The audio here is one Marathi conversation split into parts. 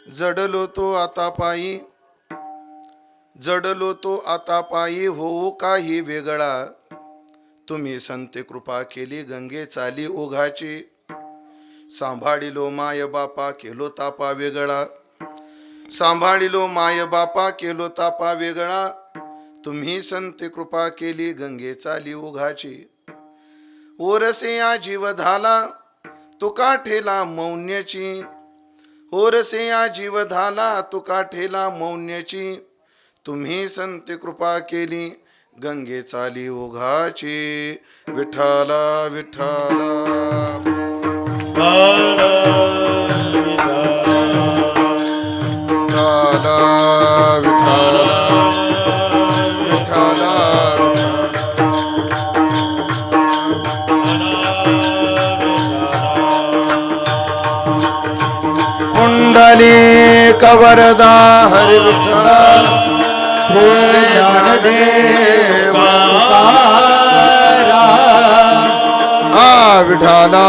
जडलो तो आता पायी, जडलो तो आता पायी, होऊ काही वेगळा. तुम्ही संते कृपा केली, गंगे चाली ओघाची. सांभाळिलो माय बापा, केलो तापा वेगळा. सांभाळिलो माय बापा, केलो तापा वेगळा. तुम्ही संते कृपा केली, गंगे चाली ओघाची. ओरसे या जीव धाला, तुका ठेला मौन्याची. ओरसे या जीव धाला, तुका ठेला मौन्याची. तुम्ही संते कृपा केली, गंगे चाली ओघाची. विठ्ठला विठ्ठला विठ्ठला विठ्ठला विठ्ठला. पुंडलिक वरदा हरि विठ्ठल, श्री ज्ञानदेव विठ्ठला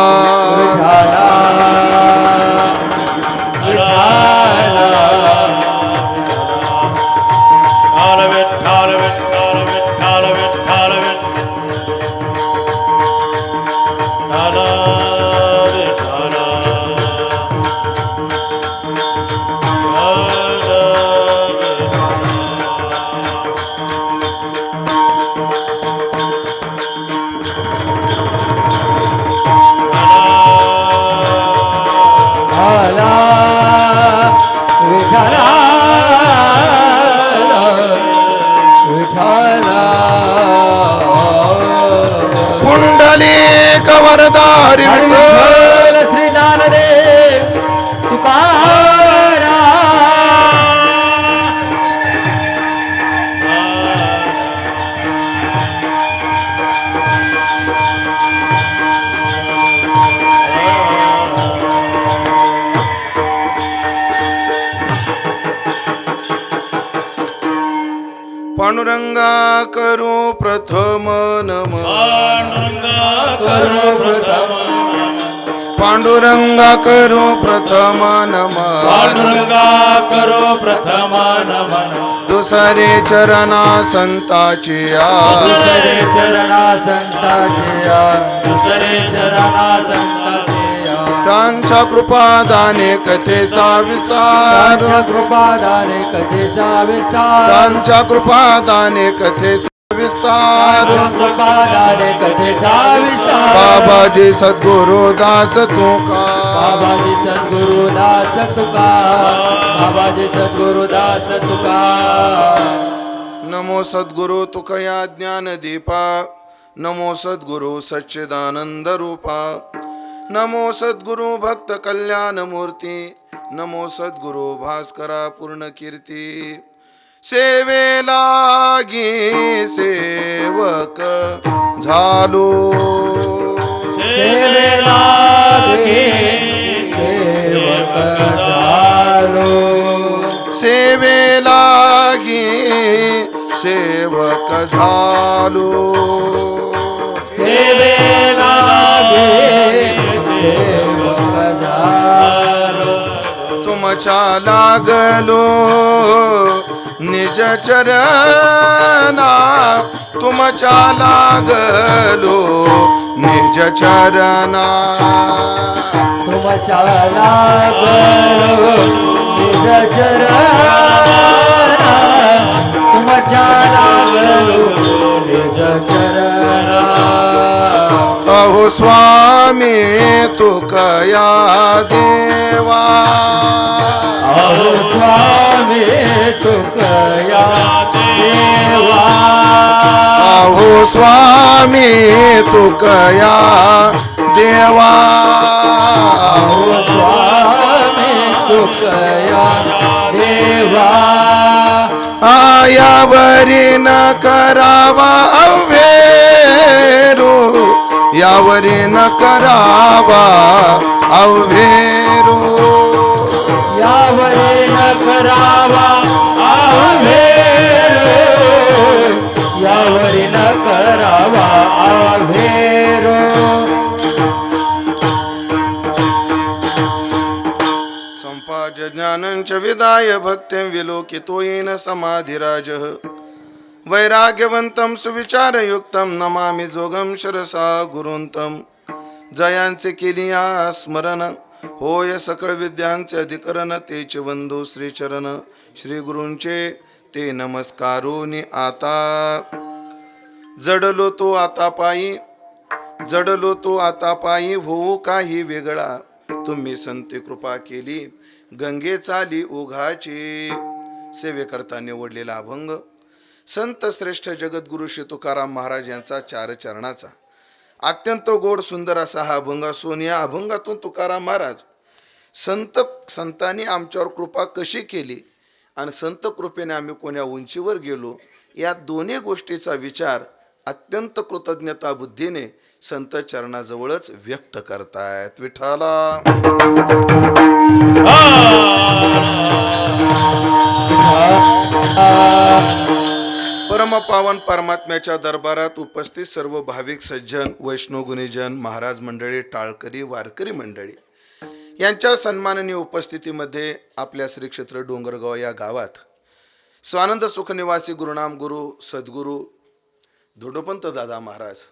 पुंडलिक वरदा हरि विठ्ठल, श्री ज्ञानदेव तुकाराम. पांडुरंगा करू प्रथम नमः, पांडुरंगा करू प्रथम नमः. पांडुरंगा करो प्रथम नमन, दुसरे चरणा संताची दुसरे चरणा संताचे, दुसरे चरणा संताचे. त्यांच्या कृपादाने कथेचा विस्तार, त्यांच्या कृपादाने कथेचा विस्तार, त्यांच्या कृपादाने कथेचा विस्तार. कृपादाने कथेचा विस्तार. बाबाजी सद्गुरु दास तुका, बाबाजी सद्गुरु दास तुका, बाबाजी सद्गुरु दास तुका. नमो सद्गुरु तुकया ज्ञानदीपा, नमो सद्गुरु सच्चिदानंद रूपा. नमो सद्गुरु भक्त कल्याण मूर्ती, नमो सद्गुरु भास्करा पूर्ण कीर्ती. सेवेला गे सेवक झालो, सेवेला गे सेवक झालो, सेवेला गे सेवक झालो. सेवेला गे सेवक झालो. तुमच्या लागलो निज चरणा, तुमच्या लागलो निज चरणा. तुमच्या लागलो निज चरणा, तुमच्या लागलो निज चरणा. अहो स्वामी तुकया देवा, अहो स्वामी तुकया देवा, अहो स्वामी तुकया देवा. अहो स्वामी तुकया देवा. यावरी न करावा अव्हेरू, यावरी न करावा अव्हेरू. यावरी न करावा अव्हेर, यावरी न करावा अव्हेर. संपाद्य ज्ञानञ्च विदाय भक्तिं विलोकितो येन समाधिराजः वैराग्यवन्तं सुविचारयुक्तं नमामि जोगं शिरसा गुरुन्तं जयांचे केलिया स्मरण होय सकळ विद्यांचे अधिकरण तेच वंदो श्रीचरण श्री गुरूंचे ते नमस्कारोनी आता जडलो तो आता पायी होऊ काही वेगळा तुम्ही संते कृपा केली गंगे चाली ओघाची सेवेकरता निवडलेला अभंग संत श्रेष्ठ जगद्गुरु श्री तुकाराम महाराज यांचा 4 चरणाचा अत्यंत गोड सुंदर असा हा अभंग असून या अभंगातून तुकाराम महाराज संतांनी आमच्यावर कृपा कशी केली आणि संत कृपेने आम्ही कोण्या उंचीवर गेलो या दोन्ही गोष्टीचा विचार अत्यंत कृतज्ञता बुद्धीने संत चरणाजवळच व्यक्त करतायत. विठ्ठला परम पावन परमात्म्याच्या दरबारात उपस्थित सर्व भाविक सज्जन वैष्णव गुणीजन महाराज मंडळी टाळकरी वारकरी मंडळी यांच्या सन्माननीय उपस्थितीमध्ये आपल्या श्री क्षेत्र डोंगरगाव या गावात स्वानंद सुखनिवासी गुरुनाम गुरु सद्गुरू धोंडोपंत दादा महाराज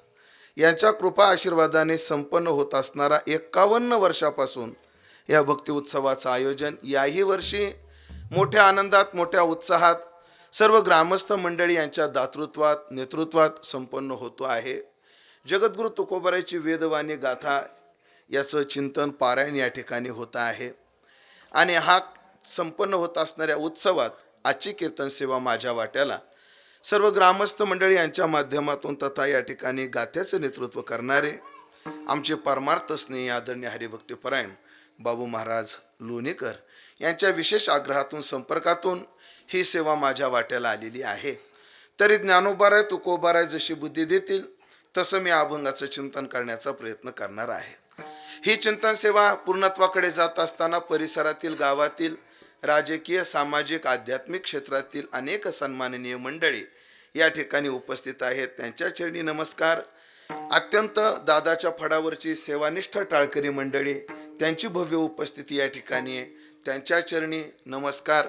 यांच्या कृपा आशीर्वादाने संपन्न होत असणारा 51 वर्षापासून या भक्ती उत्सवाचं आयोजन याही वर्षी मोठ्या आनंदात मोठ्या उत्साहात सर्व ग्रामस्थ मंडळी यांच्या दातृत्वात नेतृत्वात संपन्न होतो आहे. जगद्गुरु तुकोबारायची वेदवाणी गाथा याचं चिंतन पारायण या ठिकाणी होत आहे आणि हा संपन्न होत असणाऱ्या उत्सवात आजची कीर्तन सेवा माझ्या वाट्याला सर्व ग्रामस्थ मंडळी यांच्या माध्यमातून तथा या ठिकाणी गाथ्याचं नेतृत्व करणारे आमचे परमार्थ स्नेही आदरणीय हरिभक्तीपरायण बाबू महाराज लोणीकर यांच्या विशेष आग्रहातून संपर्कातून ही सेवा माझ्या वाट्याला आलेली आहे. तरी ज्ञानोबाराय तुकोबाराय जशी बुद्धी देतील तसं मी अभंगाचं चिंतन करण्याचा प्रयत्न करणार आहे. ही चिंतन सेवा पूर्णत्वाकडे जात असताना परिसरातील गावातील राजकीय सामाजिक आध्यात्मिक क्षेत्रातील अनेक सन्माननीय मंडळी या ठिकाणी उपस्थित आहेत. त्यांच्या चरणी नमस्कार. अत्यंत दादाच्या फडावरची सेवानिष्ठ टाळकरी मंडळी त्यांची भव्य उपस्थिती या ठिकाणी आहे. त्यांच्या चरणी नमस्कार.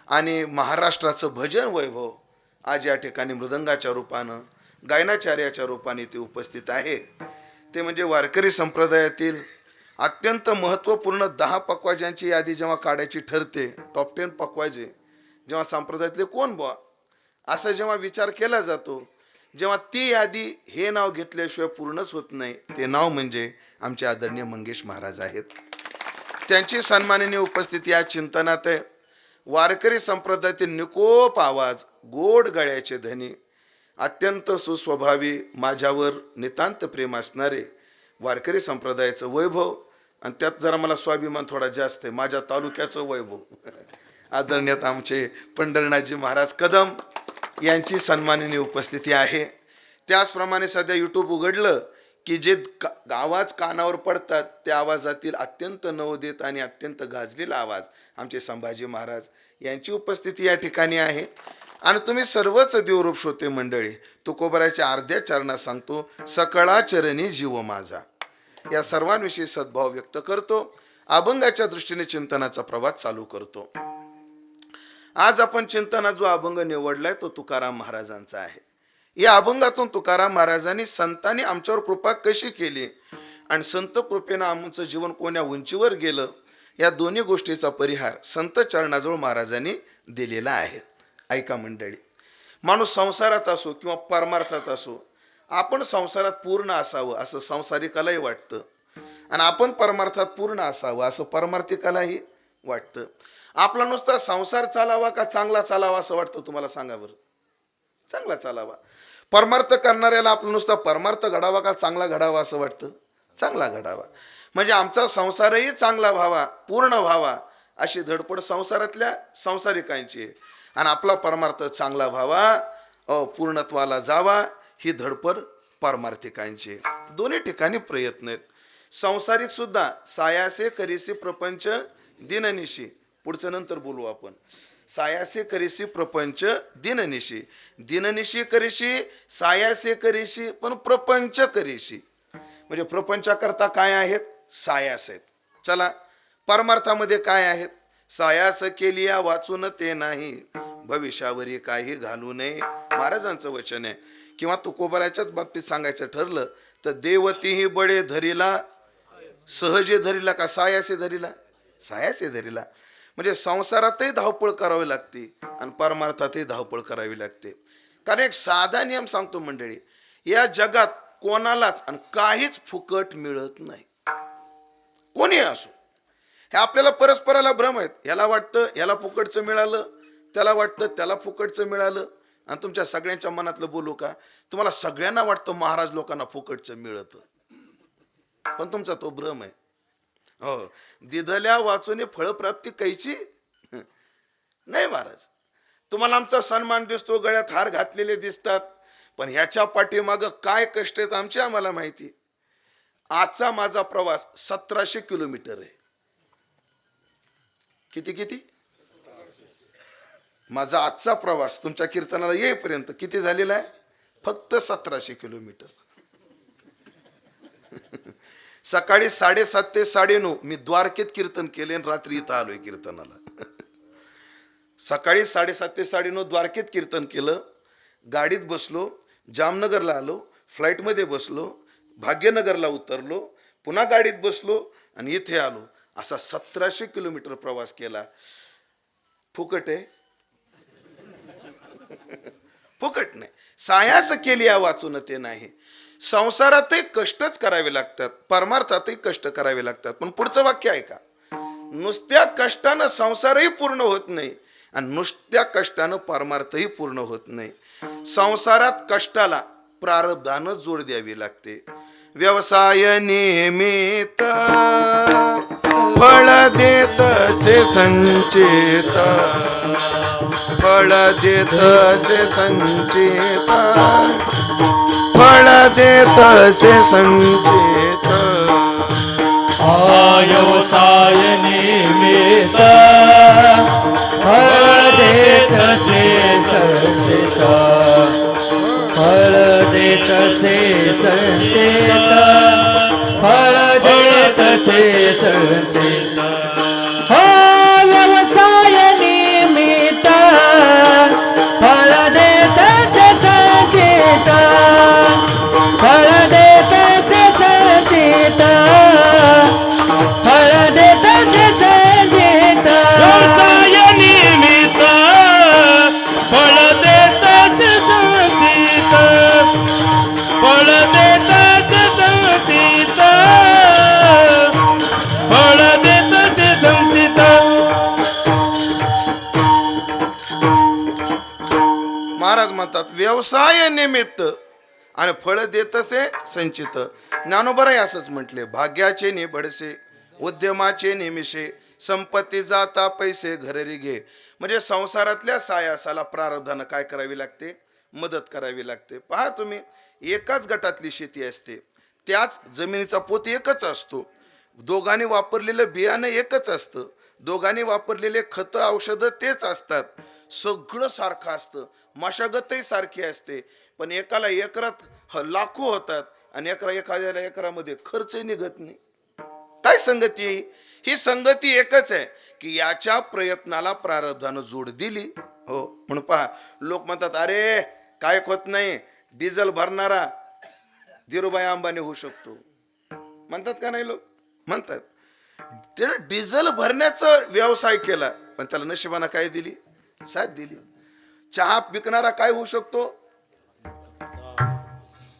आणि महाराष्ट्राचं भजन वैभव आज या ठिकाणी मृदंगाच्या रूपानं गायनाचार्याच्या रूपाने ते उपस्थित आहे. ते म्हणजे वारकरी संप्रदायातील अत्यंत महत्त्वपूर्ण 10 पक्वाज्यांची यादी जेव्हा काढायची ठरते टॉप 10 पक्वाजे जेव्हा संप्रदायातले कोण बुवा असा जेव्हा विचार केला जातो जेव्हा ती यादी हे नाव घेतल्याशिवाय पूर्णच होत नाही. ते नाव म्हणजे आमचे आदरणीय मंगेश महाराज आहेत. त्यांची सन्माननीय उपस्थिती या चिंतनात आहे. वारकरी संप्रदायातील निकोप आवाज गोड गळ्याचे धनी अत्यंत सुस्वभावी माझ्यावर नितांत प्रेम असणारे वारकरी संप्रदायाचं वैभव आणि त्यात जरा मला स्वाभिमान थोडा जास्त आहे माझ्या तालुक्याचं वैभव आदरणीय आमचे पंढरनाथजी महाराज कदम यांची सन्माननीय उपस्थिती आहे. त्याचप्रमाणे सध्या यूट्यूब उघडलं की जे आवाज कानावर पडतात त्या आवाजातील अत्यंत नवोदित आणि अत्यंत गाजलेला आवाज आमचे संभाजी महाराज यांची उपस्थिती या ठिकाणी आहे. आणि तुम्ही सर्वच देवरूप श्रोते मंडळी तुकोबारायच्या अर्ध्या चरणात सांगतो सकळा चरणी जीव माझा या सर्वांविषयी सद्भाव व्यक्त करतो. अभंगाच्या दृष्टीने चिंतनाचा प्रवास चालू करतो. आज आपण चिंतनात जो अभंग निवडलाय तो तुकाराम महाराजांचा आहे. या अभंगातून तुकाराम महाराजांनी संतांनी आमच्यावर कृपा कशी केली आणि संत कृपेनं आमचं जीवन कोण्या उंचीवर गेलं या दोन्ही गोष्टीचा परिहार संत चरणाजवळ महाराजांनी दिलेला आहे. ऐका मंडळी, माणूस संसारात असो किंवा परमार्थात असो आपण संसारात पूर्ण असावं असं संसारिकालाही वाटतं आणि आपण परमार्थात पूर्ण असावं असं परमार्थिकालाही वाटतं. आपला नुसता संसार चालावा का चांगला चालावा असं वाटतं तुम्हाला सांगा बरं. चांगला चालावा. परमार्थ करणाऱ्याला आपलं नुसता परमार्थ घडावा का चांगला घडावा असं वाटतं. चांगला घडावा म्हणजे आमचा संसारही चांगला व्हावा पूर्ण व्हावा अशी धडपड संसारातल्या संसारिकांची आहे आणि आपला परमार्थ चांगला व्हावा पूर्णत्वाला जावा ही धडपड परमार्थिकांची. दोन्ही ठिकाणी प्रयत्न आहेत. संसारिक सुद्धा सायासे करीसी प्रपंच दिननिशी पुढचं नंतर बोलू आपण. सायासे करीसी प्रपंच दिननिशी दिननिशी करीशी सायासे करीशी पण प्रपंच करीशी म्हणजे प्रपंचाकरता काय आहेत सायास आहेत. चला परमार्थामध्ये काय आहेत सायास केली या वाचून ते नाही, भविष्यावरी काही घालू नये. महाराजांचं वचन आहे. किंवा तुकोबराच्याच बाबतीत सांगायचं ठरलं तर देवतीही बडे धरीला, सहजे धरीला का सायासे धरीला? सायासे धरीला. म्हणजे संसारातही धावपळ करावी लागते आणि परमार्थातही धावपळ करावी लागते. कारण एक साधा नियम सांगतो मंडळी, या जगात कोणालाच आणि काहीच फुकट मिळत नाही. कोणी असो, हे आपल्याला परस्पराला भ्रम आहेत. याला वाटतं याला फुकटचं मिळालं, त्याला वाटतं त्याला फुकटचं मिळालं. आणि तुमच्या सगळ्यांच्या मनातलं बोलू का, तुम्हाला सगळ्यांना वाटतं महाराज लोकांना फुकटचं मिळतं, पण तुमचा तो भ्रम आहे. हो, दिधल्या वाचून फळप्राप्ती कैची नाही महाराज. तुम्हाला आमचा सन्मान दिसतो, गळ्यात हार घातलेले दिसतात, पण ह्याच्या पाठीमागं काय कष्ट आहेत आमचे आम्हाला माहिती. आजचा माझा प्रवास 1700 किलोमीटर आहे. किती माझा आजचा प्रवास तुमच्या कीर्तनाला येईपर्यंत किती झालेला आहे? फक्त 1700 किलोमीटर. सकाळी 7:30 ते 9:30 मी द्वारकेत कीर्तन केले आणि रात्री इथं आलोय कीर्तनाला. सकाळी 7:30 ते 9:30 द्वारकेत कीर्तन केलं, गाडीत बसलो, जामनगरला आलो, फ्लाईटमध्ये बसलो, भाग्यनगरला उतरलो, पुन्हा गाडीत बसलो आणि इथे आलो. असा 1700 किलोमीटर प्रवास केला. फुकट आहे? फुकट नाही. सायास केली या वाचून ते नाही. संसारातही कष्टच करावे लागतात, परमार्थातही कष्ट करावे लागतात. पण पुढचं वाक्य आहे का, नुसत्या कष्टानं संसारही पूर्ण होत नाही आणि नुसत्या कष्टानं परमार्थही पूर्ण होत नाही. संसारात कष्टाला प्रारब्धानं जोड द्यावी लागते. व्यवसाय निमित्त फळ देत से संचित, फळ देत से संचित, फळ देत से संचित. व्यवसाय निमित्त फळ देत से संचित, फळ देत से संचित, फळ देत से संचित. व्यवसाय निमित्त फळ देत से संचित, फळ देत से संचित, फळ देत से संचित. व्यवसाय निमित्त फळ देत से संचित, फळ देत से संचित, फळ देत से संचित. महाराज म्हणतात व्यवसाय निमित्त आणि फळ देतसे संचित. ज्ञानोबराय असंच म्हटले, भाग्याचे निबडसे उद्यमाचे निमिषे, संपत्ती जाता पैसे घररी घे. म्हणजे संसारातल्या सायासाला प्रारब्धानं काय करावी लागते? मदत करावी लागते. पहा तुम्ही, एकाच गटातली शेती असते, त्याच जमिनीचा पोत एकच असतो, दोघांनी वापरलेलं बियाणं एकच असतं, दोघांनी वापरलेले खतं औषधं तेच असतात, सगळं सारखं असतं, मशागतही सारखी असते, पण एकाला एकरात लाखो होतात आणि एखाद्याला एकरामध्ये खर्चही निघत नाही. काय संगती? ही संगती एकच आहे की याच्या प्रयत्नाला प्रारब्धानं जोड दिली. हो, म्हणून पहा, लोक म्हणतात अरे काय होत नाही, डिझेल भरणारा धीरूभाई अंबानी होऊ शकतो, म्हणतात का नाही? लोक म्हणतात. त्यानं डिझेल भरण्याचा व्यवसाय केला, पण त्याला नशिबानं काय दिली? साथ दिली. चहा विकणारा काय होऊ शकतो?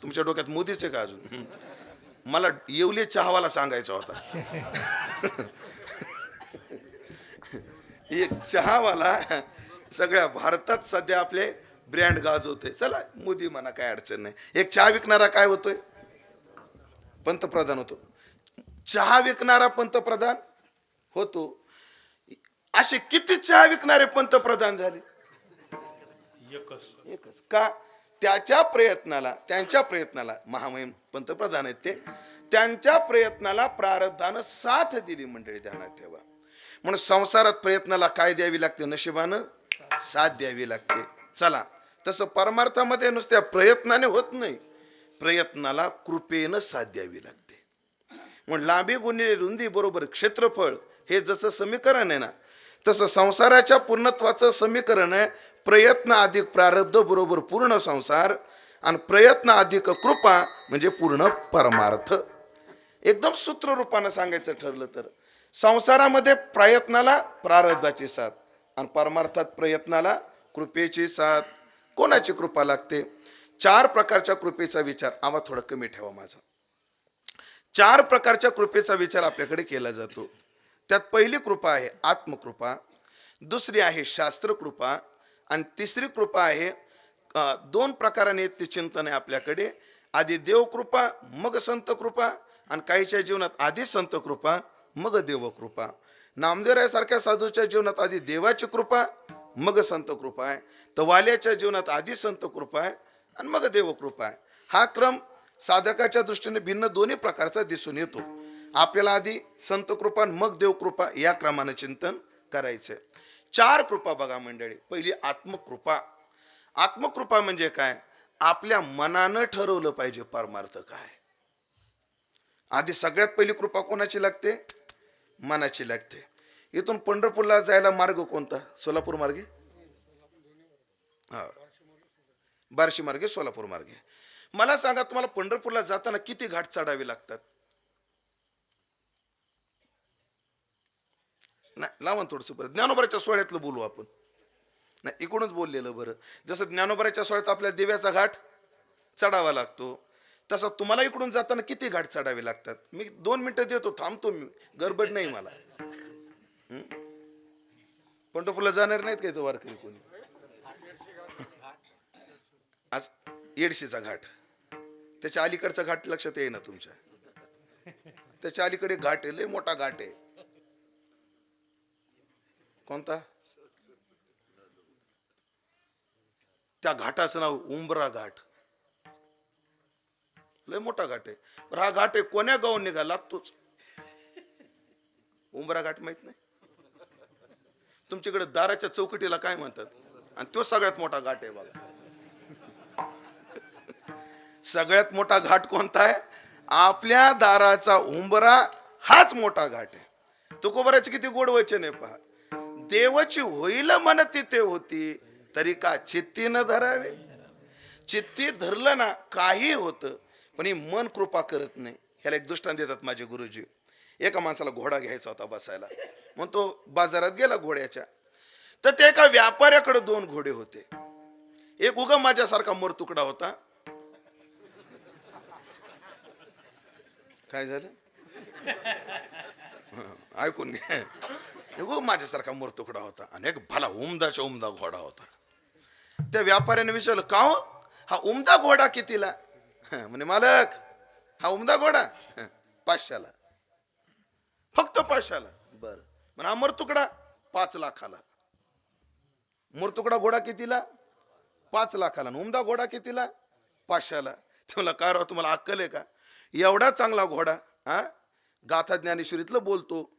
तुमच्या डोक्यात मोदीच आहे का अजून? मला येवले चहावाला सांगायचा होता. एक चहावाला सगळ्या भारतात सध्या आपले ब्रँड गाजवतोय. चला मोदी म्हणा, काय अडचण नाही. एक चहा विकणारा काय होतोय? पंतप्रधान होतो. चहा विकणारा पंतप्रधान होतो. असे किती चहा विकणारे पंतप्रधान झाले? एकच. का? त्यांच्या प्रयत्नाला महामहिम पंतप्रधान आहेत ते, त्यांच्या प्रयत्नाला प्रारब्धानं साथ दिली. मंडळी ध्यानात ठेवा. म्हणून संसारात प्रयत्नाला काय द्यावी लागते? नशिबानं साथ द्यावी लागते. चला, तसं परमार्थामध्ये नुसत्या प्रयत्नाने होत नाही, प्रयत्नाला कृपेनं साथ द्यावी लागते. म्हणून लांबी गुणिले रुंदी बरोबर क्षेत्रफळ हे जसं समीकरण आहे ना, तसं संसाराच्या पूर्णत्वाचं समीकरण आहे प्रयत्न अधिक प्रारब्ध बरोबर पूर्ण संसार, आणि प्रयत्न अधिक कृपा म्हणजे पूर्ण परमार्थ. एकदम सूत्र रूपानं सांगायचं ठरलं तर संसारामध्ये प्रयत्नाला प्रारब्धाची साथ आणि परमार्थात प्रयत्नाला कृपेची साथ. कोणाची कृपा लागते? 4 प्रकारच्या कृपेचा विचार. आवाज थोडा कमी ठेवा माझा. 4 प्रकारच्या कृपेचा विचार आपल्याकडे केला जातो. त्यात पहिली कृपा आहे आत्मकृपा, दुसरी आहे शास्त्रकृपा, आणि तिसरी कृपा आहे 2 प्रकाराने ते चिंतन आहे आपल्याकडे. आधी देवकृपा मग संत कृपा, आणि काहीच्या जीवनात आधी संत कृपा मग देवकृपा. नामदेवरायासारख्या साधूच्या जीवनात आधी देवाची कृपा मग संत कृपा आहे, तर वाल्याच्या जीवनात आधी संत कृपा आहे आणि मग देवकृपा आहे. हा क्रम साधकाच्या दृष्टीने भिन्न दोन्ही प्रकारचा दिसून येतो. आपल्याला आधी संत कृपा मग देवकृपा या क्रमाने चिंतन करायचं. 4 कृपा बघा मंडळी. पहिली आत्मकृपा. आत्मकृपा म्हणजे काय? आपल्या मनानं ठरवलं पाहिजे परमार्थ काय. आधी सगळ्यात पहिली कृपा कोणाची लागते? मनाची लागते. इथून पंढरपूरला जायला मार्ग कोणता? सोलापूर मार्गे, हा, बार्शी मार्गे, सोलापूर मार्गे. मला सांगा, तुम्हाला पंढरपूरला जाताना किती घाट चढावे लागतात? नाही, लावा थोडंसं बरं. ज्ञानोबाच्या सोहळ्यातलं बोलू आपण. नाही, इकडूनच बोललेलं बरं. जसं ज्ञानोबाच्या सोहळ्यात आपल्या दिव्याचा घाट चढावा लागतो, तसं तुम्हाला इकडून जाताना किती घाट चढावे लागतात? मी 2 मिनिटं देतो, थांबतो मी, गडबड नाही मला. पंढरपूरला जाणार नाहीत काही तो वारकरी कोणी? आज येडशीचा घाट, त्याच्या अलीकडचा घाट लक्षात येईना तुमच्या? त्याच्या अलीकडे घाट आहे, लय मोठा घाट आहे. कोणता? त्या घाटाचं नाव उंबरा घाट. लय मोठा घाट आहे. पण हा घाट आहे कोण्या गावून निघा लागतोच. उंबरा घाट माहित नाही? तुमच्याकडे दाराच्या चौकटीला काय म्हणतात? आणि तो सगळ्यात मोठा घाट आहे बघा. सगळ्यात मोठा घाट कोणता आहे? आपल्या दाराचा उंबरा हाच मोठा घाट आहे. तुकोबाराचे किती गोड वचन आहे पहा. देवाची होईल मन तिथे होती, तरी का चित्ती न धरावे. चित्ती धरलं ना काही होतं, पण ही मन कृपा करत नाही. ह्याला एक दृष्टांत देतात माझे गुरुजी. एका माणसाला घोडा घ्यायचा होता बसायला, मग तो बाजारात गेला घोड्याच्या. तर त्या एका व्यापाऱ्याकडे 2 घोडे होते. एक उगम माझ्यासारखा मरतुकडा होता. काय झालं? ऐकून घ्या. माझ्यासारखा मरतुकडा होता आणि एक भला उमदाच्या उमदा घोडा होता. त्या व्यापाऱ्याने विचारलं, का हो, हा उमदा घोडा कितीला? म्हणे, मालक, हा उमदा घोडा 500ला, फक्त 500ला. बर. म्हणे, हा मरतुकडा 5 लाखाला. मरतुकडा घोडा कितीला? 5 लाखाला. उमदा घोडा कितीला? 500ला. तुम्हाला काय राव, तुम्हाला अक्कल आहे का? एवढा चांगला घोडा, हा, गाथा ज्ञानेश्वरीतलं बोलतो,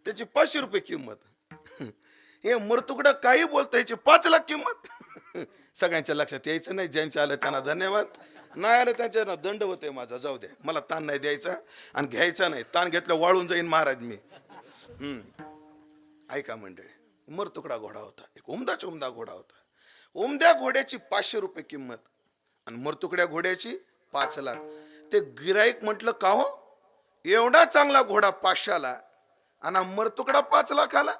त्याची 500 रुपये किंमत. हे मरतुकडा काही बोलतो, याची 5 लाख किंमत. सगळ्यांच्या लक्षात यायचं नाही. ज्यांच्या आलं त्यांना धन्यवाद, नाही आलं त्यांच्या दंडवत आहे माझा. जाऊ द्या, मला ताण नाही द्यायचा आणि घ्यायचा नाही. ताण घेतलं वाळून जाईन महाराज मी. ऐका मंडळी, मरतुकडा घोडा होता, एक उमदाचा उमदा घोडा होता. उमद्या घोड्याची 500 रुपये किंमत आणि मरतुकड्या घोड्याची 5 लाख. ते गिराईक म्हटलं, का हो, एवढा चांगला घोडा 500ला आणि मरतुकडा 5 लाखाला,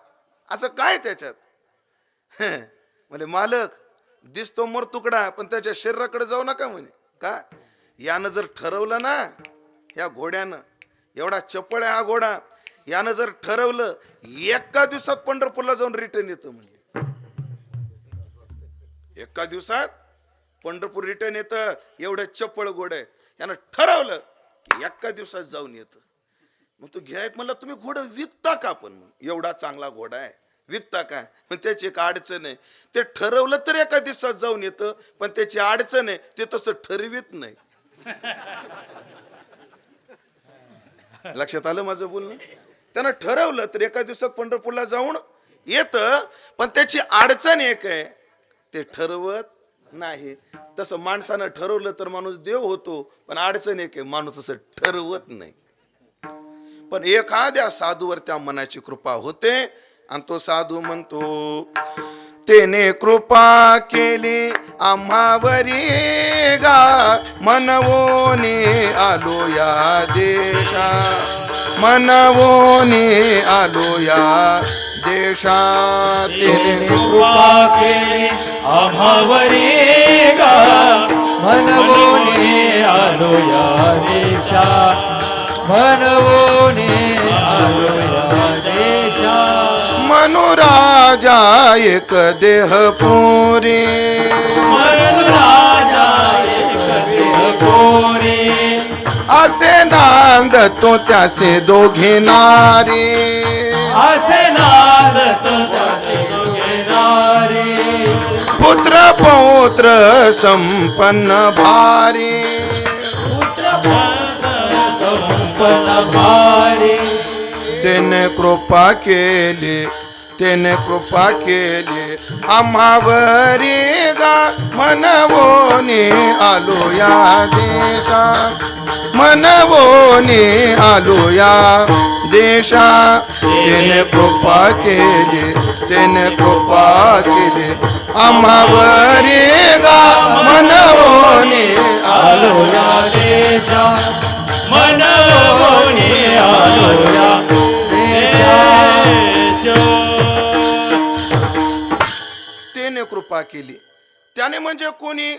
असं काय त्याच्यात? म्हणजे, मालक, दिसतो मरतुकडा पण त्याच्या शरीराकडे जाऊ नका. म्हणे, का? यानं जर ठरवलं ना, या घोड्यानं, एवढा चपळ आहे हा घोडा, यानं जर ठरवलं एका दिवसात पंढरपूरला जाऊन रिटर्न येतं. म्हणजे एका दिवसात पंढरपूर रिटर्न येतं, एवढं चपळ घोडं आहे. यानं ठरवलं की एका दिवसात जाऊन येतं. मग तो गिराईक म्हणला, तुम्ही घोडं विकता का? पण मग एवढा चांगला घोडा आहे, विकता का? पण त्याची एक अडचण आहे, ते ठरवलं तर एका दिवसात जाऊन येतं, पण त्याची अडचण आहे, ते तसं ठरवित नाही. लक्षात आलं माझं बोलणं? त्यानं ठरवलं तर एका दिवसात पंढरपूरला जाऊन येतं, पण त्याची अडचण एक आहे, ते ठरवत नाही. तसं माणसानं ठरवलं तर माणूस देव होतो, पण अडचण एक आहे, माणूस तसं ठरवत नाही. पण एखाद्या साधूवर त्या मनाची कृपा होते आणि तो साधू म्हणतो, तेने कृपा केली आम्हावरी गा, मनवोनी आलो या देशा, मनवोनी आलो या देशा. तेने कृपा केली आम्हावरी गा, मनवोने आलो या देशा, मनवोने आलो या देशा. मनुराजा एक देह पुरी, राजा एक देह कोरी, असे नांद तो त्यासे दोघे नारी, असे नाद तो त्याचे घेणारे. पुत्र पौत्र संपन्न भारी, संपन्न भारी. त्याने कृपा केली, त्याने कृपा केली आम्हावरी गा, मनवोनी आलो या देशा, मनवोनी आलो या देशा. त्याने कृपा केली, त्याने कृपा केली आम्हावरी गा, मनवोनी आलो आलो या देशा, मनवोने आलो या देशा. त्याने कृपा केली. त्याने म्हणजे कोणी?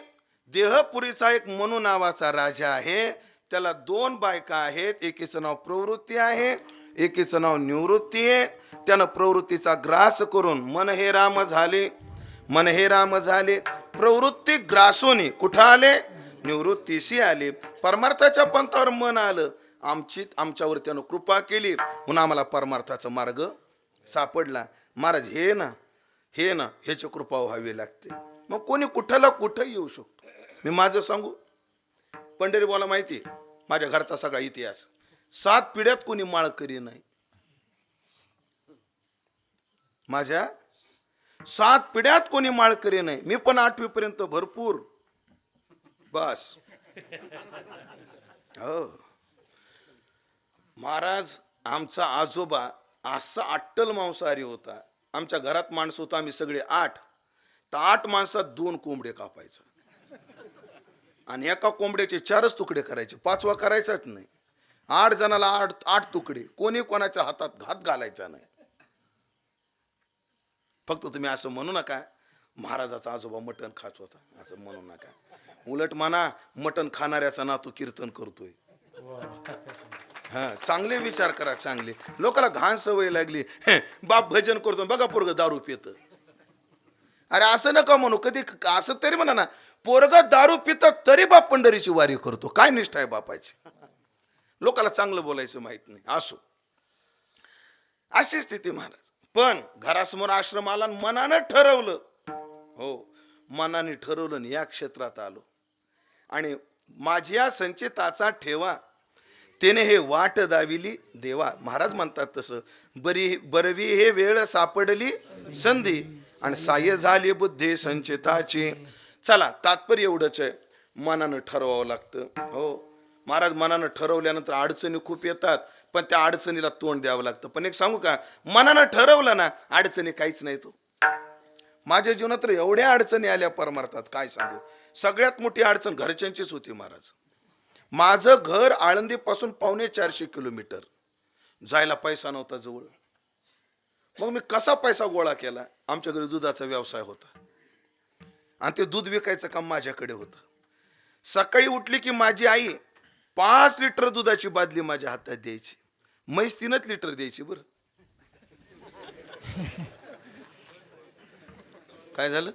देहपुरीचा एक मनु नावाचा राजा आहे. त्याला 2 बायका आहेत. एकीचं नाव प्रवृत्ती आहे, एकीचं नाव निवृत्ती आहे. त्यानं प्रवृत्तीचा ग्रास करून मन हे राम झाले, मन हे राम झाले. प्रवृत्ती ग्रासोनी कुठं आले? निवृत्तीशी आले. परमार्थाच्या पंथावर मन आलं. आमच्यावर त्यानं कृपा केली म्हणून आम्हाला परमार्थाचा मार्ग सापडला. महाराज हे ना ह्याची कृपा व्हावी लागते. मग कोणी कुठला कुठं येऊ शकतो. मी माझं सांगू, पंढरी बोला माहिती माझ्या घरचा सगळा इतिहास. 7 पिढ्यात कोणी माळकरी नाही. माझ्या 7 पिढ्यात कोणी माळकरी नाही. मी पण 8वी पर्यंत भरपूर बस. हो महाराज, आमचा आजोबा असा अट्टल मांसाहारी होता. आमच्या घरात माणसं होतं, आम्ही सगळे 8. तर 8 माणसात 2 कोंबडे कापायचा आणि एका कोंबड्याचे 4च तुकडे करायचे, 5वा करायचाच नाही. 8 जणाला 8 तुकडे. कोणी कोणाच्या हातात घात घालायचा नाही. फक्त तुम्ही असं म्हणू नका महाराजाचा आजोबा मटण खात होता, असं म्हणू नका. उलट म्हणा मटण खाणाऱ्याचा नातू कीर्तन करतोय. हा, चांगले विचार करा. चांगले लोकांना घाण सवय लागली. बाप भजन करतो, बघा पोरग दारू पित. अरे असं नका म्हणू. कधी असं तरी म्हणा ना, पोरग दारू पित तरी बाप पंढरीची वारी करतो. काय निष्ठा आहे बापाची. लोकांना चांगलं बोलायचं माहित नाही. असो, अशी स्थिती महाराज. पण घरासमोर आश्रम आला, मनानं ठरवलं. हो, मनाने ठरवलं आणि या क्षेत्रात आलो. आणि माझ्या संचिताचा ठेवा त्याने हे वाट दाविली देवा. महाराज म्हणतात तसं, बरवी हे वेळ सापडली संधी आणि साह्य झाली बुद्धी संचिताची. चला, तात्पर्य एवढंच आहे, मनानं ठरवावं लागतं. हो महाराज, मनानं ठरवल्यानंतर अडचणी खूप येतात, पण त्या अडचणीला तोंड द्यावं लागतं. पण एक सांगू का, मनानं ठरवलं ना, अडचणी काहीच नाही. तो माझ्या जीवनात तर एवढ्या अडचणी आल्या परमार्थात, काय सांगू. सगळ्यात मोठी अडचण घरच्यांचीच होती महाराज. माझं घर आळंदीपासून 450 किलोमीटर. जायला पैसा नव्हता जवळ. मग मी कसा पैसा गोळा केला. आमच्या घरी दुधाचा व्यवसाय होता आणि ते दूध विकायचं काम माझ्याकडे होतं. सकाळी उठली की माझी आई 5 लिटर दुधाची बादली माझ्या हातात द्यायची. म्हैस 3च लिटर द्यायची. बरं काय झालं?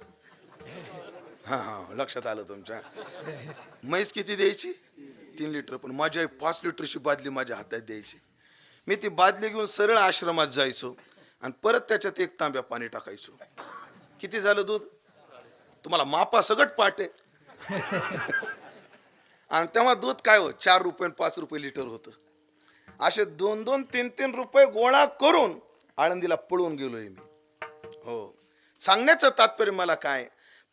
हा, लक्षात आलं तुमच्या. म्हैस किती द्यायची? 3 लिटर. पण माझी आई 5 लिटरची बादली माझ्या हातात द्यायची. मी ती बादली घेऊन सरळ आश्रमात जायचो आणि परत त्याच्यात 1 तांब्या पाणी टाकायचो. किती झालं दूध? तुम्हाला मापा सगट पाटे. आणि तेव्हा दूध काय हो, 4 रुपये आणि 5 रुपये लिटर होतं. असे 2-2, 3-3 रुपये गोळा करून आळंदीला पळून गेलोय मी. हो, सांगण्याचं तात्पर्य मला काय,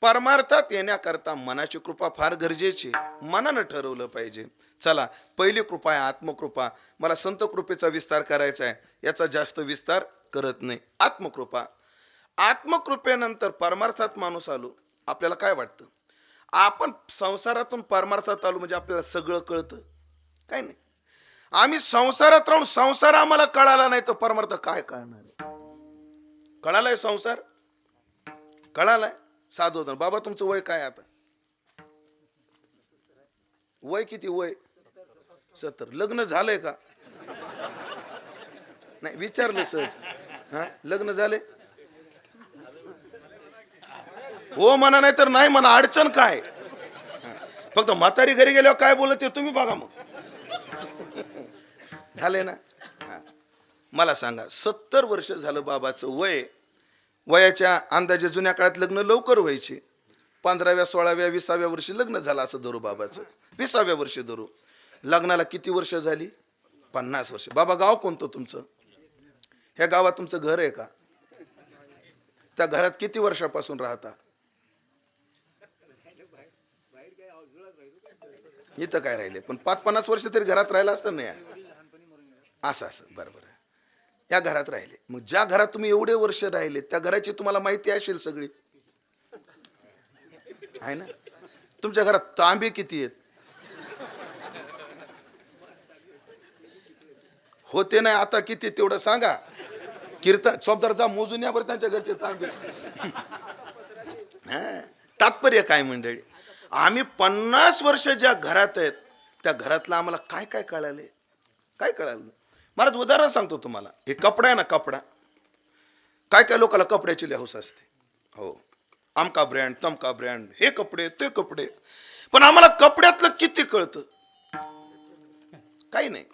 परमार्थात येण्याकरता मनाची कृपा फार गरजेची आहे. मनानं ठरवलं पाहिजे. चला, पहिली कृपा आहे आत्मकृपा. मला संत कृपेचा विस्तार करायचा आहे, याचा जास्त विस्तार करत नाही. आत्मकृपा. आत्मकृपेनंतर परमार्थात माणूस आलो. आपल्याला काय वाटतं? आपण संसारातून परमार्थात आलो म्हणजे आपल्याला सगळं कळतं? काय नाही. आम्ही संसारात राहून संसार आम्हाला कळाला नाही तर परमार्थ काय कळणार आहे? कळालाय संसार? कळालाय? साधू बाबा तुमचं वय काय आता? वय किती? वय 70. लग्न झालंय का? नाही, विचारलं सहज. हा, लग्न झाले? हो म्हणा, नाही तर नाही म्हणा. अडचण काय? फक्त म्हातारी घरी गेल्यावर काय बोलत ते तुम्ही बघा. मग झाले ना? मला सांगा, 70 वर्ष झालं बाबाचं वय. वयाच्या अंदाजे जुन्या काळात लग्न लवकर व्हायचे. 15व्या 16व्या 20व्या वर्षी लग्न झालं असं धरू बाबाचं. 20व्या वर्षी धरू. लग्नाला किती वर्ष झाली? 50 वर्ष. बाबा गाव कोणतं तुमचं? ह्या गावात तुमचं घर आहे का? त्या घरात किती वर्षापासून राहता? इथं काय राहिले? पण 5-50 वर्ष तरी घरात राहिला असतं नाही? असं बरोबर. या घरात राहिले. मग ज्या घरात तुम्ही एवढे वर्ष राहिले त्या घराची तुम्हाला माहिती असेल सगळी, आहे ना? तुमच्या घरात तांबे किती आहेत? होते नाही आता किती तेवढं सांगा. कीर्तन स्वतःचा मोजून या बरं त्यांच्या घरचे तांबे. तात्पर्य काय मंडळी? आम्ही 50 वर्ष ज्या घरात आहेत त्या घरातलं आम्हाला काय काय कळाले? काय कळालं? महाराज उदाहरण सांगतो तुम्हाला. हे कपडा आहे ना, कपडा. काय काय लोकांना कपड्याची लय हौस असते. हो, आमका ब्रँड तमका ब्रँड, हे कपडे ते कपडे. पण आम्हाला कपड्यातलं किती कळतं? काही नाही.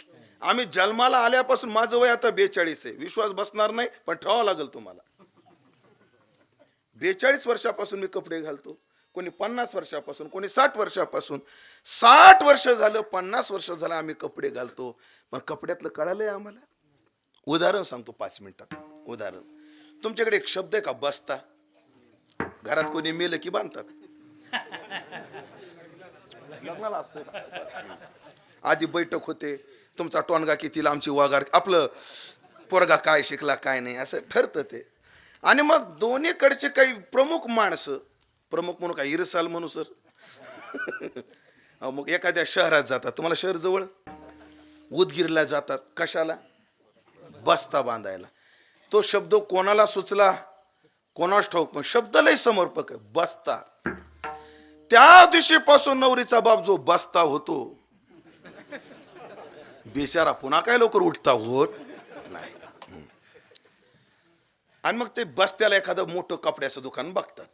आम्ही जन्माला आल्यापासून, माझं वय आता 42 आहे. विश्वास बसणार नाही पण ठेवावं लागेल तुम्हाला. 42 वर्षापासून मी कपडे घालतो. कोणी 50 वर्षापासून, कोणी 60 वर्षापासून. 60 वर्ष झालं, 50 वर्ष झालं आम्ही कपडे घालतो. पण कपड्यातलं कळालंय आम्हाला? उदाहरण सांगतो 5 मिनिटात. उदाहरण. तुमच्याकडे एक शब्द आहे का? बस्ता. घरात कोणी मेलं की बांधतात. लग्नाला असतं. आधी बैठक होते. तुमचा टोनगा किती, आमची वागार, आपलं पोरगा काय शिकला काय नाही, असं ठरतं ते. आणि मग दोन्हीकडचे काही प्रमुख माणसं, प्रमुख म्हणून काय इरसाल म्हणू सर, मग एखाद्या शहरात जातात. तुम्हाला शहर जवळ? उदगीरला जातात. कशाला? बस्ता बांधायला. तो शब्द कोणाला सुचला कोणास ठाऊक, पण शब्द लय समर्पक आहे. बस्ता. त्या दिवशीपासून नवरीचा बाप जो बस्ता होतो, बेचारा पुन्हा काय लवकर उठता होत नाही. आणि मग ते बस्त्याला एखादं मोठं कपड्याचं दुकान बघतात.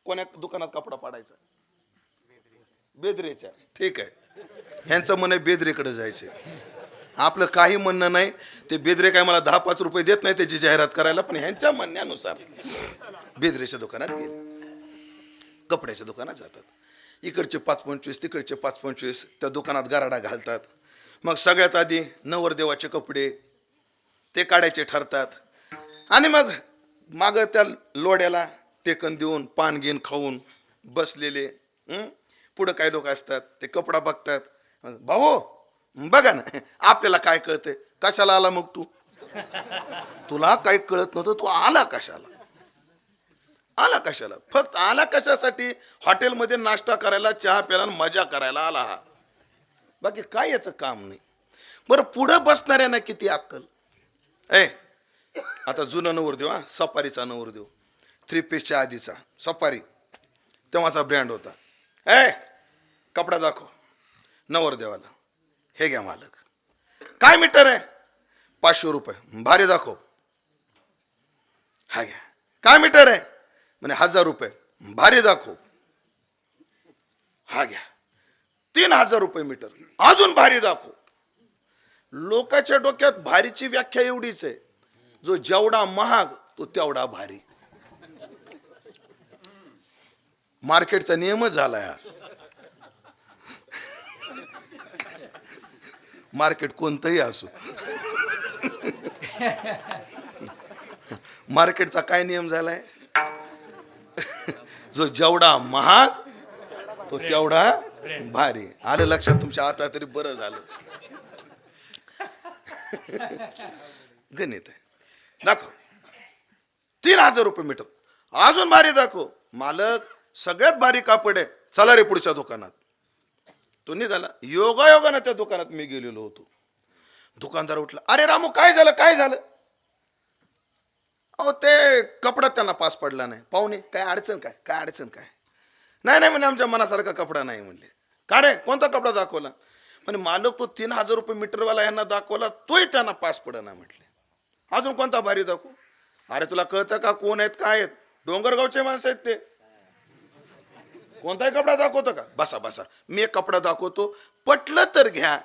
कोण्या दुकानात कपडा पाडायचा? बेदरेच्या. ठीक आहे, ह्यांचं मन आहे बेदरेकडे जायचे. आपलं काही म्हणणं नाही. ते बेदरे काय मला 10-5 रुपये देत नाही त्याची जाहिरात करायला, पण ह्यांच्या म्हणण्यानुसार बेदरेच्या दुकानात गेले. कपड्याच्या दुकानात जातात. इकडचे 5-25, तिकडचे 5-25. त्या दुकानात गाराडा घालतात. मग सगळ्यात आधी नवरदेवाचे कपडे ते काढायचे ठरतात. आणि मग माग त्या लोड्याला टेकन देऊन पान घेऊन खाऊन बसलेले. पुढं काही लोक असतात, ते कपडा बघतात. भाऊ बघा ना, आपल्याला काय कळतंय? कशाला आला मग तू? तुला काही कळत नव्हतं, तू आला कशाला? आला कशाला? फक्त आला कशासाठी? हॉटेलमध्ये नाश्ता करायला, चहा प्यायला, मजा करायला आला हा. बाकी काय याचं काम नाही. बरं, पुढं बसणाऱ्यांना किती अक्कल? आता जुनं नवरदेव, सफारीचा नवरदेव, 3 पीसच्या आधीचा सफारी, तेव्हाचा ब्रँड होता. कपडा दाखव नवरदेवाला. हे घ्या मालक. काय मीटर आहे? 500 रुपये. भारी दाखव. हा घ्या. काय मीटर आहे? म्हणे 1000 रुपये. भारी दाखव. हा घ्या. 3000 रुपये मीटर. अजून भारी दाखव. लोकांच्या डोक्यात भारीची व्याख्या एवढीच आहे, जो जेवढा महाग तो तेवढा भारी. मार्केटचा नियमच झालाय हा. मार्केट कोणतंही असो, मार्केटचा काय नियम झालाय? जो जेवढा महाग तो तेवढा भारी. आलं लक्षात तुमच्या आता तरी बरं झालं. गणित आहे. दाखव 3,000 रुपये मीटर. अजून भारी दाखव. मालक सगळ्यात भारी कापड आहे, चला रे पुढच्या दुकानात. तो निघाला. योगायोगानं त्या दुकानात मी गेलेलो होतो. दुकानदार उठला, अरे रामू काय झालं काय झालं? अहो ते कपडा त्यांना पास पडला नाही. पाहुणे काय अडचण काय काय अडचण काय? नाही नाही म्हणे आमच्या मनासारखा कपडा नाही म्हणले. का रे कोणता कपडा दाखवला? म्हणजे मालक तो 3,000 रुपये मीटरवाला यांना दाखवला, तोही त्यांना पास पडना म्हटले. अजून कोणता भारी दाखवू? अरे तुला कळतं का कोण आहेत काय आहेत? डोंगरगावचे माणसं आहेत ते. कोणताही कपडा दाखवतो का? बसा बसा मी एक कपडा दाखवतो, पटलं तर घ्या,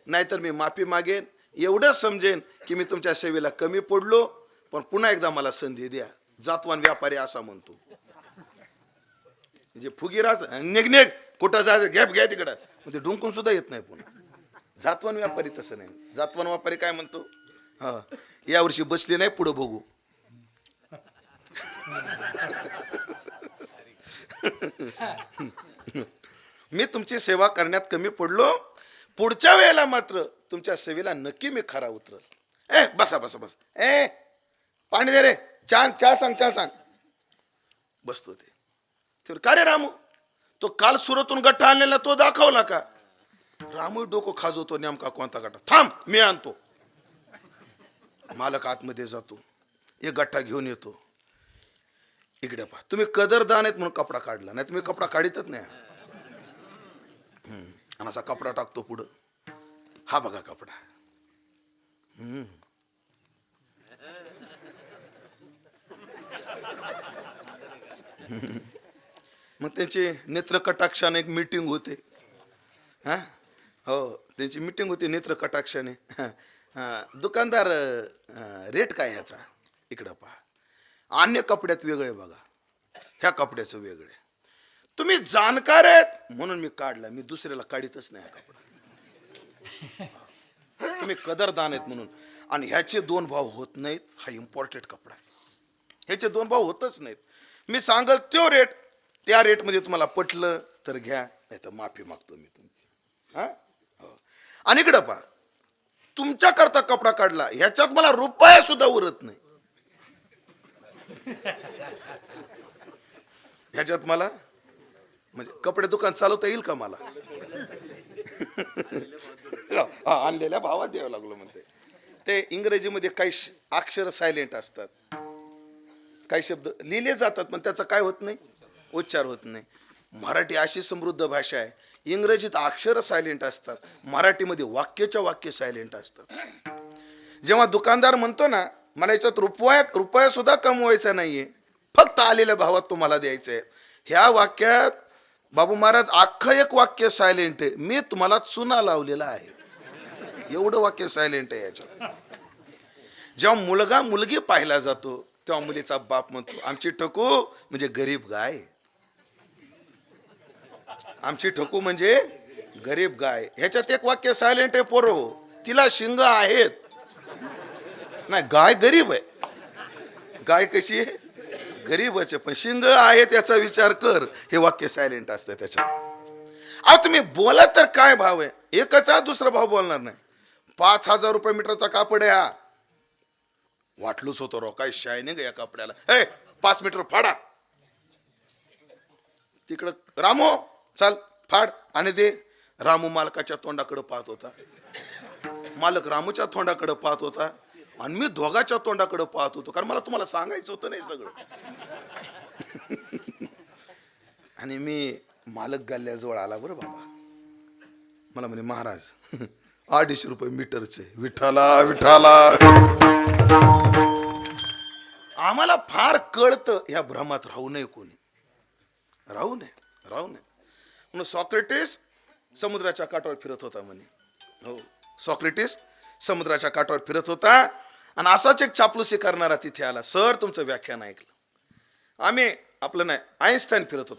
नाहीतर मी माफी मागेन. एवढं समजेन की मी तुमच्या सेवेला कमी पडलो, पण पुन्हा एकदा मला संधी द्या. जातवान व्यापारी असा म्हणतो. म्हणजे फुगीराज निघ कुठं जायचं घ्या घ्या तिकडं, म्हणजे डुंकून सुद्धा येत नाही पुन्हा. जातवान व्यापारी तसं नाही. जातवान व्यापारी काय म्हणतो? हा यावर्षी बसली नाही, पुढं बघू. मी तुमची सेवा करण्यात कमी पडलो, पुढच्या वेळेला मात्र तुमच्या सेवेला नक्की मी खरा उतरल. बसा बसा बस. पाणी दे रे, चहा सांग चहा सांग. बसतो ते. का रे रामू, तो काल सुरतून गठ्ठा आणलेला तो दाखवला का? रामू डोकं खाजवतो, नेमका कोणता गठ्ठा? थांब मी आणतो. मालक आतमध्ये जातो, एक गठ्ठा घेऊन येतो. इकडे पहा, तुम्ही कदरदान आहेत म्हणून कपडा काढला, नाही तुम्ही कपडा काढतच नाही. आणि असा कपडा टाकतो पुढं. हा बघा कपडा. मग त्यांची नेत्र कटाक्षाने एक मीटिंग होते. हा हो त्यांची मीटिंग होती नेत्र कटाक्षाने. दुकानदार रेट काय ह्याचा? इकडं पहा, अन्य कपड्यात वेगळे बघा, ह्या कपड्याचं वेगळे. तुम्ही जाणकार आहेत म्हणून मी काढला, मी दुसऱ्याला काढीतच नाही हा कपडा. तुम्ही कदरदान आहेत म्हणून. आणि ह्याचे 2 भाव होत नाहीत. हा इम्पॉर्टंट कपडा, ह्याचे 2 भाव होतच नाहीत. मी सांगल तो रेट, त्या रेटमध्ये तुम्हाला पटलं तर घ्या, नाही तर माफी मागतो मी तुमची. हा हो. आणि इकडं पहा, तुमच्या करता कपडा काढला, ह्याच्यात मला रुपया सुद्धा उरत नाही. ह्याच्यात मला म्हणजे कपडे दुकान चालवता येईल का मला? आणलेल्या भावात द्यावं लागलो म्हणते. ते इंग्रजीमध्ये काही अक्षर सायलेंट असतात, काही शब्द लिहिले जातात पण त्याचा काय होत नाही, उच्चार होत नाही. मराठी अशी समृद्ध भाषा आहे, इंग्रजीत अक्षर सायलेंट असतात, मराठीमध्ये वाक्याच्या वाक्य सायलेंट असतात. जेव्हा दुकानदार म्हणतो ना, मला याच्यात रुपया सुद्धा कमवायचा नाहीये, फक्त आलेल्या भावात तुम्हाला द्यायचंय, ह्या वाक्यात बाबू महाराज अख्खं एक वाक्य सायलेंट आहे. मी तुम्हाला चुना लावलेला आहे, एवढं वाक्य सायलेंट आहे याच्यात. जेव्हा मुलगा मुलगी पाहिला जातो तेव्हा मुलीचा बाप म्हणतो, आमची ठकू म्हणजे गरीब गाय, आमची ठकू म्हणजे गरीब गाय. ह्याच्यात एक वाक्य सायलेंट आहे, पोरो तिला शिंग आहेत. नाही, गाय गरीब आहे. गाय कशी आहे? गरीबच आहे, पण शिंग आहे त्याचा विचार कर. हे वाक्य सायलेंट असतं त्याच्यात. अहो तुम्ही बोला तर काय भाव आहे? एकच आहे, दुसरा भाव बोलणार नाही. 5,000 रुपये मीटरचा कापड आहे हा. वाटलूच होतो रो, काय शायनिंग या कपड्याला. 5 मीटर फाडा. तिकडं रामू चाल फाड आणि दे. रामू मालकाच्या तोंडाकडे पाहत होता, मालक रामूच्या तोंडाकडे पाहत होता, आणि मी दोघाच्या तोंडाकडे पाहत होतो, कारण मला तुम्हाला सांगायचं होतं नाही सगळं. आणि मी मालक गल्ल्याजवळ आला. बरं बाबा, मला म्हणे महाराज 250 रुपये मीटरचे. विठाला विठाला, आम्हाला फार कळतं, ह्या भ्रमात राहू नये, कोणी राहू नये. म्हणून सॉक्रेटिस समुद्राच्या काठावर फिरत होता म्हणे. हो, सॉक्रेटिस समुद्राच्या काठावर फिरत होता आणि असाच एक चापलुसी करणारा तिथे आला. सर तुमचं व्याख्यान ऐकलं. आम्ही आपलं नाही, आईन्स्टाईन फिरत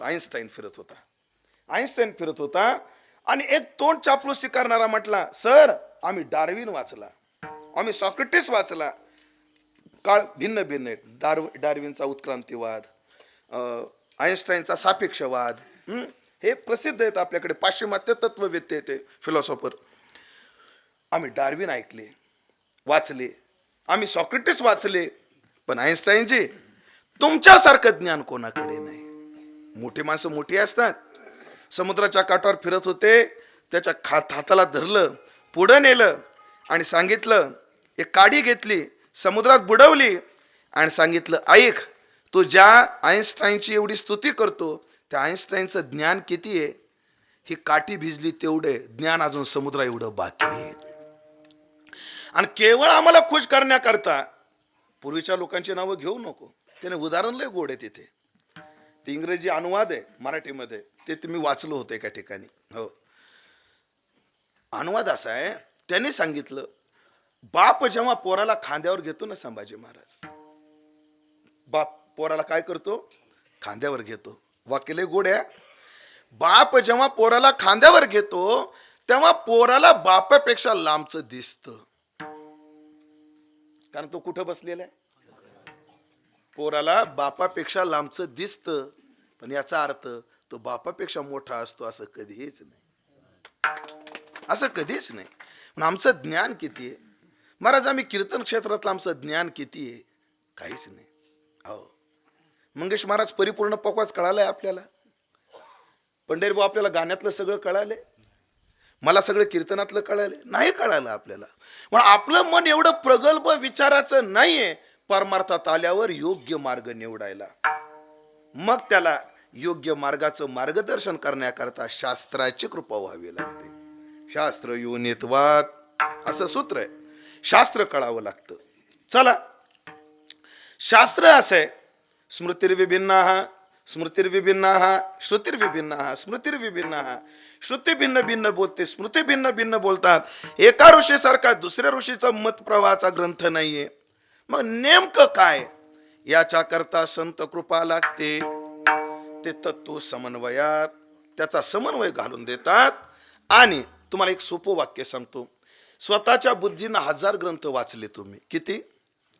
होता आणि एक तोंड चापलुसी करणारा म्हटला, सर आम्ही डार्विन वाचला, आम्ही सॉक्रेटिस वाचला. काळ भिन्न आहे. डार्विनचा उत्क्रांतीवाद, आईन्स्टाईनचा सापेक्षवाद, हे प्रसिद्ध आहेत आपल्याकडे. पाश्चिमात्य तत्ववेत्ते ते फिलॉसॉफर. आम्ही डार्विन ऐकले, वाचले, आम्ही सॉक्रेटिस वाचले, पण आईन्स्टाईनचे तुमच्यासारखं ज्ञान कोणाकडे नाही. मोठी माणसं मोठी असतात. समुद्राच्या काठावर फिरत होते, त्याच्या हाताला धरलं, पुढं नेलं आणि सांगितलं, एक काडी घेतली, समुद्रात बुडवली आणि सांगितलं, ऐक, तू ज्या आईन्स्टाईनची एवढी स्तुती करतो त्या आईन्स्टाईनचं ज्ञान किती आहे? ही काठी भिजली तेवढे ज्ञान अजून समुद्रा एवढं बाकी आहे. आणि केवळ आम्हाला खुश करण्याकरता पूर्वीच्या लोकांची नावं घेऊ नको, त्याने उदाहरण लय गोड आहे तिथे. ते इंग्रजी अनुवाद आहे मराठीमध्ये, ते मी वाचलो होतं एका ठिकाणी. हो, अनुवाद असा आहे, त्यांनी सांगितलं, बाप जेव्हा पोराला खांद्यावर घेतो ना, संभाजी महाराज, बाप पोराला काय करतो? खांद्यावर घेतो. वाक्य लय गोड आहे. बाप जेव्हा पोराला खांद्यावर घेतो तेव्हा पोराला बापापेक्षा लांबचं दिसतं, कारण तो कुठं बसलेला आहे? पोराला बापापेक्षा लांबचं दिसतं, पण याचा अर्थ तो बापापेक्षा मोठा असतो असं कधीच नाही, असं कधीच नाही. पण आमचं ज्ञान किती आहे महाराज? आम्ही कीर्तन क्षेत्रातलं आमचं ज्ञान किती आहे? काहीच नाही. हो, मंगेश महाराज परिपूर्ण पकवाच कळालाय आपल्याला. पंढरीभाऊ आपल्याला गाण्यातलं सगळं कळालंय, मला सगळं कीर्तनातलं कळालंय? नाही कळालं आपल्याला. पण आपलं मन एवढं प्रगल्भ विचाराचं नाहीये परमार्थात आल्यावर योग्य मार्ग निवडायला. मग त्याला योग्य मार्गाचं मार्गदर्शन करण्याकरता शास्त्राची कृपा व्हावी लागते. शास्त्र योनित्वात असं सूत्र आहे. शास्त्र कळावं लागतं. चला, शास्त्र असं आहे, स्मृतिर्विभिन्नाः स्मृतिर्विभिन्नाः श्रुतिर्विभिन्नाः स्मृतिर्विभिन्नाः. श्रुती भिन्न भिन्न बोलते, स्मृती भिन्न भिन्न बोलतात. एका ऋषीसारखा दुसऱ्या ऋषीचा मत प्रवाहाचा ग्रंथ नाहीये. मग नेमकं काय? याच्या करता संत कृपा लागते. ते तत्व समन्वयात त्याचा समन्वय घालून देतात. आणि तुम्हाला एक सोपं वाक्य सांगतो, स्वतःच्या बुद्धीनं 1000 ग्रंथ वाचले तुम्ही, किती?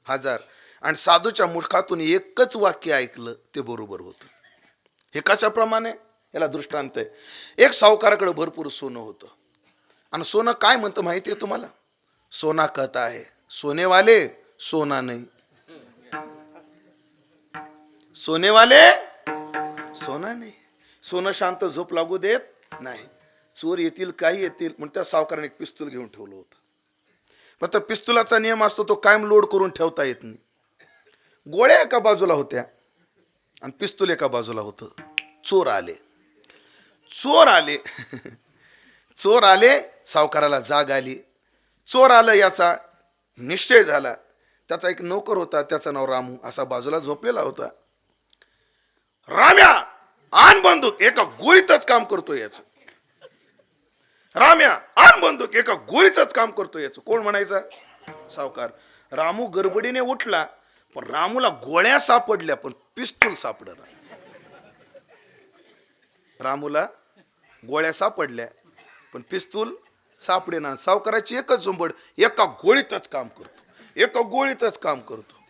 1000, आणि साधूच्या मुखातून एकच वाक्य ऐकलं ते बरोबर होतं. हे कशाप्रमाणे? याला दृष्टांत आहे. एक सावकाराकडे भरपूर सोनं होतं, आणि सोनं काय म्हणतं माहिती आहे तुम्हाला? सोना कहता है सोनेवाले सोना नाही, सोनेवाले सोना नाही. सोनं शांत झोप लागू देत नाही. चोर येतील, काही येतील, म्हणून त्या सावकाराने एक पिस्तूल घेऊन ठेवलं होतं. फक्त पिस्तुलाचा नियम असतो, तो कायम लोड करून ठेवता येत नाही. गोळ्या एका बाजूला होत्या आणि पिस्तूल एका बाजूला होतं. चोर आले, चोर आले चोर आले. सावकाराला जाग आली. चोर आलं याचा निश्चय झाला. त्याचा एक नोकर होता, त्याचं नाव रामू, असा बाजूला झोपलेला होता. राम्या आण बंदूक, एका गोळीतच काम करतो याचं. राम्या आण बंदूक, एका गोळीतच काम करतो याचं. कोण म्हणायचा? सावकार. रामू गडबडीने उठला, पण रामूला गोळ्या सापडल्या पण पिस्तूल सापडला. रामूला गोळ्या सापडल्या पण पिस्तूल सापडेना. सावकाराची एकच झुंबड, एका गोळीतच काम करतो, एका गोळीतच काम करतो.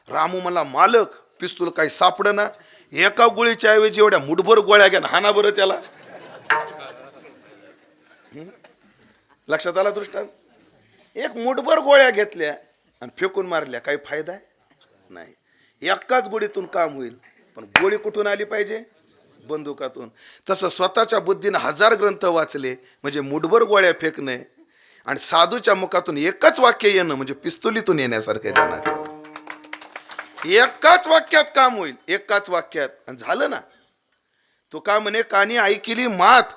रामू मला, मालक पिस्तूल काही सापडेना. एका गोळीच्या ऐवजी एवढ्या मुठभर गोळ्या घ्या, हाना बरं त्याला. लक्षात आला दृष्टांत? एक मुठभर गोळ्या घेतल्या आणि फेकून मारल्या, काही फायदा आहे नाही. एकाच गोळीतून काम होईल, पण गोळी कुठून आली पाहिजे? बंदुकातून. तसं स्वतःच्या बुद्धीनं 1000 ग्रंथ वाचले म्हणजे मुठभर गोळ्या फेकणे, आणि साधूच्या मुखातून एकच वाक्य येणं म्हणजे पिस्तुलीतून येण्यासारखं ध्यानात ठेवा. एकाच वाक्यात काम होईल, एकाच वाक्यात. आणि झालं ना. तो का म्हणे, कानी ऐकिली मात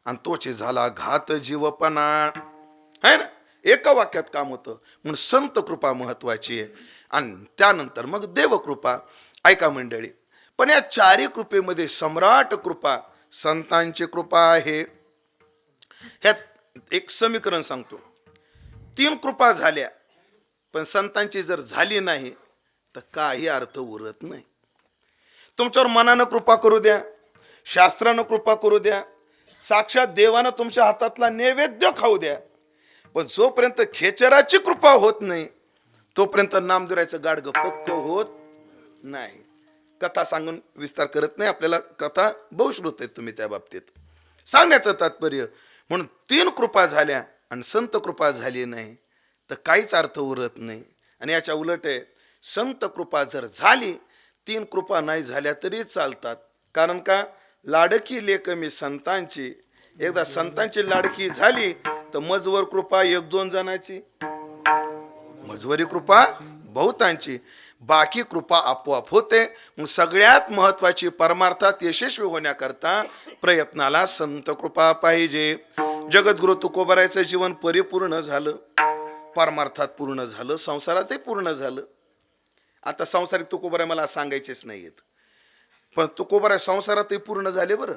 आणि तोचे झाला घात जीवपणा, है ना. एका वाक्यात काम होतं. म्हणून संत कृपा महत्वाची आहे, आणि त्यानंतर मग देवकृपा. ऐका मंडळी, पण या 4 कृपेमध्ये सम्राट कृपा संतांची कृपा आहे. ह्यात एक समीकरण सांगतो. 3 कृपा झाल्या पण संतांची जर झाली नाही तर काही अर्थ उरत नाही. तुमच्यावर मनानं कृपा करू द्या, शास्त्रानं कृपा करू द्या, साक्षात देवानं तुमच्या हातातला नैवेद्य खाऊ द्या, पण जोपर्यंत खेचराची कृपा होत नाही तोपर्यंत नामदेवाचं गाडगं पक्क होत नाही. कथा सांगून विस्तार करत नाही, आपल्याला कथा बहुश्रुत आहेत तुम्ही त्या बाबतीत. सांगण्याचं तात्पर्य म्हणून 3 कृपा झाल्या आणि संत कृपा झाली नाही तर काहीच अर्थ उरत नाही. आणि याच्या उलट आहे, संत कृपा जर झाली 3 कृपा नाही झाल्या तरी चालतात. कारण का, लाडकी लेक मी संतांची, एकदा संतांची लाडकी झाली तर मजवर कृपा 1-2 जणांची, मजवरी कृपा बहुतांची, बाकी कृपा आपोआप होते. मग सगळ्यात महत्वाची परमार्थात यशस्वी होण्याकरता प्रयत्नाला संत कृपा पाहिजे. जगद्गुरु तुकोबारायचं जीवन परिपूर्ण झालं, परमार्थात पूर्ण झालं, संसारातही पूर्ण झालं. आता संसारिक तुकोबाराय मला सांगायचेच नाहीयेत, पण तुकोबाराय संसारातही पूर्ण झाले. बरं,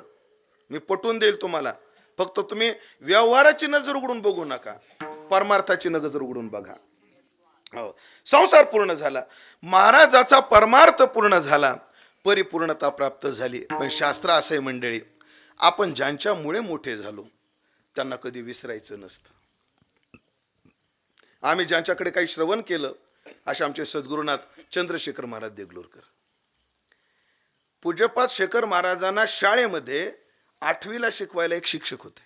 मी पटवून देईल तुम्हाला, फक्त तुम्ही व्यवहाराची नजर उघडून बघू नका, परमार्थाची नजर उघडून बघा. हो, संसार पूर्ण झाला, महाराजाचा परमार्थ पूर्ण झाला, परिपूर्णता प्राप्त झाली. पण शास्त्र असं आहे मंडळी, आपण ज्यांच्यामुळे मोठे झालो त्यांना कधी विसरायचं नसतं. आम्ही ज्यांच्याकडे काही श्रवण केलं, असे आमचे सद्गुरुनाथ चंद्रशेखर महाराज देगलूरकर, पूज्यपाद शेखर महाराजांना शाळेमध्ये 8वीला शिकवायला एक शिक्षक होते.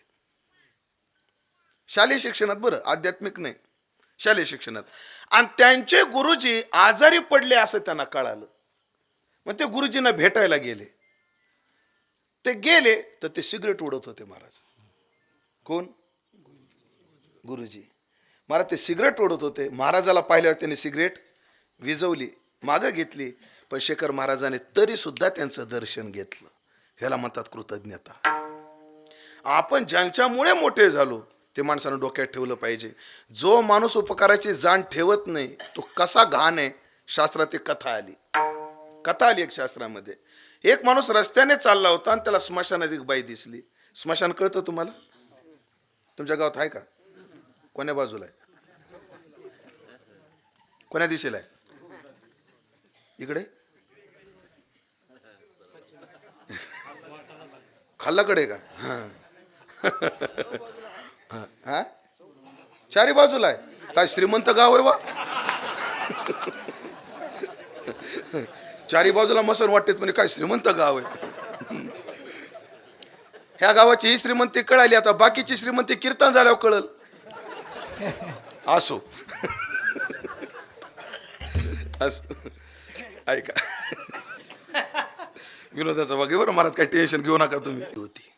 शालेय शिक्षणात, बरं, आध्यात्मिक नाही, शालेय शिक्षणात. आणि त्यांचे गुरुजी आजारी पडले असं त्यांना कळालं. मग ते गुरुजींना भेटायला गेले. ते गेले तर ते सिगरेट उडत होते महाराज. कोण? गुरुजी. महाराज ते सिगरेट ओढत होते. महाराजाला पाहिल्यावर त्यांनी सिगरेट विझवली, मागं घेतली, पण शेखर महाराजाने तरी सुद्धा त्यांचं दर्शन घेतलं. ह्याला म्हणतात कृतज्ञता. आपण ज्यांच्यामुळे मोठे झालो ते माणसानं डोक्यात ठेवलं पाहिजे. जो माणूस उपकाराची जाण ठेवत नाही तो कसा घाण आहे. शास्त्रात एक कथा आली एक शास्त्रामध्ये. एक माणूस रस्त्याने चालला होता आणि त्याला स्मशानात एक बाई दिसली. स्मशान कळतं तुम्हाला? तुमच्या गावात आहे का? कोण्या बाजूला आहे? कोण्या दिशेला आहे? इकडे खाल्लाकडे का? हा, चारी बाजूला आहे. काय श्रीमंत गाव आहे वा. चारी बाजूला मसन वाटते म्हणजे काय श्रीमंत गाव आहे. ह्या गावाची ही श्रीमंती कळाली, आता बाकीची श्रीमंती कीर्तन झाल्यावर कळल. असो ऐका, विनोदाचा वागे बरं महाराज, काही टेन्शन घेऊ नका तुम्ही. होती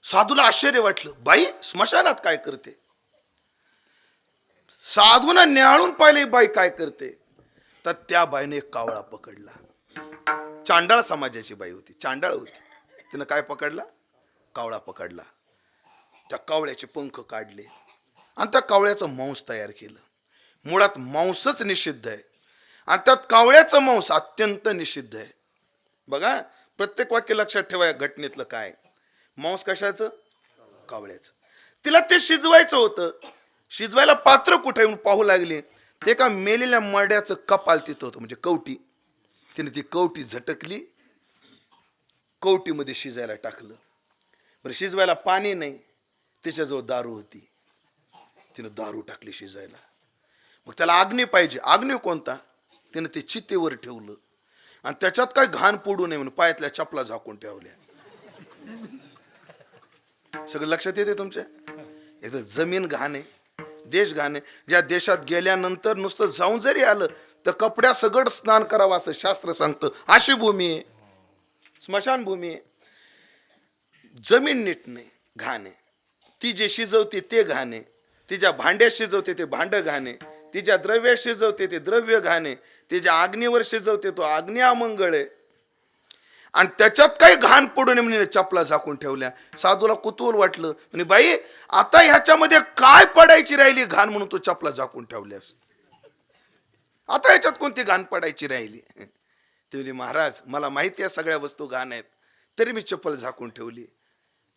साधूला आश्चर्य वाटलं, बाई स्मशानात काय करते? साधूला न्याहाळून पाहिले बाई काय करते. तर त्या बाईने एक कावळा पकडला. चांडाळ समाजाची बाई होती, चांडाळ होती. तिनं काय पकडला? कावळा पकडला. त्या कावळ्याचे पंख काढले आणि त्या कावळ्याचं मांस तयार केलं. मुळात मांसच निषिद्ध आहे आणि त्यात कावळ्याचं मांस अत्यंत निषिद्ध आहे. बघा, प्रत्येक वाक्य लक्षात ठेवा या घटनेतलं काय. मांस कशाचं? कावळ्याचं. तिला ते शिजवायचं होतं. शिजवायला पात्र कुठे येऊन पाहू लागले, ते का मेलेल्या मरड्याचं कपाल तिथं होतं, म्हणजे कवटी. तिने ती कवटी झटकली, कवटीमध्ये शिजायला टाकलं. बरं, शिजवायला पाणी नाही, तिच्याजवळ दारू होती. तिनं दारू टाकली शिजायला. मग त्याला अग्नी पाहिजे. अग्नी कोणता? तिनं ते चितेवर ठेवलं आणि त्याच्यात काय घाण पडू नये म्हणून पायातल्या चपला झाकून ठेवल्या. सगळं लक्षात येते तुमच्या? एकदा जमीन घाण आहे, देश घाण आहे. ज्या देशात गेल्यानंतर नुसतं जाऊन जरी आलं तर कपड्या सगळं स्नान करावं असं शास्त्र सांगतं. अशी भूमी आहे, स्मशानभूमी आहे. जमीन नीट नाही, घाण आहे. ती जे शिजवते ते घाण आहे. तिच्या भांड्यात शिजवते ते भांडं घाण आहे. तिच्या द्रव्यात शिजवते ते द्रव्य घाण आहे. तिच्या अग्नीवर शिजवते तो अग्नी अमंगळ आहे. आणि त्याच्यात काही घाण पडू नये म्हणून चपला झाकून ठेवल्या. साधूला कुतूहल वाटलं, म्हणजे बाई आता ह्याच्यामध्ये काय पडायची राहिली घाण म्हणून तू चपला झाकून ठेवल्यास? आता ह्याच्यात कोणती घाण पडायची राहिली? ते म्हणजे महाराज मला माहिती आहे सगळ्या वस्तू घाण आहेत, तरी मी चप्पल झाकून ठेवली.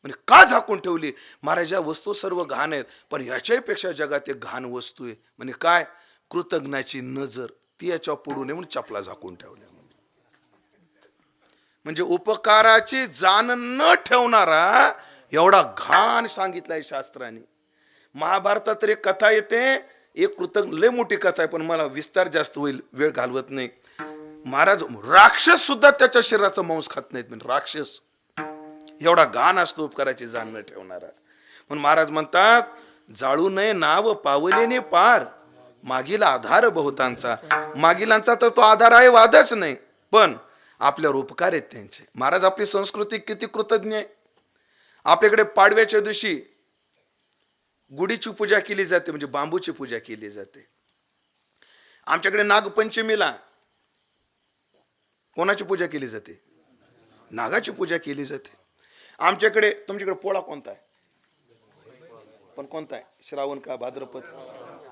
म्हणजे का झाकून ठेवली? महाराज या वस्तू सर्व घाण आहेत, पण ह्याच्यापेक्षा जगात एक घाण वस्तू आहे. म्हणजे काय? कृतज्ञाची नजर, ती याच्यावर पडू नये म्हणून चपला झाकून ठेवल्या. म्हणजे उपकाराची जाण न ठेवणारा एवढा घाण सांगितलाय शास्त्राने. महाभारतात तर एक कथा येते, एक कृतज्ञ, लय मोठी कथा आहे, पण मला विस्तार जास्त होईल, वेळ घालवत नाही. महाराज राक्षस सुद्धा त्याच्या शरीराचं मांस खात नाहीत. म्हणजे राक्षस एवढा घाण असतो उपकाराची जाण न ठेवणारा. म्हणून महाराज म्हणतात, जाळू नये नाव पावलेने पार, मागील आधार बहुतांचा. मागीलांचा तर तो आधार आहे, वादच नाही, पण आपल्यावर उपकार आहेत त्यांचे. महाराज आपली संस्कृती किती कृतज्ञ आहे. आपल्याकडे पाडव्याच्या दिवशी गुढीची पूजा केली जाते, म्हणजे बांबूची पूजा केली जाते. आमच्याकडे नागपंचमीला कोणाची पूजा केली जाते? नागाची पूजा केली जाते. आमच्याकडे, तुमच्याकडे पोळा कोणता आहे? पण कोणता आहे? श्रावण का भाद्रपद?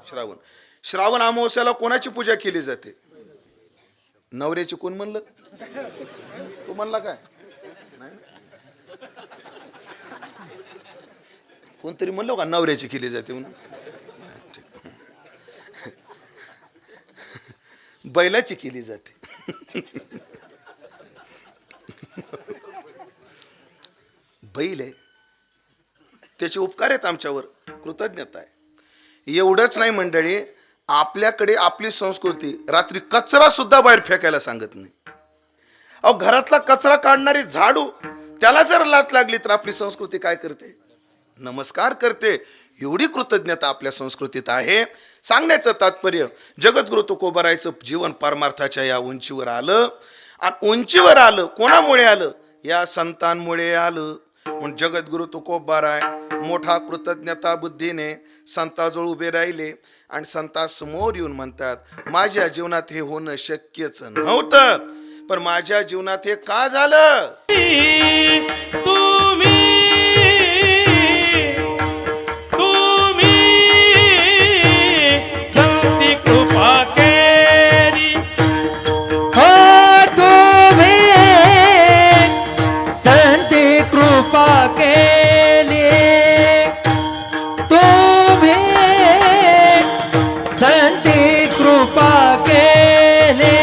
श्रावण. श्रावण अमावस्याला कोणाची पूजा केली जाते? नवऱ्याची. कोण म्हणलं? तू म्हणला काय? नाही, कोणतरी म्हणलं का नवऱ्याची केली जाते म्हणून? बैलाची केली जाते. बैल आहे, त्याचे उपकार आहेत आमच्यावर, कृतज्ञता आहे. एवढंच नाही मंडळी, आपल्याकडे आपली संस्कृती रात्री कचरा सुद्धा बाहेर फेकायला सांगत नाही. अहो, घरातला कचरा काढणारी झाडू, त्याला जर लाच लागली तर आपली संस्कृती काय करते? नमस्कार करते. एवढी कृतज्ञता आपल्या संस्कृतीत आहे. सांगण्याचं तात्पर्य, जगद्गुरु तुकोबारायचं जीवन परमार्थाच्या या उंचीवर आलं. आणि उंचीवर आलं कोणामुळे आलं? या संतांमुळे आलं. म्हणून जगद्गुरु तुकोबाराय मोठा कृतज्ञता बुद्धीने संताजवळ उभे राहिले आणि संतांसमोर येऊन म्हणतात, माझ्या जीवनात हे होणं शक्यच नव्हतं, पण माझ्या जीवनात हे का झालं? तुम्ही संती कृपा केली, हो तुम्ही संती कृपा केली, तुम्ही संती कृपा केली,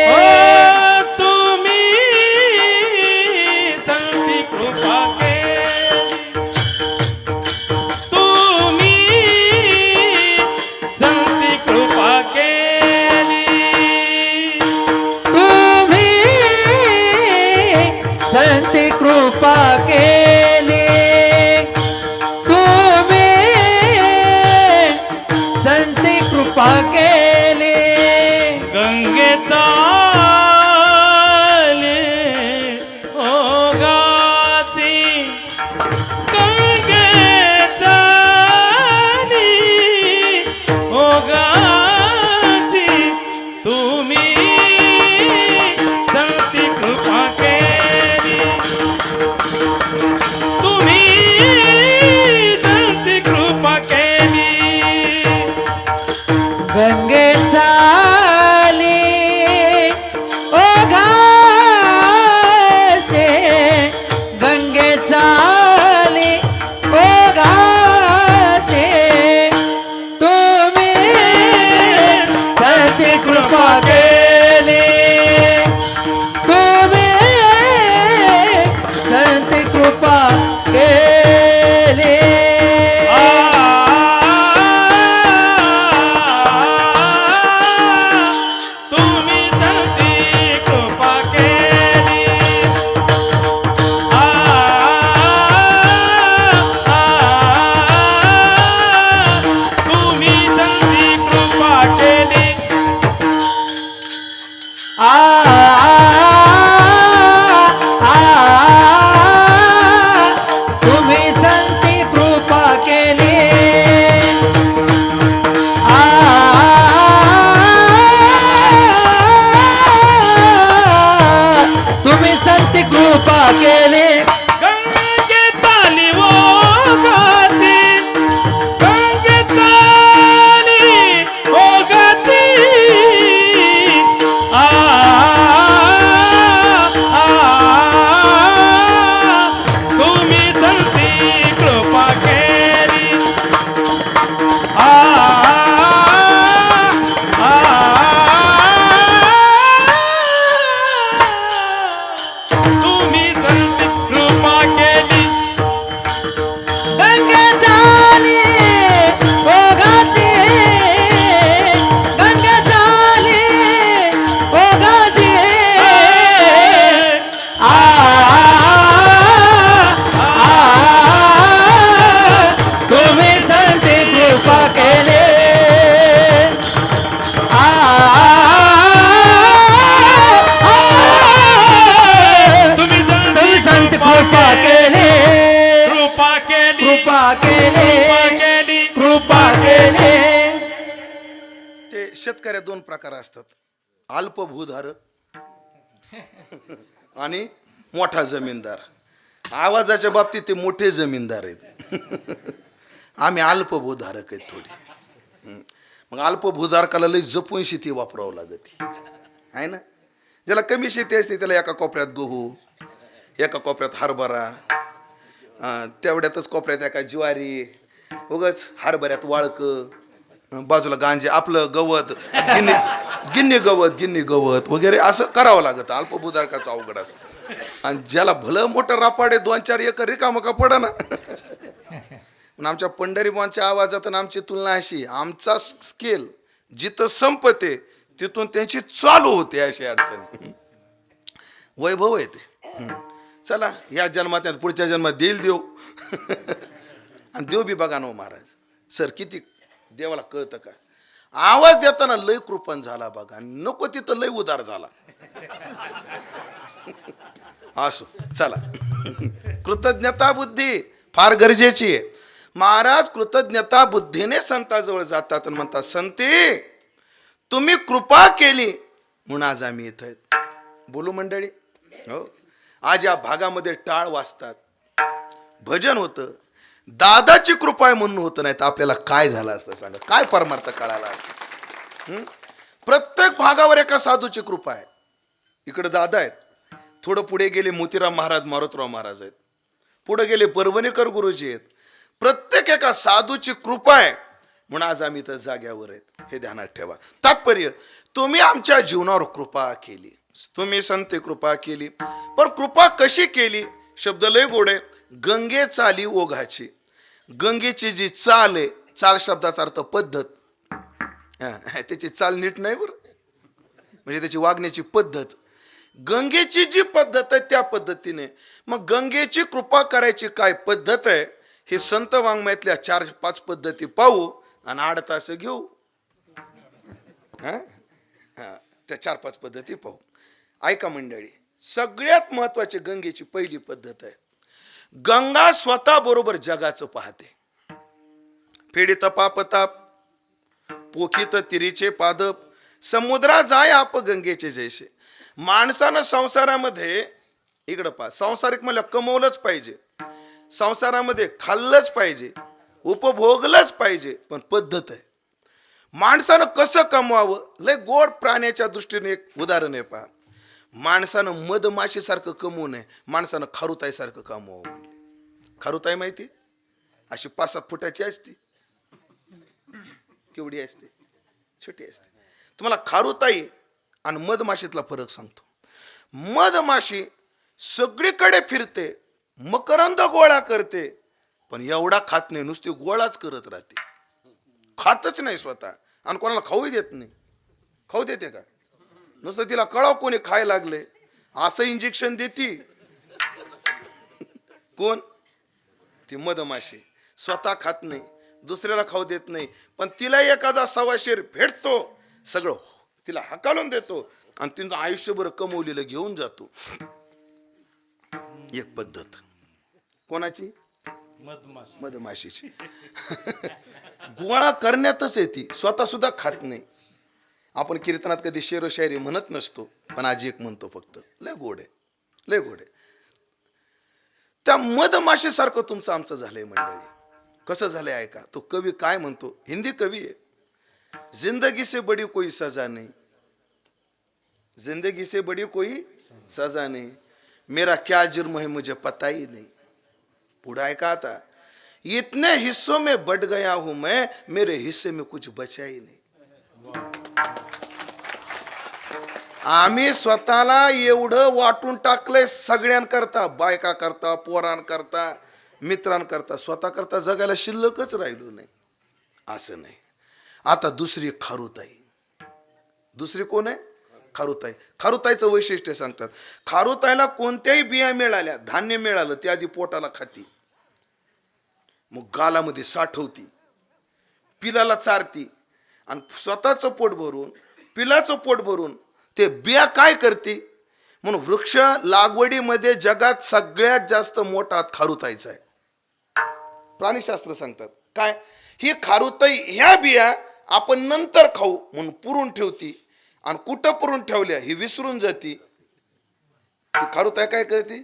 हो तुम्ही संती कृपा शेतकऱ्यात दोन प्रकार असतात, अल्प भूधारक आणि मोठा जमीनदार. आवाजाच्या बाबतीत ते मोठे जमीनदार आहेत. आम्ही अल्प भूधारक आहेत थोडी. मग अल्प भूधारकाला लई जपून शेती वापरावं लागते आहे ना. ज्याला कमी शेती असते त्याला एका कोपऱ्यात गहू, एका कोपऱ्यात हरभरा, तेवढ्यातच कोपऱ्यात एका ज्वारी, उगाच हरभऱ्यात वाळकं, बाजूला गांजे, आपलं गवत, गिन्नी गवत वगैरे असं करावं लागतं. अल्पभूधारकाचं अवघड असतं. आणि ज्याला भलं मोठं रापाडे 2-4 एकर रिकामं का पडा ना. पण आमच्या पंढरीबांच्या आवाजात आमची तुलना अशी, आमचा स्केल जिथं संपते तिथून त्यांची चालू होते अशी अडचण. वैभव आहे ते. चला या जन्मात पुढच्या जन्मात देईल देव. आणि देव बी बघा नो महाराज सर किती देवाला कळतं का. आवाज देताना लय कृपण झाला बघा, नको तिथं लय उदार झाला. असो चला. कृतज्ञता बुद्धी फार गरजेची आहे. महाराज कृतज्ञता बुद्धीने संताजवळ जातात आणि म्हणतात, संते तुम्ही कृपा केली म्हणून आज आम्ही इथं आहेत. बोलू मंडळी. हो, आज या भागामध्ये टाळ वाजतात, भजन होतं, दादाची कृपा आहे म्हणून होतं. नाही तर आपल्याला काय झालं असतं सांगा, काय परमार्थ कळाला असतं. प्रत्येक भागावर एका साधूची कृपा आहे. इकडे दादा आहेत, थोडं पुढे गेले मोतीराम महाराज, मारुतराव महाराज आहेत, पुढे गेले परभणीकर गुरुजी आहेत. प्रत्येक एका साधूची कृपा आहे म्हणून आज आम्ही इथं जाग्यावर आहेत. हे ध्यानात ठेवा. तात्पर्य, तुम्ही आमच्या जीवनावर कृपा केली, तुम्ही संते कृपा केली. पण कृपा कशी केली? शब्द लय गोड आहे. गंगे चाली ओघाची. गंगेची जी चाल आहे, चाल शब्दाचा अर्थ पद्धत. त्याची चाल नीट नाही बरं, म्हणजे त्याची वागण्याची पद्धत. गंगेची जी पद्धत आहे त्या पद्धतीने. मग गंगेची कृपा करायची काय पद्धत आहे हे संत वाङ्मयातल्या 4-5 पद्धती पाहू आणि 8 तास घेऊ. त्या 4-5 पद्धती पाहू. ऐका मंडळी, सगळ्यात महत्वाची गंगेची पहिली पद्धत आहे. गंगा स्वतः बरोबर जगाचं पाहते. फेडित पापताप, पोखित तिरीचे पादप, समुद्रा जाय आप गंगेचे जैसे. माणसानं संसारामध्ये इकडं पहा, संसारिक म्हणलं कमवलंच पाहिजे, संसारामध्ये खाल्लंच पाहिजे, उपभोगलंच पाहिजे, पण पद्धत आहे. माणसानं कसं कमवावं, लय गोड प्राण्याच्या दृष्टीने एक उदाहरण आहे पहा. माणसानं मधमाशीसारखं कमवू नये, माणसानं खारुताईसारखं कमवावं. खारुताई माहिती, अशी 5-7 फुटाची असते, केवढी असते, छोटी असते. तुम्हाला खारुताई आणि मधमाशीतला फरक सांगतो. मधमाशी सगळीकडे फिरते, मकरंद गोळा करते, पण एवढा खात नाही, नुसती गोळाच करत राहते, खातच नाही स्वतः. आणि कोणाला खाऊही देत नाही. खाऊ देते का? नुसतं तिला कळाव कोणी खाय लागले असं इंजेक्शन देती. कोण? ती मधमाशी. स्वतः खात नाही, दुसऱ्याला खाऊ देत नाही, पण तिला एखादा सवाशेर भेटतो, सगळं तिला हकालून देतो आणि तिचं आयुष्यभर कमवलेलं घेऊन जातो. एक पद्धत कोणाची? मधमाशीची. गोळा करण्यातच येते, स्वतः सुद्धा खात नाही. आपण कीर्तनात कधी शेरो शायरी म्हणत नसतो, पण आज एक म्हणतो फक्त. लय गोड आहे, लय गोड आहे. त्या मधमाशीसारखं तुमचं आमचं झालंय मंडळी. कसं झालंय ऐका. तो कवी काय म्हणतो, हिंदी कवी आहे. जिंदगी से बड़ी कोई सजा नहीं, जिंदगी से बड़ी कोई सजा नहीं, मेरा क्या जुर्म है मुझे पता ही नहीं. पुढे ऐका आता. इतने हिस्सों में बट गया हूं मैं, मेरे हिस्से में कुछ बचा ही नहीं. आम्ही स्वतःला एवढं वाटून टाकलंय सगळ्यांकरता, बायका करता, पोरांकरता, मित्रांकरता, स्वतः करता जगायला शिल्लकच राहिलो नाही. असं नाही. आता दुसरी खारुताई. दुसरी कोण आहे? खारुताई. खारुताईचं वैशिष्ट्य सांगतात. खारुताईला कोणत्याही बिया मिळाल्या, धान्य मिळालं, ते आधी पोटाला खाती, मग गालामध्ये साठवती, पिलाला चारती आणि स्वतःचं पोट भरून, पिलाचं पोट भरून ते बिया काय करते. म्हणून वृक्ष लागवडीमध्ये जगात सगळ्यात जास्त मोठा हात खारुताईचा आहे. प्राणीशास्त्र सांगतात काय, ही खारुताई ह्या बिया आपण नंतर खाऊ म्हणून पुरून ठेवती, आणि कुठं पुरून ठेवल्या ही विसरून जाती. ती खारुताई काय करते,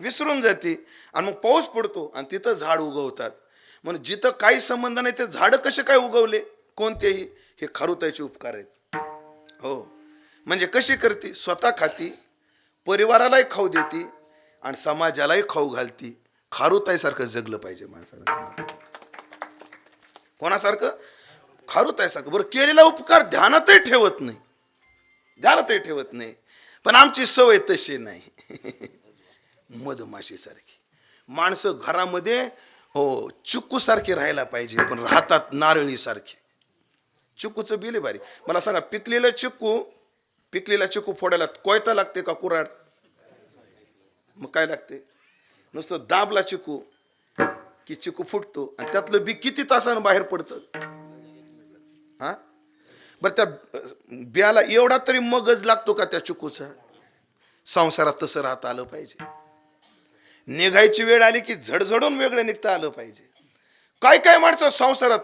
विसरून जाते. आणि मग पाऊस पडतो आणि तिथं झाड उगवतात. म्हणून जिथं काही संबंध नाही ते झाड कसे काय उगवले कोणतेही, हे खारुताईचे उपकार आहेत. हो, म्हणजे कशी करते, स्वतः खाती, परिवारालाही खाऊ देते आणि समाजालाही खाऊ घालती. खारुताईसारखं जगलं पाहिजे माणसाला. कोणासारखं, खारुताईसारखं. बरं, केलेला उपकार ध्यानातही ठेवत नाही, ध्यानातही ठेवत नाही. पण आमची सवय तशी नाही. मधमाशी सारखी माणसं घरामध्ये हो चिक्कू सारखे राहायला पाहिजे, पण राहतात नारळी सारखे. चिक्कूचं बिल भारी. मला सांगा, पिकलेला चिक्कू फोडायला कोयता लागते का कुऱ्हाड? मग काय लागते? नुसतं दाबला चिक्कू की चिक्कू फुटतो, आणि त्यातलं बी किती तासानं बाहेर पडतं. हा, बरं, त्या बियाला एवढा तरी मगज लागतो का त्या चिक्कूचा? संसारात तसं राहता आलं पाहिजे. निघायची वेळ आली की झडझडून वेगळं निघता आलं पाहिजे. काय काय माणसं संसारात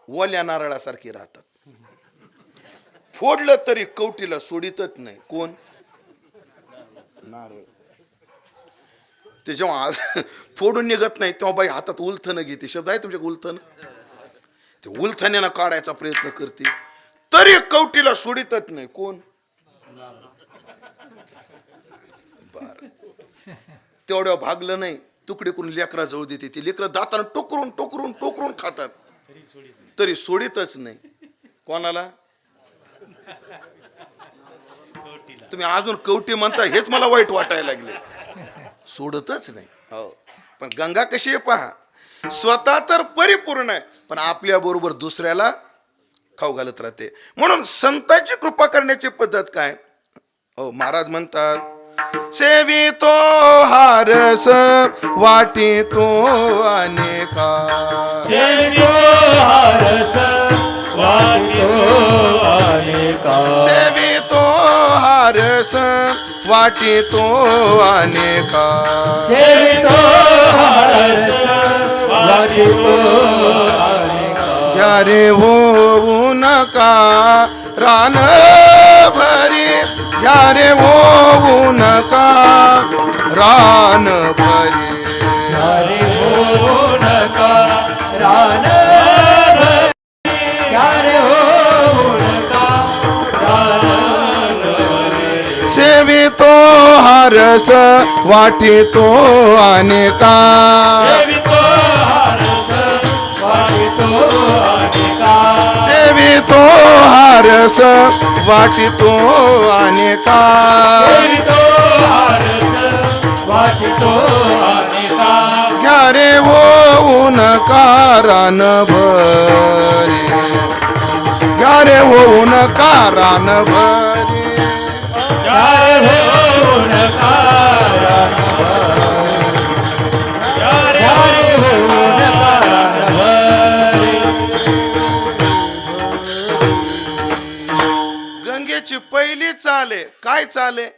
ओल्या नारळासारखी राहतात. फोडलं तरी कवटीला सोडितच नाही. कोण? नारळ. ते जेव्हा फोडून निघत नाही तेव्हा बाई हातात उलथनं घेते. शब्द आहे तुमच्या उलथन? ते उलथण्यानं काढायचा प्रयत्न करते, तरी कवटीला सोडितच नाही. कोण? बर, तेवढं भागलं नाही, तुकडे करून लेकरा जवळ देते. ती लेकरं दातानं टोकरून टोकरून टोकरून खातात, तरी सोडितच नाही. कोणाला? तुम्ही अजून कवटी म्हणता हेच मला वाईट वाटायला लागले. सोडतच नाही. हो, पण गंगा कशी आहे पहा, स्वतः तर परिपूर्ण आहे, पण आपल्या बरोबर दुसऱ्याला खाऊ घालत राहते. म्हणून संतांची कृपा करण्याची पद्धत काय? हो, महाराज म्हणतात, सेवितो हारस वाटितो अनेका. सेवितो हारस वाटितो अनेका. सेवितो हारस वाटितो अनेका. सेवितो हारस वाटितो अनेका. घ्या रे होऊ नका रान भरी, घ्या रे होऊ नका रान भरी. हरे हो नका रान भरी. हरे हो नका रान भरी. सेवितो हारस वाटितो अनेका. सेवितो हारस वाटितो अनेका. सेवितो हारस वाटितो अनेका. सेवितो हारस वाटितो अनेका. घ्या रे होऊ नका रान भरी, घ्या रे होऊ नका रान भरी. हरे हो नका रान भरी. हरे हो नका रान भरी. गंगेची पहिली चाल आहे. काय चाल आहे?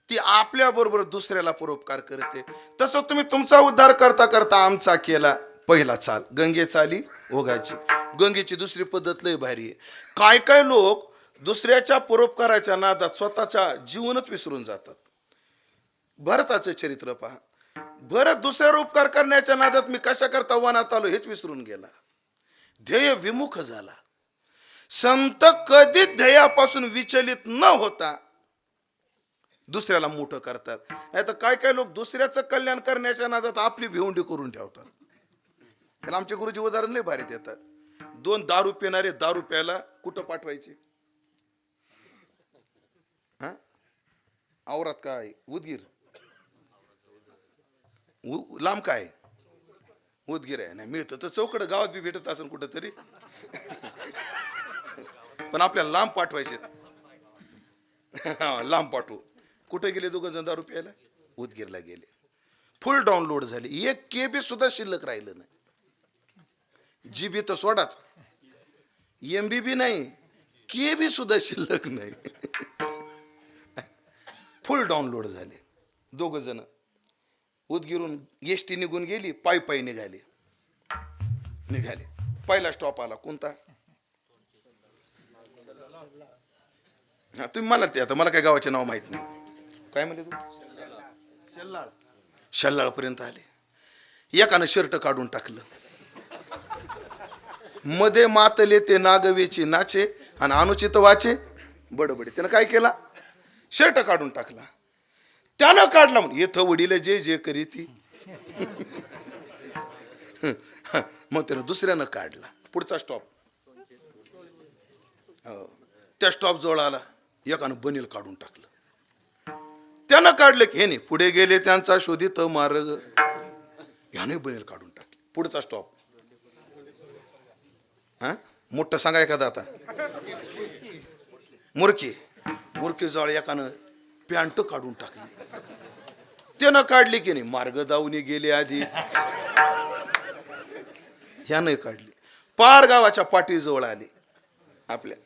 ती आपल्या बरोबर दुसऱ्याला परोपकार करते. तसं तुम्ही तुमचा उद्धार करता करता आमचा केला. पहिला चाल गंगे चाली ओघाची. गंगेची दुसरी पद्धत लय भारी आहे. काय काय लोक दुसऱ्याच्या परोपकाराच्या नादात स्वतःच्या जीवनच विसरून जातात. भरताचं चरित्र पहा. भरत दुसऱ्यावर उपकार करण्याच्या नादात मी कशा करता वनात आलो हेच विसरून गेला. ध्येय विमुख झाला. संत कधीच ध्येयापासून विचलित न होता दुसऱ्याला मोठं करतात. नाही तर काय काय लोक दुसऱ्याचं कल्याण करण्याच्या नादात आपली भिवंडी करून ठेवतात. त्याला आमचे गुरुजी उदाहरण लय भारी देतात. 2 दारू पिणारे दारू प्यायला कुठं पाठवायचे? हा, औरात काय? उदगीर. लांब काय? उदगीर आहे. नाही मिळतं तर चौकड गावात बी भेटत असेल कुठं तरी. पण आपल्याला लांब पाठवायचे. लांब पाठवू. कुठे गेले 2 जण दारू प्यायला? उदगीरला गेले. फुल डाउनलोड झाली. 1 KB सुद्धा शिल्लक राहिलं नाही. GB तर सोडाच, MB नाही, KB सुद्धा शिल्लक नाही. फुल डाउनलोड झाले. 2 जण उदगीरून एसटी निघून गेली, पायी निघाले. पहिला स्टॉप आला कोणता? हा तुम्ही मला ते आता मला काय गावाचे नाव माहित नाही. काय म्हणले तू? शल्लाळ पर्यंत आले. एकानं शर्ट काढून टाकलं. मध्ये मातले ते नागवेची नाचे आणि अनुचित वाचे बडबडे. त्यानं काय केला? शर्ट काढून टाकला. त्यानं काढला म्हणून येथं वडील जे जे करी ती. मग त्यानं दुसऱ्यानं काढला. पुढचा स्टॉप, त्या स्टॉप जवळ आला. एकानं बनील काढून टाकलं. त्यानं काढलं की हे नाही पुढे गेले त्यांचा शोधित मार्ग. ह्याने बनील काढून टाकले. पुढचा स्टॉप, हा मोठं सांगा एखादा आता. मुरकी जवळ एकानं पॅन्ट काढून टाकली. त्यानं काढली की नाही मार्ग दावणी गेले आधी. ह्यानं काढली. पार गावाच्या पाठीजवळ आले. आपल्या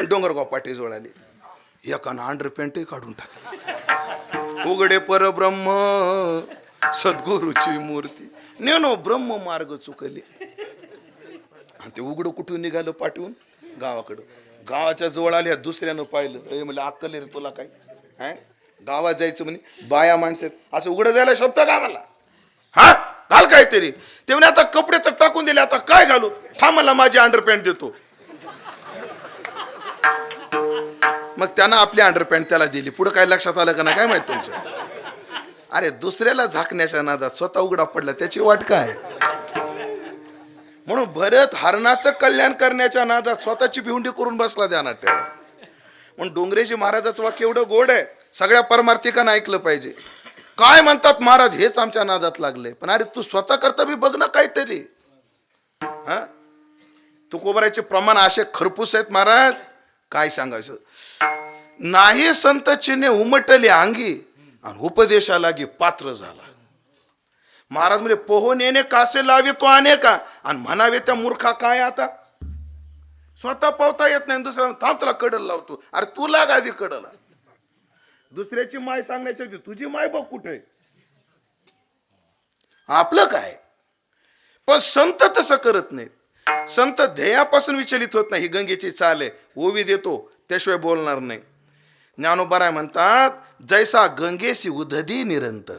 डोंगरगाव पाठीजवळ आले. एकानं अंडरपॅन्टही काढून टाकली. उघडे परब्रह्म सद्गुरूची मूर्ती. नेनो ब्रह्म मार्ग चुकले. आणि ते उघडं कुठून निघालं? पाठवून गावाकडं. गावाच्या जवळ आले. दुसऱ्यानं पाहिलं. म्हणलं अक्कल रे तुला काय? हा गावात जायचं म्हणे बाया माणसं असं उघडं जायला शोभतं का मला? हा घाल काहीतरी. ते म्हणे आता कपडे तर टाकून दिले, आता काय घालू? थांब मला माझी अंडरपॅन्ट देतो. मग त्यानं आपली अंडरपॅन्ट त्याला दिली. पुढं काय लक्षात आलं का ना काय माहित तुमच्या? अरे दुसऱ्याला झाकण्याच्या नादात स्वतः उघडा पडला त्याची वाट काय? म्हणून भरत हरणाचं कल्याण करण्याच्या नादात स्वतःची भिवंडी करून बसला. ध्यानात ठेवा. म्हणून डोंगरेजी महाराजाचं वाक्य एवढं गोड आहे, सगळ्या परमार्थिकांना ऐकलं पाहिजे. काय म्हणतात महाराज? हेच आमच्या नादात लागले. पण अरे तू स्वतः करता बी बघ ना काहीतरी. हा तुकोबारायचे प्रमाण असे खरपूस आहेत महाराज, काय सांगायचं. नाही संत चिन्हे उमटले अंगी आणि उपदेशा लागी पात्र झाला. महाराज म्हणजे पोहून येणे कासे लावे तो अनेका आणि म्हणावे त्या मूर्खा काय. आता स्वतः पोहता येत नाही, दुसऱ्या थांब तुला कडल लावतो. अरे तू लाग आधी कडला. दुसऱ्याची माय सांगण्याची होती, तुझी माय बघ कुठे. आपलं काय? पण संत तसं करत नाहीत. संत ध्येयापासून विचलित होत नाही. ही गंगेची चाल आहे. ओवी देतो त्याशिवाय बोलणार नाही. ज्ञानोबा म्हणतात जैसा गंगेशी उदधी निरंतर.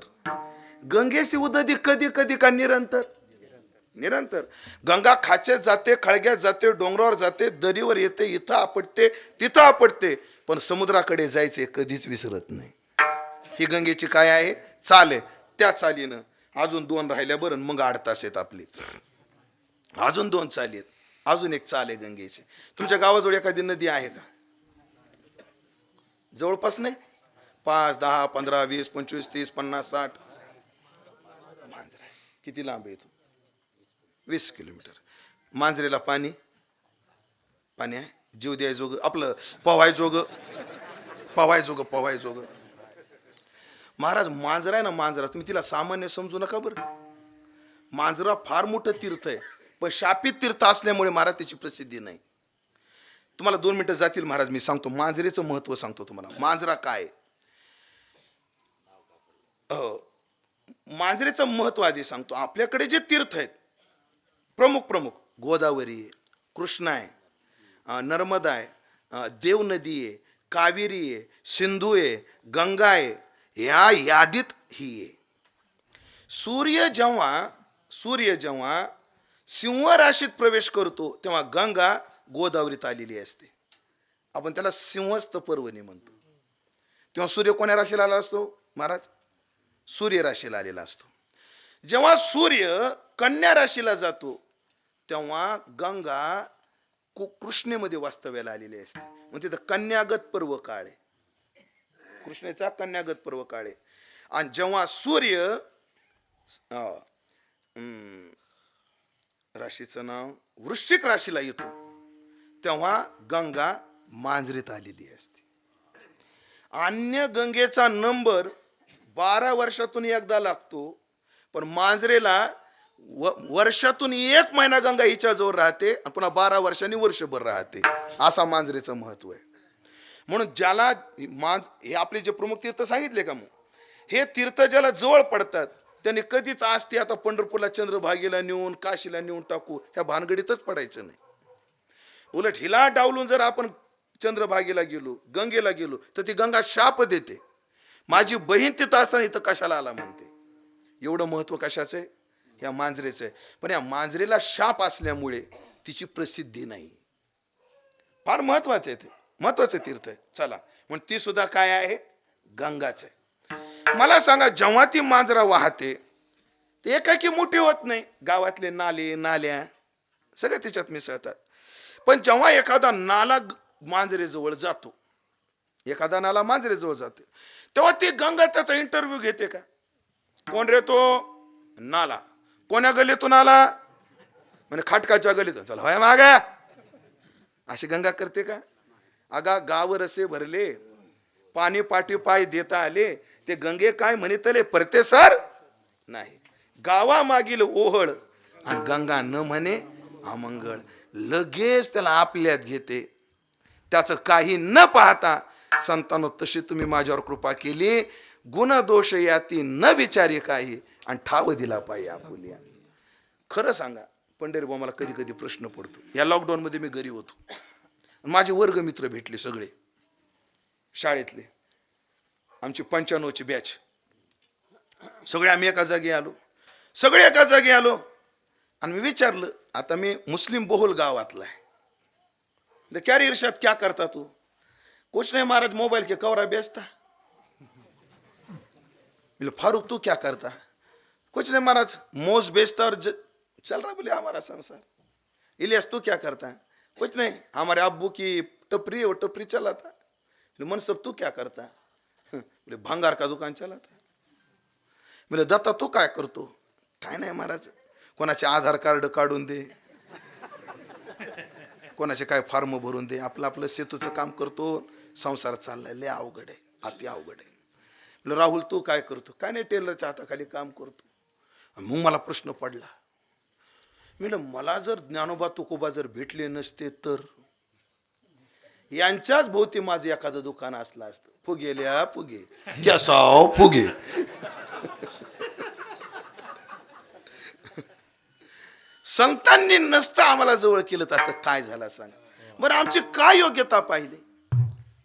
गंगेशी उदधी कधी कधी का निरंतर? निरंतर. गंगा खाचेत जाते, खळग्यात जाते, डोंगरावर जाते, दरीवर येते, इथं आपटते, तिथं आपटते, पण समुद्राकडे जायचे कधीच विसरत नाही. ही गंगेची काय आहे? चाल आहे. त्या चालीनं अजून 2 राहिल्या बरं, मग 8 तास आहेत आपली. अजून 2 चाली आहेत. अजून एक चाल आहे गंगेची. तुमच्या गावाजवळ एखादी नदी आहे का? जवळपास नाही? 5, 10, 15, 20, 25, 30, 50, 60 मांजरा. किती लांब आहे? 20 किलोमीटर. मांजरेला पाणी आहे. जीव द्यायजोग, आपलं पवायजोग. महाराज मांजरा आहे ना, मांजरा तुम्ही तिला सामान्य समजू नका बरं. मांजरा फार मोठं तीर्थ आहे, पण शापित तीर्थ असल्यामुळे महाराज त्याची प्रसिद्धी नाही. तुम्हाला 2 मिनिटं जातील महाराज. मी सांगतो मांजरेचं महत्व सांगतो तुम्हाला. मांजरा काय? मांजरेचं महत्व आधी सांगतो. आपल्याकडे जे तीर्थ आहेत प्रमुख गोदावरी आहे, कृष्णा आहे, नर्मदा आहे, देव नदी आहे, कावेरी आहे, सिंधू आहे, गंगा आहे. या यादीत ही आहे. सूर्य जेव्हा सिंह राशीत प्रवेश करतो तेव्हा गंगा गोदावरीत आलेली असते. आपण त्याला सिंहस्थ पर्वणी म्हणतो. तेव्हा सूर्य कोण्या राशीला आला असतो महाराज? सूर्य राशीला आलेला असतो. जेव्हा सूर्य कन्या राशीला जातो तेव्हा गंगा कृष्णेमध्ये वास्तव्याला आलेली असते. मग तिथं कन्यागत पर्व काळ आहे. कृष्णेचा कन्यागत पर्व काळ आहे. आणि जेव्हा सूर्य राशीचं नाव वृश्चिक राशीला येतो तेव्हा गंगा मांजरीत आलेली असते. अन्य गंगेचा नंबर 12 वर्षातून एकदा लागतो, पण मांजरेला वर्षातून 1 महिना गंगा हिच्या जवळ राहते आणि पुन्हा 12 वर्षांनी वर्षभर राहते. असा मांजरेचं महत्व आहे. म्हणून ज्याला हे आपले जे प्रमुख तीर्थ सांगितले का, मग हे तीर्थ ज्याला जवळ पडतात त्यांनी कधीच आज ते आता पंढरपूरला चंद्रभागेला नेऊन काशीला नेऊन टाकू ह्या भानगडीतच पडायचं नाही. उलट हिला डावलून जर आपण चंद्रभागेला गेलो, गंगेला गेलो तर ती गंगा शाप देते. माझी बहीण तिथं असताना इथं कशाला आला म्हणते. एवढं महत्व कशाचं आहे? या मांजरेचं आहे. पण या मांजरेला शाप असल्यामुळे तिची प्रसिद्धी नाही. फार महत्वाचं आहे ते, महत्वाचं तीर्थ आहे. चला, म्हणून ती सुद्धा काय आहे? गंगाच आहे. मला सांगा, जेव्हा ती मांजरा वाहते ते एकाकी मोठी होत नाही. गावातले नाले नाल्या सगळे तिच्यात मिसळतात. पण जेव्हा एखादा नाला मांजरेजवळ जातो, एखादा नाला मांजरेजवळ जाते, तेव्हा ती गंगा त्याचा इंटरव्ह्यू घेते का? कोण रे तो? नाला. कोण्या गलीतून आला? म्हणजे खाटकाच्या गलीतून. चला होय माग, अशी गंगा करते का? अगा गाव रसे भरले, पाणी पाठी पाय देता आले, ते गंगे काय म्हणितले परते सर नाही. गावा मागील ओहळ आणि गंगा न म्हणे अमंगळ. लगेच त्याला आपल्यात घेते. त्याचं काही न पाहता संतांनो, तशी तुम्ही माझ्यावर कृपा केली, गुण दोष याती न विचारी काही, आणि ठाव दिला पाहिजे आपुल्या. खरं सांगा पंढरीबा, मला कधी कधी प्रश्न पडतो. या लॉकडाऊन मध्ये मी घरी होतो, माझे वर्गमित्र भेटले सगळे शाळेतले, आमची 95ची बॅच. सगळे आम्ही एका जागी आलो, सगळे एका जागी आलो, आणि मी विचारलं, आता मी मुस्लिम बहुल गावातला आहे, क्या रे इरशाद क्या करता तू? कुछ नहीं महाराज, मोबाइल के कवरा बेचता. फारूक तू क्या करता? कुछ नहीं महाराज, मोज बेचता और चल रहा बोले हमारा संसार. इलियास तू क्या करता? कुछ नहीं, हमारे अब्बू की टपरी है, वो टपरी चलाता. मनसब तू क्या करता? बोले भंगार का दुकान चलाता. बोले दत्ता तू काय करतो? काय नाही महाराज, कोणाचे आधार कार्ड काढून दे, कोणाचे काय फॉर्म भरून दे, आपलं आपलं सेतूचं काम करतो, संसार चाललाय. लय अवघड आहे, अति अवघड आहे. बोले राहुल तू काय करतो? काय नाही, टेलरच्या हाताखाली काम करतो. मग मला प्रश्न पडला, मला जर ज्ञानोबा तुकोबा जर भेटले नसते तर यांच्याच भोवती माझं एखादं दुकान असलं असतं. फुगेल्या फुगे, कॅसाव फुगे. संतांनी नसतं आम्हाला जवळ केलं असतं, काय झालं सांगा बरं? आमची काय योग्यता पाहिली?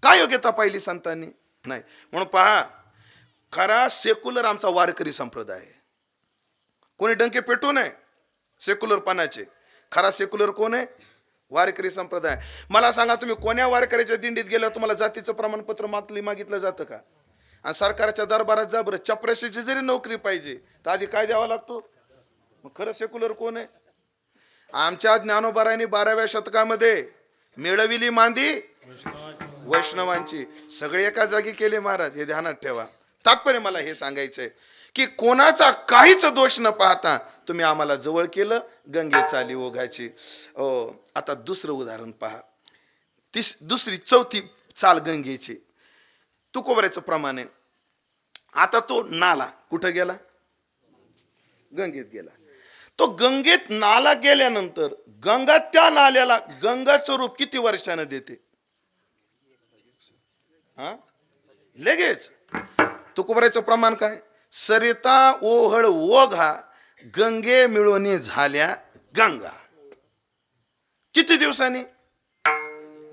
काय योग्यता पाहिली संतांनी? नाही. म्हणून पहा, खरा सेक्युलर आमचा वारकरी संप्रदाय आहे. कोणी डंके पेटू नये सेक्युलरपणाचे. खरा सेक्युलर कोण आहे? वारकरी संप्रदाय. मला सांगा, तुम्ही कोण्या वारकऱ्याच्या दिंडीत गेल्यावर तुम्हाला जातीचं प्रमाणपत्र मागितलं जातं का? आणि सरकारच्या दरबारात जा बरं, चपराशीची जरी नोकरी पाहिजे तर आधी काय द्यावा लागतो? मग खरं सेक्युलर कोण आहे? आमच्या ज्ञानोबारायांनी 12व्या शतकामध्ये मिळविली मांदी वैष्णवांची. सगळे एका जागी केले महाराज, हे ध्यानात ठेवा. तात्पर्य मला हे सांगायचंय की कोणाचा काहीच दोष न पाहता तुम्ही आम्हाला जवळ केलं, गंगे चाली ओघाची. आता दुसरं उदाहरण पहा, दुसरी चौथी चाल गंगेची. तुकोबऱ्याचं प्रमाण आहे. आता तो नाला कुठं गेला? गंगेत गेला. तो गंगेत नाला गेल्यानंतर गंगा त्या नाल्याला गंगाचं रूप किती वर्षानं देते? लगेच. तुकोबऱ्याचं प्रमाण काय? सरिता ओहळ ओघा गंगे मिळवणी झाल्या गंगा. किती दिवसांनी?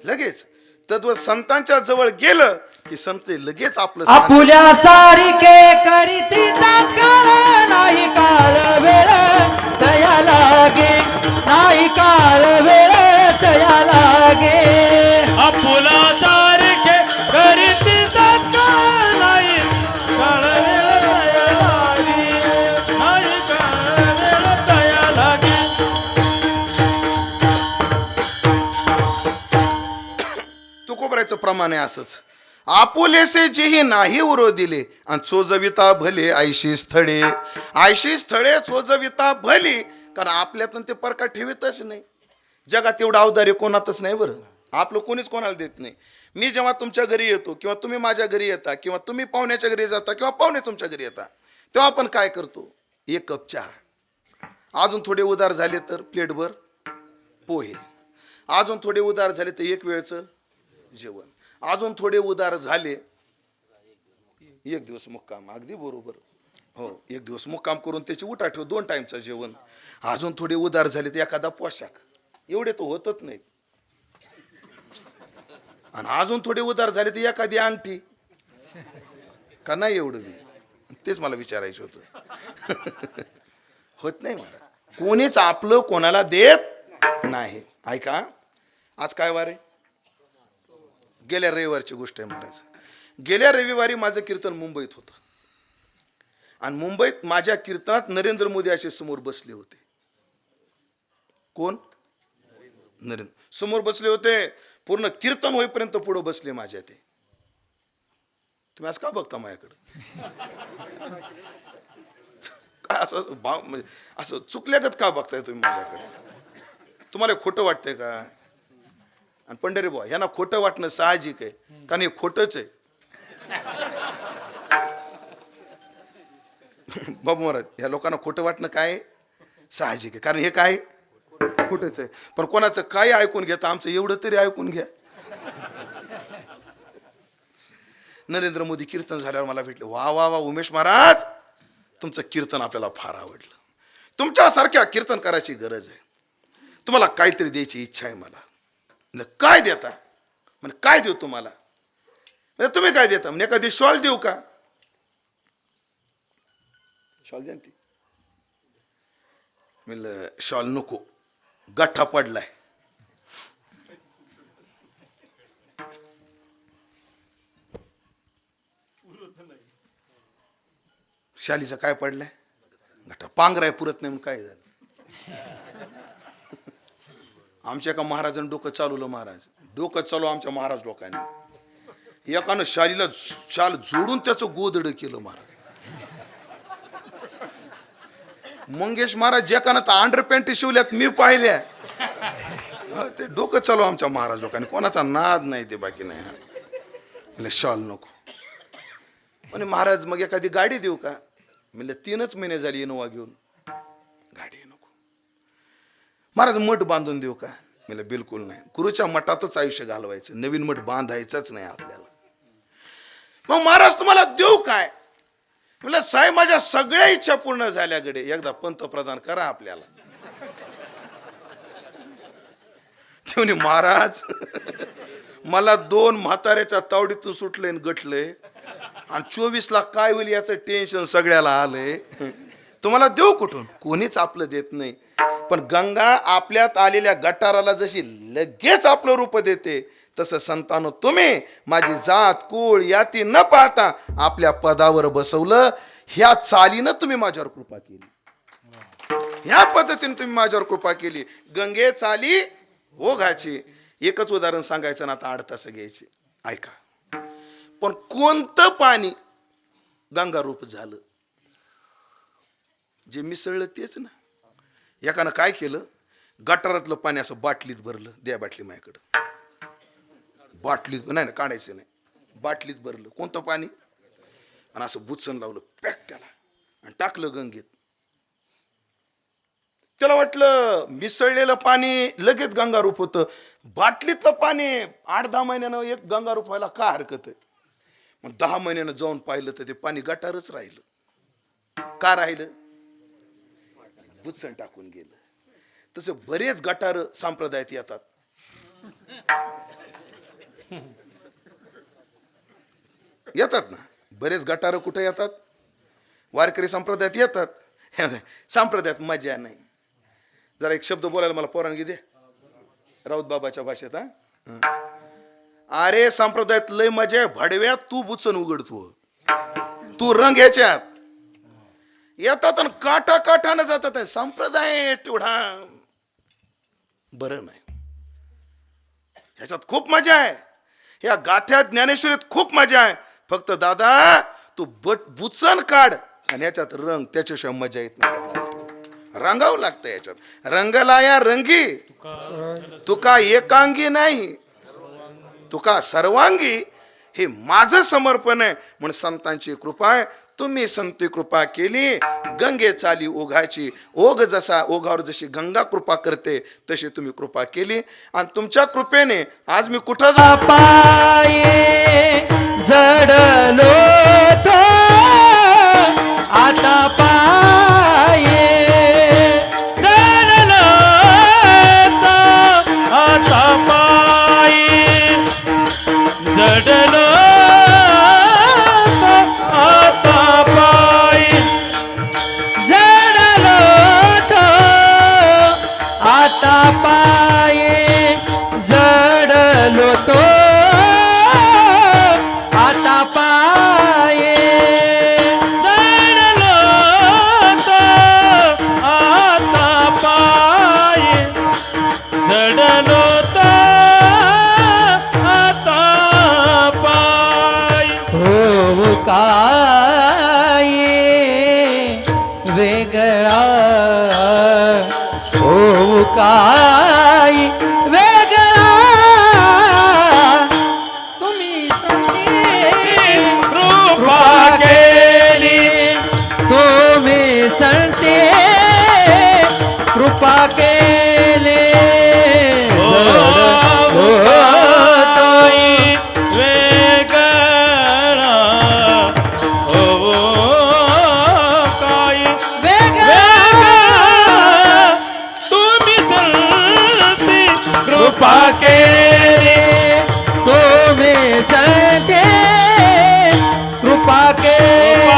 लगेच. तद्वत संतांच्या जवळ गेलं की संत लगेच आपलं आपुल्या सारिके करीती तात्काळ, नाही काळ वेळ तया लागे, नाही काळ वेळ तया लागे. आपुला सारिके करीती तात्काळ, नाही काळ वेळ तया लागे, नाही काळ वेळ तया लागे. तुकोबऱ्याचं प्रमाण आहे असंच. आपुलेसे जेही नाही उरो दिले आणि चोजविता भले ऐशी स्थळे. ऐशी स्थळे चोजविता भली, कारण आपल्यातून ते परका ठेवीतच नाही. जगात एवढं अवदार्य कोणातच नाही बरं. आपलं कोणीच कोणाला देत नाही. मी जेव्हा तुमच्या घरी येतो किंवा तुम्ही माझ्या घरी येता किंवा तुम्ही पाहुण्याच्या घरी जाता किंवा पाहुणे तुमच्या घरी येता, तेव्हा आपण काय करतो? एक कप चहा, अजून थोडे उदार झाले तर प्लेटभर पोहे, अजून थोडे उदार झाले तर एक वेळचं जेवण, अजून थोडे उदार झाले एक दिवस मुक्काम. अगदी बरोबर. हो, एक दिवस मुक्काम करून त्याची उठाठेव 2 टाइमचं जेवण, अजून थोडे उदार झाले तर एखादा पोशाख. एवढे तर होतच नाहीत. आणि अजून थोडे उधार झाले तर एखादी अंगठी का नाही एवढं बी तेच मला विचारायचं होतं. होत नाही महाराज, कोणीच आपलं कोणाला देत नाही. ऐका, आज काय वार आहे? गेल्या रविवारची गोष्ट आहे महाराज. गेल्या रविवारी माझं कीर्तन मुंबईत होतं आणि मुंबईत माझ्या कीर्तनात नरेंद्र मोदी असे समोर बसले होते. कोण? नरेंद्र समोर बसले होते. पूर्ण कीर्तन होईपर्यंत पुढे बसले माझ्या ते. तुम्ही असं का बघता माझ्याकडे? काय असं असं चुकल्यागत का बघताय तुम्ही माझ्याकडे? तुम्हाला खोटं वाटतंय का? आणि पंढरी बुवा, ह्यांना खोटं वाटणं साहजिक आहे, कारण हे खोटंच आहे. बाबू महाराज, ह्या लोकांना खोटं वाटणं काय साहजिक आहे, कारण हे काय खोटंच आहे. पण कोणाचं काय ऐकून घेता, आमचं एवढं तरी ऐकून घ्या. नरेंद्र मोदी कीर्तन झाल्यावर मला भेटले. वा वा वा उमेश महाराज, तुमचं कीर्तन आपल्याला फार आवडलं. तुमच्यासारख्या कीर्तन करायची गरज आहे. तुम्हाला काहीतरी द्यायची इच्छा आहे मला. काय देता? म्हणजे काय देऊ तुम्हाला? म्हणजे तुम्ही काय देता? म्हणजे एखादी शॉल देऊ का? शॉल द्या ती. म्हणलं शॉल नको, गठ्ठा पडलाय. शालीचं काय पडलंय? गठ्ठा. पांघराय पुरत नाही म्हणून काय झालं? आमच्या एका महाराजांनी डोकं चालवलं. महाराज डोकं चालू आमच्या महाराज लोकांनी. एकानं शालीला शाल जोडून त्याचं गोदड केलं महाराज. मंगेश महाराज एकानं तर अंडर पॅन्ट शिवल्यात मी पाहिल्या. ते डोकं चालू आमच्या महाराज लोकांनी. कोणाचा नाद नाही ते, बाकी नाही. म्हणजे शॉल नको. म्हणे महाराज मग एखादी गाडी देऊ का? म्हणजे 3च महिने झाली इनोवा घेऊन, गाडी नको. महाराज मठ बांधून देऊ का? म्हणजे बिलकुल नाही. गुरुच्या मठातच आयुष्य घालवायचं, नवीन मठ बांधायचंच नाही आपल्याला. मग महाराज तुम्हाला देऊ काय? म्हणजे साहेब माझ्या सगळ्या इच्छा पूर्ण झाल्याकडे एकदा पंतप्रधान करा आपल्याला. तेवढी महाराज मला 2 म्हाताऱ्याच्या तावडीतून सुटले गटले आणि 24 लाख काय होईल याचं टेन्शन सगळ्याला आलंय. तुम्हाला देऊ कुठून? कोणीच आपलं देत नाही. पण गंगा आपल्यात आलेल्या गटाराला जशी लगेच आपलं रूप देते, तसं संतांनो तुम्ही माझी जात कुळ याती न पाहता आपल्या पदावर बसवलं. ह्या चालीनं तुम्ही माझ्यावर कृपा केली. ह्या पद्धतीने तुम्ही माझ्यावर कृपा केली. गंगे चाली ओघाची. एकच उदाहरण सांगायचं ना, आता 8 तास घ्यायचे. ऐका, पण कोणतं पाणी गंगा रूप झालं? जे मिसळलं तेच ना. एकानं काय केलं, गटारातलं पाणी असं बाटलीत भरलं. द्या बाटली माझ्याकडं. बाटलीत नाही ना, काढायचं नाही, बाटलीत भरलं कोणतं पाणी आणि असं बुचन लावलं पॅक त्याला आणि टाकलं गंगेत. त्याला वाटलं मिसळलेलं पाणी लगेच गंगारूप होतं. बाटलीतलं पाणी 8-10 महिन्यानं एक गंगारूप व्हायला काय हरकत आहे? मग 10 महिन्यानं जाऊन पाहिलं तर ते पाणी गटारच राहिलं. का राहिलं? बुचण टाकून गेलं. तसं बरेच गटार संप्रदायात येतात. येतात ना बरेच गटार. कुठे येतात? वारकरी संप्रदायात येतात. संप्रदायात मजा नाही. जरा एक शब्द बोलायला मला परवानगी दे राऊत बाबाच्या भाषेत. अरे संप्रदायात लय मजा आहे. भडव्यात तू बुचन उघडतो, तू रंग ह्याच्यात येतात आणि काटा काठानं जातात. संप्रदाय तेवढा बरं नाही. ह्याच्यात खूप मजा आहे. ह्या गाथ्या ज्ञानेश्वरीत खूप मजा आहे. फक्त दादा तू बुचन काढ आणि याच्यात रंग, त्याच्याशिवाय मजा येत नाही. रंगावं लागतं याच्यात. रंगला या रंगी तुका एकांगी नाही, तुका सर्वांगी. हे माझं समर्पण आहे. म्हणून संतांची कृपा आहे. तुम्ही संती कृपा केली. गंगे चाली ओघाची. ओघ जसा ओघावर जशी गंगा कृपा करते तशी तुम्ही कृपा केली. आणि तुमच्या कृपेने आज मी कुठं पाये जडलो तो आता पाये जडलो तो आता पाये जडलो आता पायी जडलो तो आता पायी जडलो तो आता पायी जडलो तो आता पायी जडलो तो आता पायी हो काय वेगळा हो काय वेगळा तुम्ही कृपा केली तुम्ही संते कृपा केले कृपा केली तुम्ही संते कृपा केली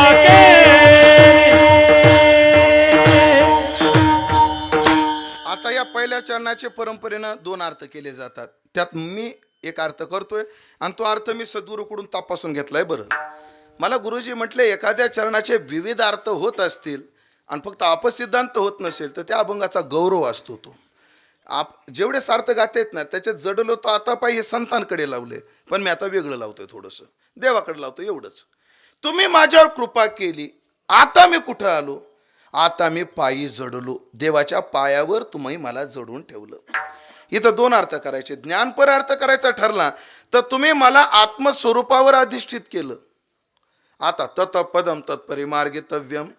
आता या पहिल्या चरणाचे परंपरेनं 2 अर्थ केले जातात. त्यात मी एक अर्थ करतोय आणि तो अर्थ मी सद्गुरूकडून तपासून घेतलाय. बरं, मला गुरुजी म्हटले एखाद्या चरणाचे विविध अर्थ होत असतील आणि फक्त अपसिद्धांत होत नसेल तर त्या अभंगाचा गौरव असतो. तो जेवढे सार्थ गाते आहेत ना त्याच्यात जडलो तो आता पायी हे संतांकडे लावले, पण मी आता वेगळं लावतोय, थोडंसं देवाकडे लावतो. एवढंच, तुम्ही माझ्यावर कृपा केली आता मी कुठं आलो, आता मी पायी जडलो. देवाच्या पायावर तुम्ही मला जडून ठेवलं. इथं 2 अर्थ करायचे. ज्ञानपर अर्थ करायचा ठरला तर तुम्ही मला आत्मस्वरूपावर अधिष्ठित केलं. आता तत पदम तत्परिमार्गितव्यम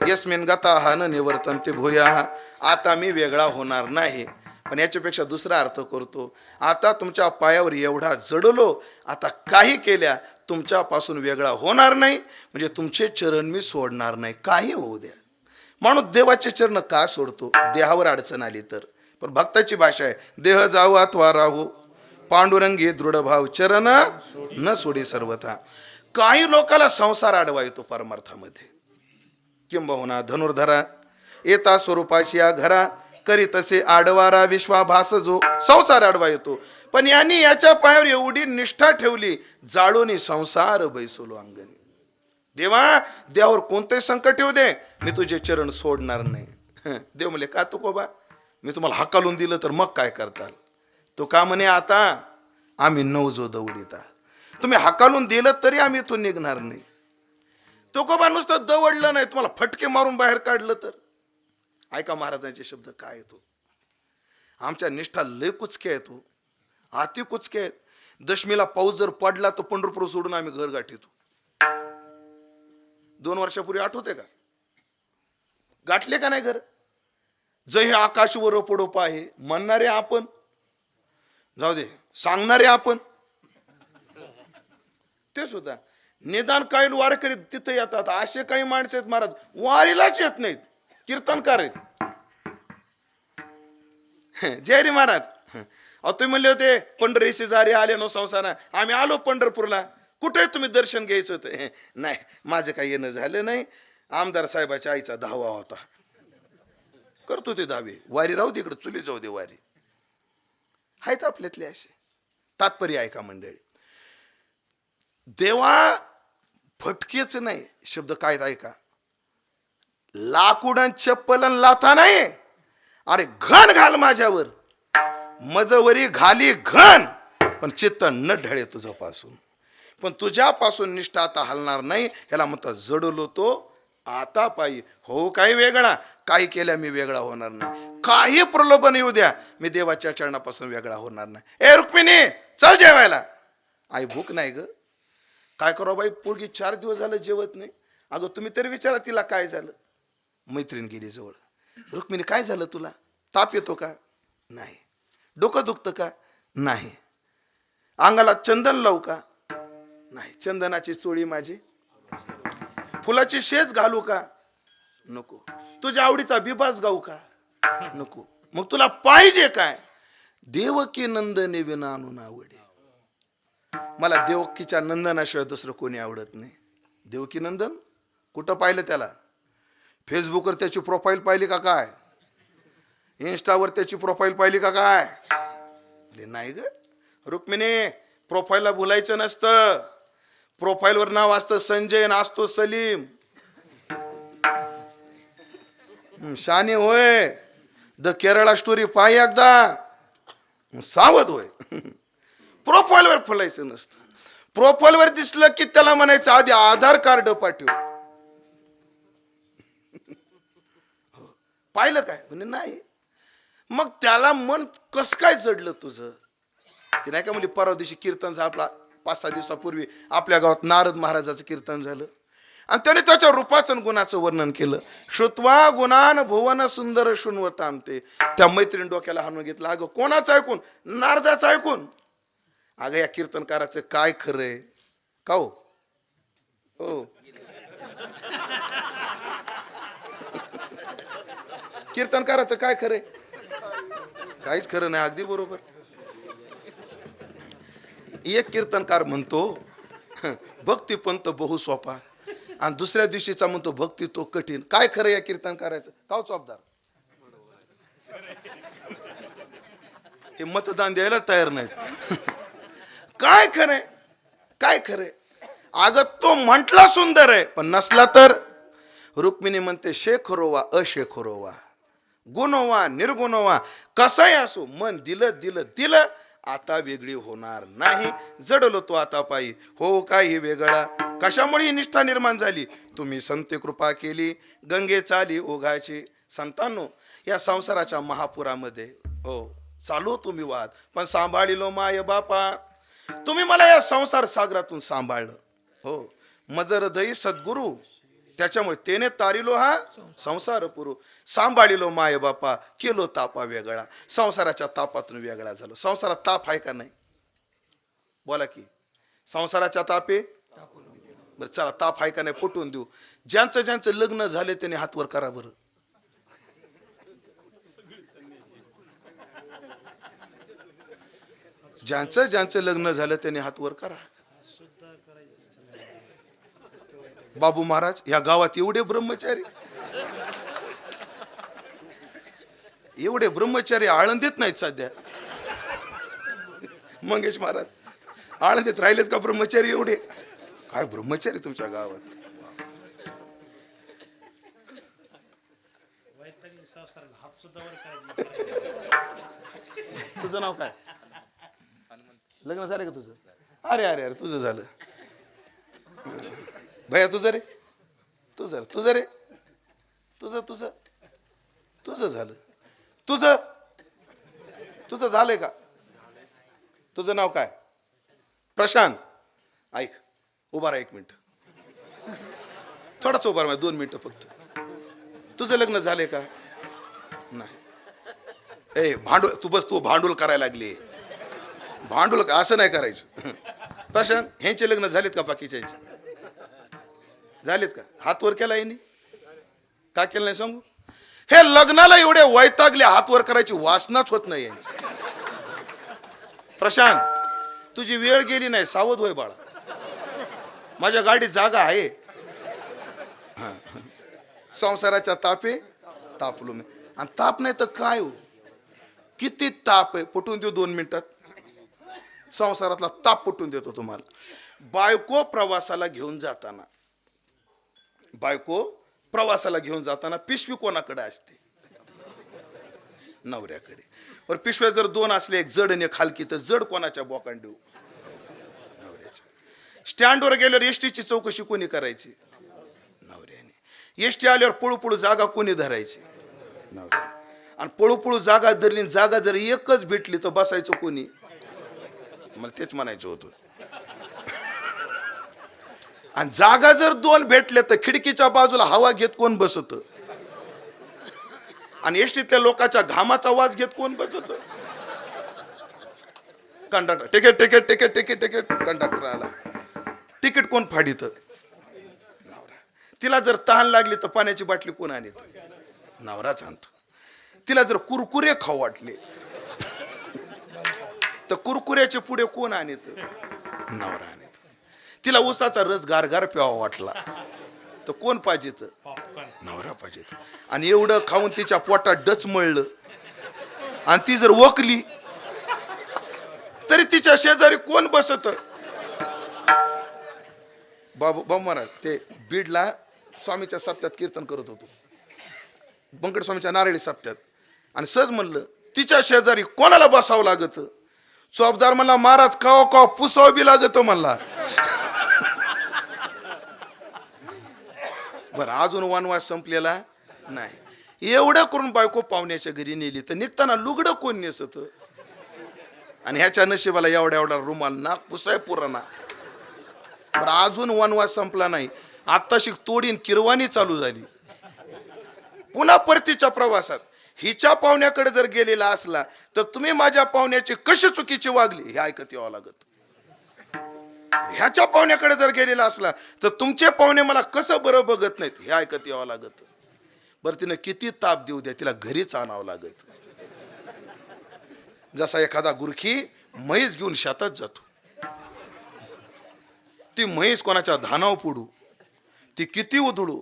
यस्मिन गता हा न निवर्तन्ते भूयाः. आता मी वेगळा होणार नाही. पण याच्यापेक्षा दुसरा अर्थ करतो. आता तुमच्या पायावर एवढा जडलो, आता काही केल्या तुमच्यापासून वेगळा होणार नाही, म्हणजे तुमचे चरण मी सोडणार नाही, काही होऊ द्या. माणूस देवाचे चरण का सोडतो? देहावर अडचण आली तर. पण भक्ताची भाषा आहे, देह जाऊ अथवा राहू पांडुरंगी दृढ भाव चरण न सोडी सर्वथा. काही लोकाला संसार आडवा येतो परमार्थामध्ये, किंबहुना धनुर्धरा येता स्वरूपाची या घरा करी तसे आडवारा विश्वाभास जो संसार आडवा येतो. पण यांनी याच्या पायावर एवढी निष्ठा ठेवली, जाळोनी संसार बैसलो अंगणी. देवा, देवावर कोणतेही संकट येऊ दे, मी तुझे चरण सोडणार नाही. देव म्हणले, का तुकोबा, मी तुम्हाला हकालून दिलं तर मग काय करताल? तो का म्हणे, आता आम्ही नवजो दौडिता, तुम्ही हकालून दिलं तरी आम्ही इथून निघणार नाही. तुकोबा नुसतं दवडलं नाही, तुम्हाला फटके मारून बाहेर काढलं तर? ऐका महाराजांचे शब्द काय येतो. आमच्या निष्ठा लय कुचके येतो, अति कुचके आहेत. दशमीला पाऊस जर पडला तर पंढरपूर सोडून आम्ही घर गाठीतो. 2 वर्षापूर्वी आठवते का? गाठले का नाही घर? जय हे आकाशवर पडो पाहे म्हणणारे आपण, जाऊ दे सांगणारे आपण, ते सुद्धा निदान काही वारकरी तिथे येतात. असे काही माणसं आहेत महाराज वारीलाच येत नाहीत, कीर्तनकार आहेत. जय रे महाराज. तुम्ही म्हणले होते पंढरीशी जारी आले नो संसारा, आम्ही आलो पंढरपूरला, कुठे तुम्ही दर्शन घ्यायचं होतं? नाही, माझं काही येणं झालं नाही. आमदार साहेबाच्या आईचा 10वा होता, करतो ते 10वे. वारी राहू दे, इकडे चुली जाऊ दे वारी. आहेत आपल्यातले असे. तात्पर्य ऐका मंडळी, देवा फटकेच नाही, शब्द काय ऐका, लाकुडन चप्पलन लाथा नाही, अरे घन घाल माझ्यावर, मजवरी घाली घन, पण चित्त न ढळे तुझ्यापासून. पण तुझ्यापासून निष्ठा आता हलणार नाही. ह्याला म्हणतात जडलो तो आता पायी. हो काही वेगळा, काही केल्या मी वेगळा होणार नाही. काही प्रलोभन येऊ द्या, मी देवाच्या चरणापासून वेगळा होणार नाही. ए रुक्मिणी, चल जेवायला. आई भूक नाही ग. काय करू बाई, पोरगी 4 दिवस झालं जेवत नाही. अगं तुम्ही तरी विचारा तिला काय झालं. मैत्रीण गेली जवळ. रुक्मिणी काय झालं तुला? ताप येतो का? नाही. डोकं दुखतं का? नाही. अंगाला चंदन लावू का? नाही. चंदनाची चोळी माझी, फुलाची शेज घालू का? नको. तुझ्या आवडीचा बिबास गाऊ का? नको. मग तुला पाहिजे काय? देवकी नंदने विना आणून आवडे. मला देवकीच्या नंदनाशिवाय दुसरं कोणी आवडत नाही. देवकी नंदन कुठं पाहिलं त्याला? फेसबुकवर त्याची प्रोफाईल पाहिली का काय? इन्स्टावर त्याची प्रोफाईल पाहिली का काय? नाही ग रुक्मिणी, प्रोफाईलला बोलायचं नसतं. प्रोफाईलवर नाव असतं संजय, असतो सलीम. शाने होय. द केरळा स्टोरी पाय एकदा, सावध होय. प्रोफाईलवर फुलायचं नसतं. प्रोफाईलवर दिसलं की त्याला म्हणायचं आधी आधार कार्ड पाठव. पाहिलं काय? म्हणे नाही. मग त्याला मन कस काय जडलं तुझं? की नाही का म्हणजे परवा दिवशी कीर्तन झालं, आपला 5-6 दिवसापूर्वी आपल्या गावात नारद महाराजाचं कीर्तन झालं आणि त्याने त्याच्या रूपाचं आणि गुणाचं वर्णन केलं. श्रुत्वा गुणान भुवन सुंदर शृण्वताम. ते त्या मैत्रीण डोक्याला हाणून घेतलं. अगं कोणाचं ऐकून? नारदाचं ऐकून. अगं या कीर्तनकाराचं काय खरंय का हो? कीर्तनकाराचं काय खरंय? काहीच खरं नाही. अगदी बरोबर. एक कीर्तनकार म्हणतो भक्तिपंत बहु सोपा आणि दुसऱ्या दिवशीचा म्हणतो भक्ती तो कठीण. काय खरं या कीर्तनकाराचं? काव चौपदार हे मतदान द्यायला तयार नाहीत. काय खरंय? काय खरंय? अगं तो म्हटला सुंदर आहे पण नसला तर? रुक्मिणी म्हणते शेखरोवा अशेखरोवा, गुणोवा निर्गुणोवा, कसाही असो मन दिलं दिलं दिलं आता वेगळी होणार नाही. जडलो तो आता पायी हो काही वेगळा. कशामुळे ही निष्ठा निर्माण झाली? तुम्ही संते कृपा केली गंगे चाली ओघाची. संतांनो, या संसाराच्या महापुरामध्ये हो चालू तुम्ही वाद, पण सांभाळिलो माय बापा. तुम्ही मला या संसार सागरातून सांभाळलं. हो मजर दई सद्गुरु, त्याच्यामुळे त्याने तारिलो हा संसार पुरू. सांभाळिलो माय बापा, केलो तापा वेगळा. संसाराच्या तापातून वेगळा झालो. संसारात ताप आहे का नाही? बोला की. संसाराच्या तापे बरं चला, ताप आहे का नाही फुटून देऊ. ज्यांचं ज्यांचं लग्न झाले त्याने हातवर करा बरं. ज्यांचं ज्यांचं लग्न झालं त्याने हातवर करा. बाबू महाराज, या गावात एवढे ब्रह्मचारी, एवढे ब्रह्मचारी आळंदीत नाहीत सध्या. मंगेश महाराज, आळंदीत राहिलेत का ब्रह्मचारी एवढे? काय ब्रह्मचारी तुमच्या गावात? तुझं नाव काय? लग्न झालं का तुझं? अरे अरे अरे तुझं झालं. भैया तुझं रे, तुझं तुझं रे, तुझं तुझं तुझं झालं. तुझं तुझं झालंय का? तुझं नाव काय? प्रशांत. ऐक, उभा राहा 1 मिनिट. थोडाच उभा राहा, 2 मिनिटं फक्त. तुझं लग्न झालंय का? नाही. ए भांडूल, तू बस, तू भांडूल करायला लागली. भांडूल का असं नाही करायचं. प्रशांत, ह्यांचे लग्न झालेत का? बाकीच्या झालेत का? हात वर केला यांनी? का केलं नाही सांगू? हे लग्नाला एवढे वैतागले, हात वर करायची वासनाच होत नाही यांची. प्रशांत, तुझी वेळ गेली नाही, सावध होय बाळा. माझ्या गाडीत जागा आहे. संसाराच्या तापे तापलो मी. आणि ताप नाही तर काय हो? किती ताप आहे, पटवून देऊ 2 मिनिटात. संसारातला ताप पटवून देतो तुम्हाला. बायको प्रवासाला घेऊन जाताना, बायको प्रवासाला घेऊन जाताना पिशवी कोणाकडे असते? नवऱ्याकडे. पण पिशव्या जर 2 असले, एक जड आणि एक हलकी, तर जड कोणाच्या बोकांड देऊ? नवऱ्याच्या. स्टँडवर गेल्यावर एसटीची चौकशी कोणी करायची? नवऱ्याने. एसटी आल्यावर पळू जागा कोणी धरायची? नवऱ्याने. आणि पळू जागा धरली, जागा जर एकच भेटली तर बसायचं कोणी? मला तेच म्हणायचं होतं. आणि जागा जर 2 भेटल्या तर खिडकीच्या बाजूला हवा घेत कोण बसत? आणि एसटीतल्या लोकांच्या घामाचा वास घेत कोण बसत? Conductor. Ticket ticket ticket ticket ticket. Conductor आला. तिकीट कोण फाडीत? नवरा. तिला जर तहान लागली तर पाण्याची बाटली कोण आणीत? नवराच आणतो. तिला जर कुरकुरे खाऊ वाटले तर कुरकुऱ्याचे पुढे कोण आणीत? नवरा आणतो. तिला उसाचा रस गारगार प्यावा वाटला तर कोण पाहिजे? नवरा पाहिजे. आणि एवढं खाऊन तिच्या पोटात डच मळलं आणि ती जर ओकली तरी तिच्या शेजारी कोण बसत? बाबू महाराज ते बीडला स्वामीच्या सप्त्यात कीर्तन करत होतो, बंकट स्वामीच्या नारळी सप्त्यात, आणि सहज म्हणलं तिच्या शेजारी कोणाला बसावं लागत? चौबदार म्हणला महाराज काव काव पुसावं बी लागत म्हणला. बरं अजून वनवास संपलेला नाही. एवढं करून बायको पाहुण्याच्या घरी नेली तर निघताना लुगडं कोण नेसत? आणि ह्याच्या नशिबाला एवढा एवढा रुमाल नाक पुसाय पुराणा. बरं अजून वनवास संपला नाही. आत्ताशी तोडीन किरवानी चालू झाली. पुन्हा परतीच्या प्रवासात हिच्या पाहुण्याकडे जर गेलेला असला तर तुम्ही माझ्या पाहुण्याची कशी चुकीची वागली हे ऐकत यावं लागत. ह्याच्या पाहुण्याकडे जर गेलेला असला तर तुमचे पाहुणे मला कसं बरं बघत नाहीत हे ऐकत यावं लागत. बरं तिनं किती ताप देऊ द्या, तिला घरीच आणावं लागत. जसा एखादा गुरखी म्हैस घेऊन शेतात जातो, ती म्हैस कोणाच्या धानाव पुडू, ती किती उधळू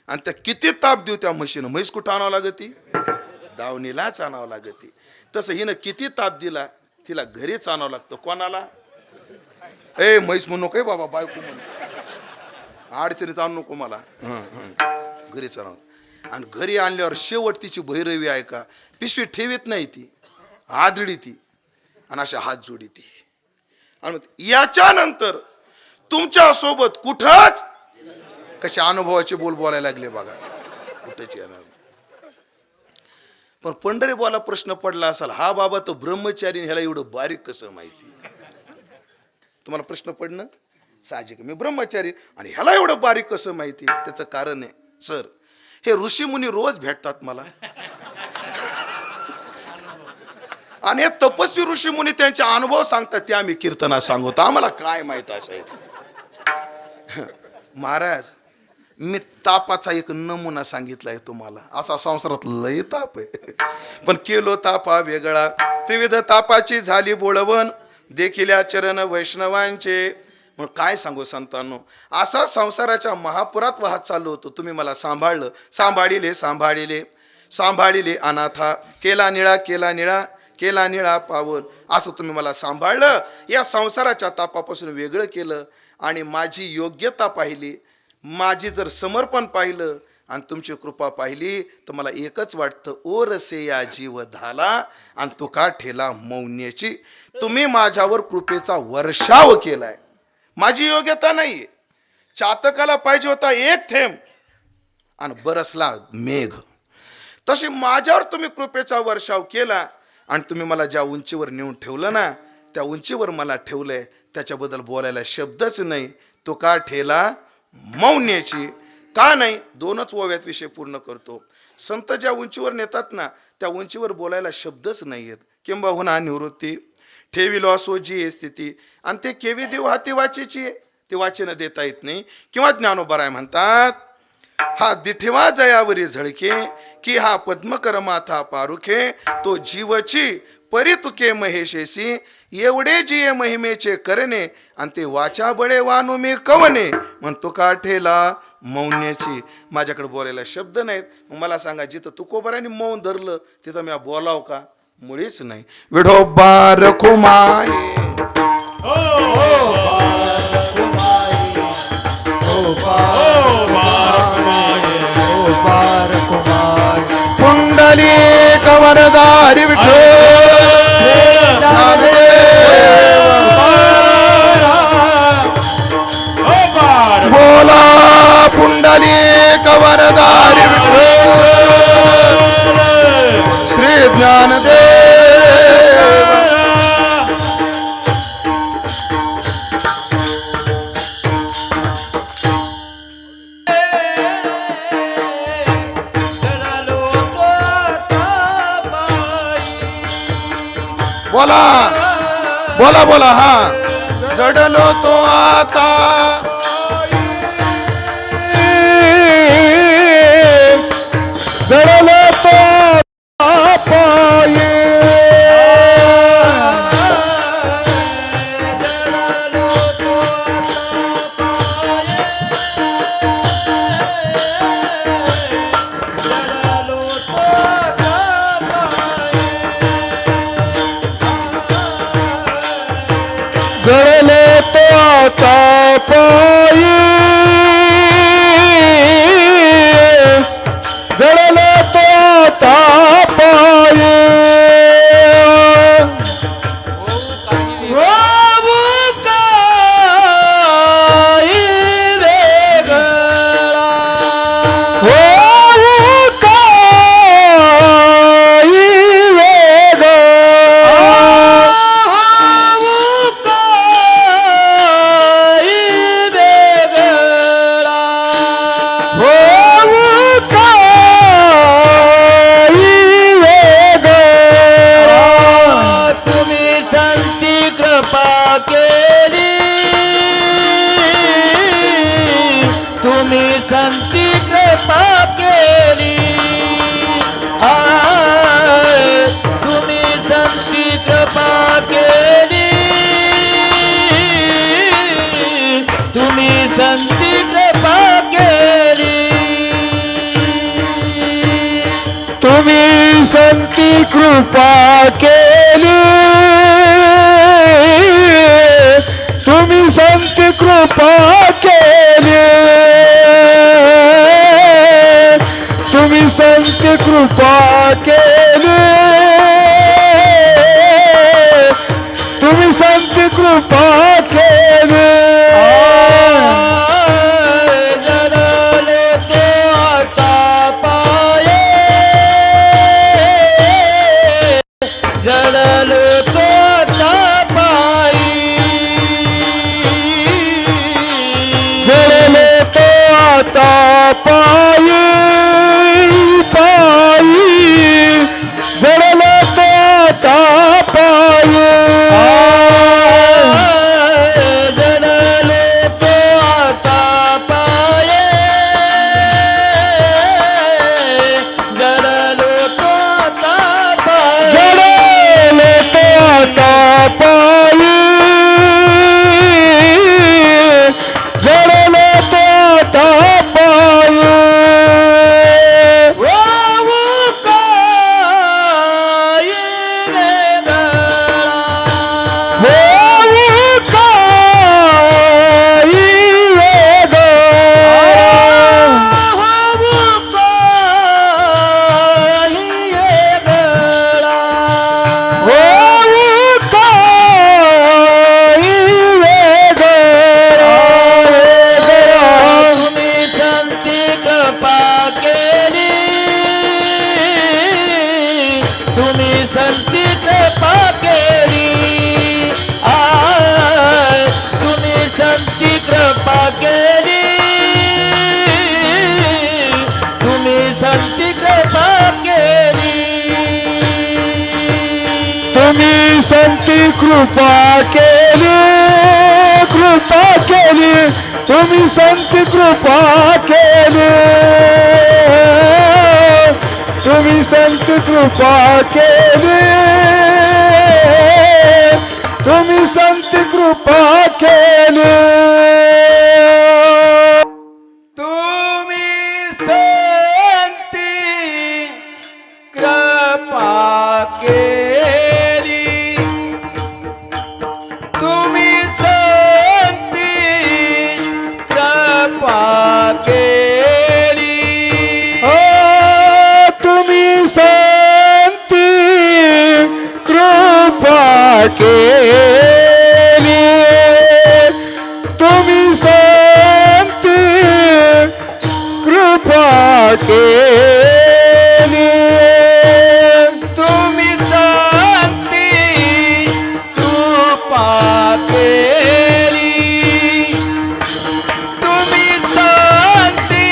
आणि त्या किती ताप देऊ त्या म्हशीनं, म्हैस कुठं आणावं लागती? दावणीलाच आणावं लागती. तसं हिनं किती ताप दिला तिला घरीच आणावं लागतं. कोणाला? ए म्हैस म्हणू नको बाबा, बायको म्हणून अडचणीत आणू नको मला, घरीच आणावं. आणि घरी आणल्यावर शेवट तिची भैरवी आहे का, पिशवी ठेवीत नाही ती, आदळी ती आणि अशा हात जोडी ती. आणि याच्यानंतर तुमच्या सोबत कुठंच कसे अनुभवाचे बोल बोलायला लागले बघा, कुठंच येणार. पण पंढरी बोला प्रश्न पडला असाल, हा बाबा तर ब्रह्मचारी, ह्याला एवढं बारीक कसं माहिती? तुम्हाला प्रश्न पडणं साहजिक. मी ब्रह्मचारी आणि ह्याला एवढं बारीक कसं माहिती? त्याचं कारण आहे सर, हे ऋषी मुनी रोज भेटतात मला आणि हे तपस्वी ऋषी मुनी त्यांचे अनुभव सांगतात, ते आम्ही कीर्तनात सांगतो. आम्हाला काय माहित असायचं? महाराज मी तापाचा एक नमुना सांगितलाय तुम्हाला. असा संसारात लय ताप आहे, पण केलो तापा वेगळा, त्रिविध तापाची झाली बोळवण, देखील चरण वैष्णवांचे. मग काय सांगू संतांनो, असा संसाराच्या महापुरात वाहत चाललो होतो. तुम्ही मला सांभाळलं, सांभाळिले सांभाळिले सांभाळिले अनाथा, केला निळा केला निळा केला निळा पावन, असं तुम्ही मला सांभाळलं, या संसाराच्या तापापासून वेगळं केलं आणि माझी योग्यता पाहिली, माझी जर समर्पण पाहिलं आणि तुमची कृपा पाहिली तर मला एकच वाटतं, ओ रसे या जीव धाला आणि तुका ठेला मौन्याची. तुम्ही माझ्यावर कृपेचा वर्षाव केलाय. माझी योग्यता नाहीये, चातकाला पाहिजे होता एक थेंब आणि बरसला मेघ. तशी माझ्यावर तुम्ही कृपेचा वर्षाव केला आणि तुम्ही मला ज्या उंचीवर नेऊन ठेवलं ना, त्या उंचीवर मला ठेवलंय, त्याच्याबद्दल बोलायला शब्दच नाही. तो का ठेला मौन्याची. का नाही? दोनच ओव्यात विषय पूर्ण करतो. संत ज्या उंचीवर नेतात ना, त्या उंचीवर बोलायला शब्दच नाही आहेत. किंबहुना निवृत्ती ठेविलो असो जी स्थिती, आणि ते केवी देव हाती वाचेची, ते वाचेनं देता येत नाही. किंवा ज्ञानोबराय म्हणतात, हा दिठवा जयावरी झळके की हा पद्मकर माथा पारुखे, तो जीवची परी तुके महेशेसी, एवढे जिये महिमेचे करणे आणि ते वाचा बळे वानू मी कवने, म्हणतो का ठेला मौन्याची. माझ्याकडे बोलायला शब्द नाहीत. मग मला सांगा, जिथं तुकोबराने मौन धरलं तिथं मी बोलाव का? मुळीच नाही. विढोबा रखुमाई कुंडली कवरदारी बोला कुंडली कवरदारी श्री ज्ञानदेव. बोला बोला बोला, हा जडलो तो आता जडलो तो पाये, जळले तो आता पायी जळले तो आता पायी होऊ काही वेगळा होऊ काही वेगळा तुम्ही संती कृपा केली तुम्ही संती कृपा केली तुम्ही संती कृपा केली तुम्ही संती कृपा केली तुम्ही संत कृपा केली तुम्ही संत कृपा केली तुम्ही संत कृपा केली जळले तो आता पाये जळले तो आता पायी जळले तो आता पायी पायी जळले तो आता पायी जळले तो आता पायी जळले तो आता पायी जळले तो आता पायी जळले तो आता पायी होऊ काही वेगळा होऊ काही वेगळा होऊ काही वेगळा होऊ काही वेगळा तुम्ही संती कृपा केली तुम्ही संती कृपा केली तुम्ही संती कृपा केली तुम्ही संती कृपा केली तुम्ही संती कृपा केली कृपा केली तुम्ही संत कृपा केली तुम्ही संत कृपा केली तुम्ही संत कृपा केली तुम्ही संती कृपा केली तुम्ही संती कृपा केली हो तुम्ही संती कृपा केली तुम्ही संती कृपा केली तुम्ही संती कृपा केली तुम्ही संती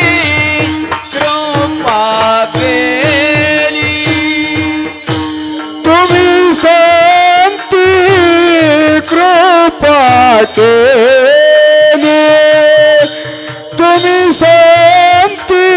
कृपा केली तुम्ही संती कृपा केली तुम्ही संती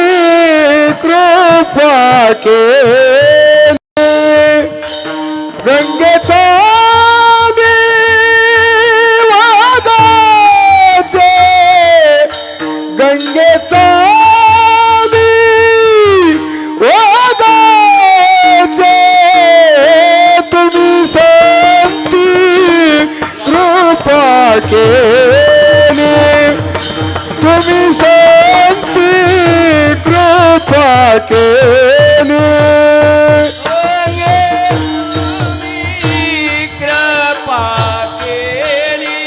केली कृपा केली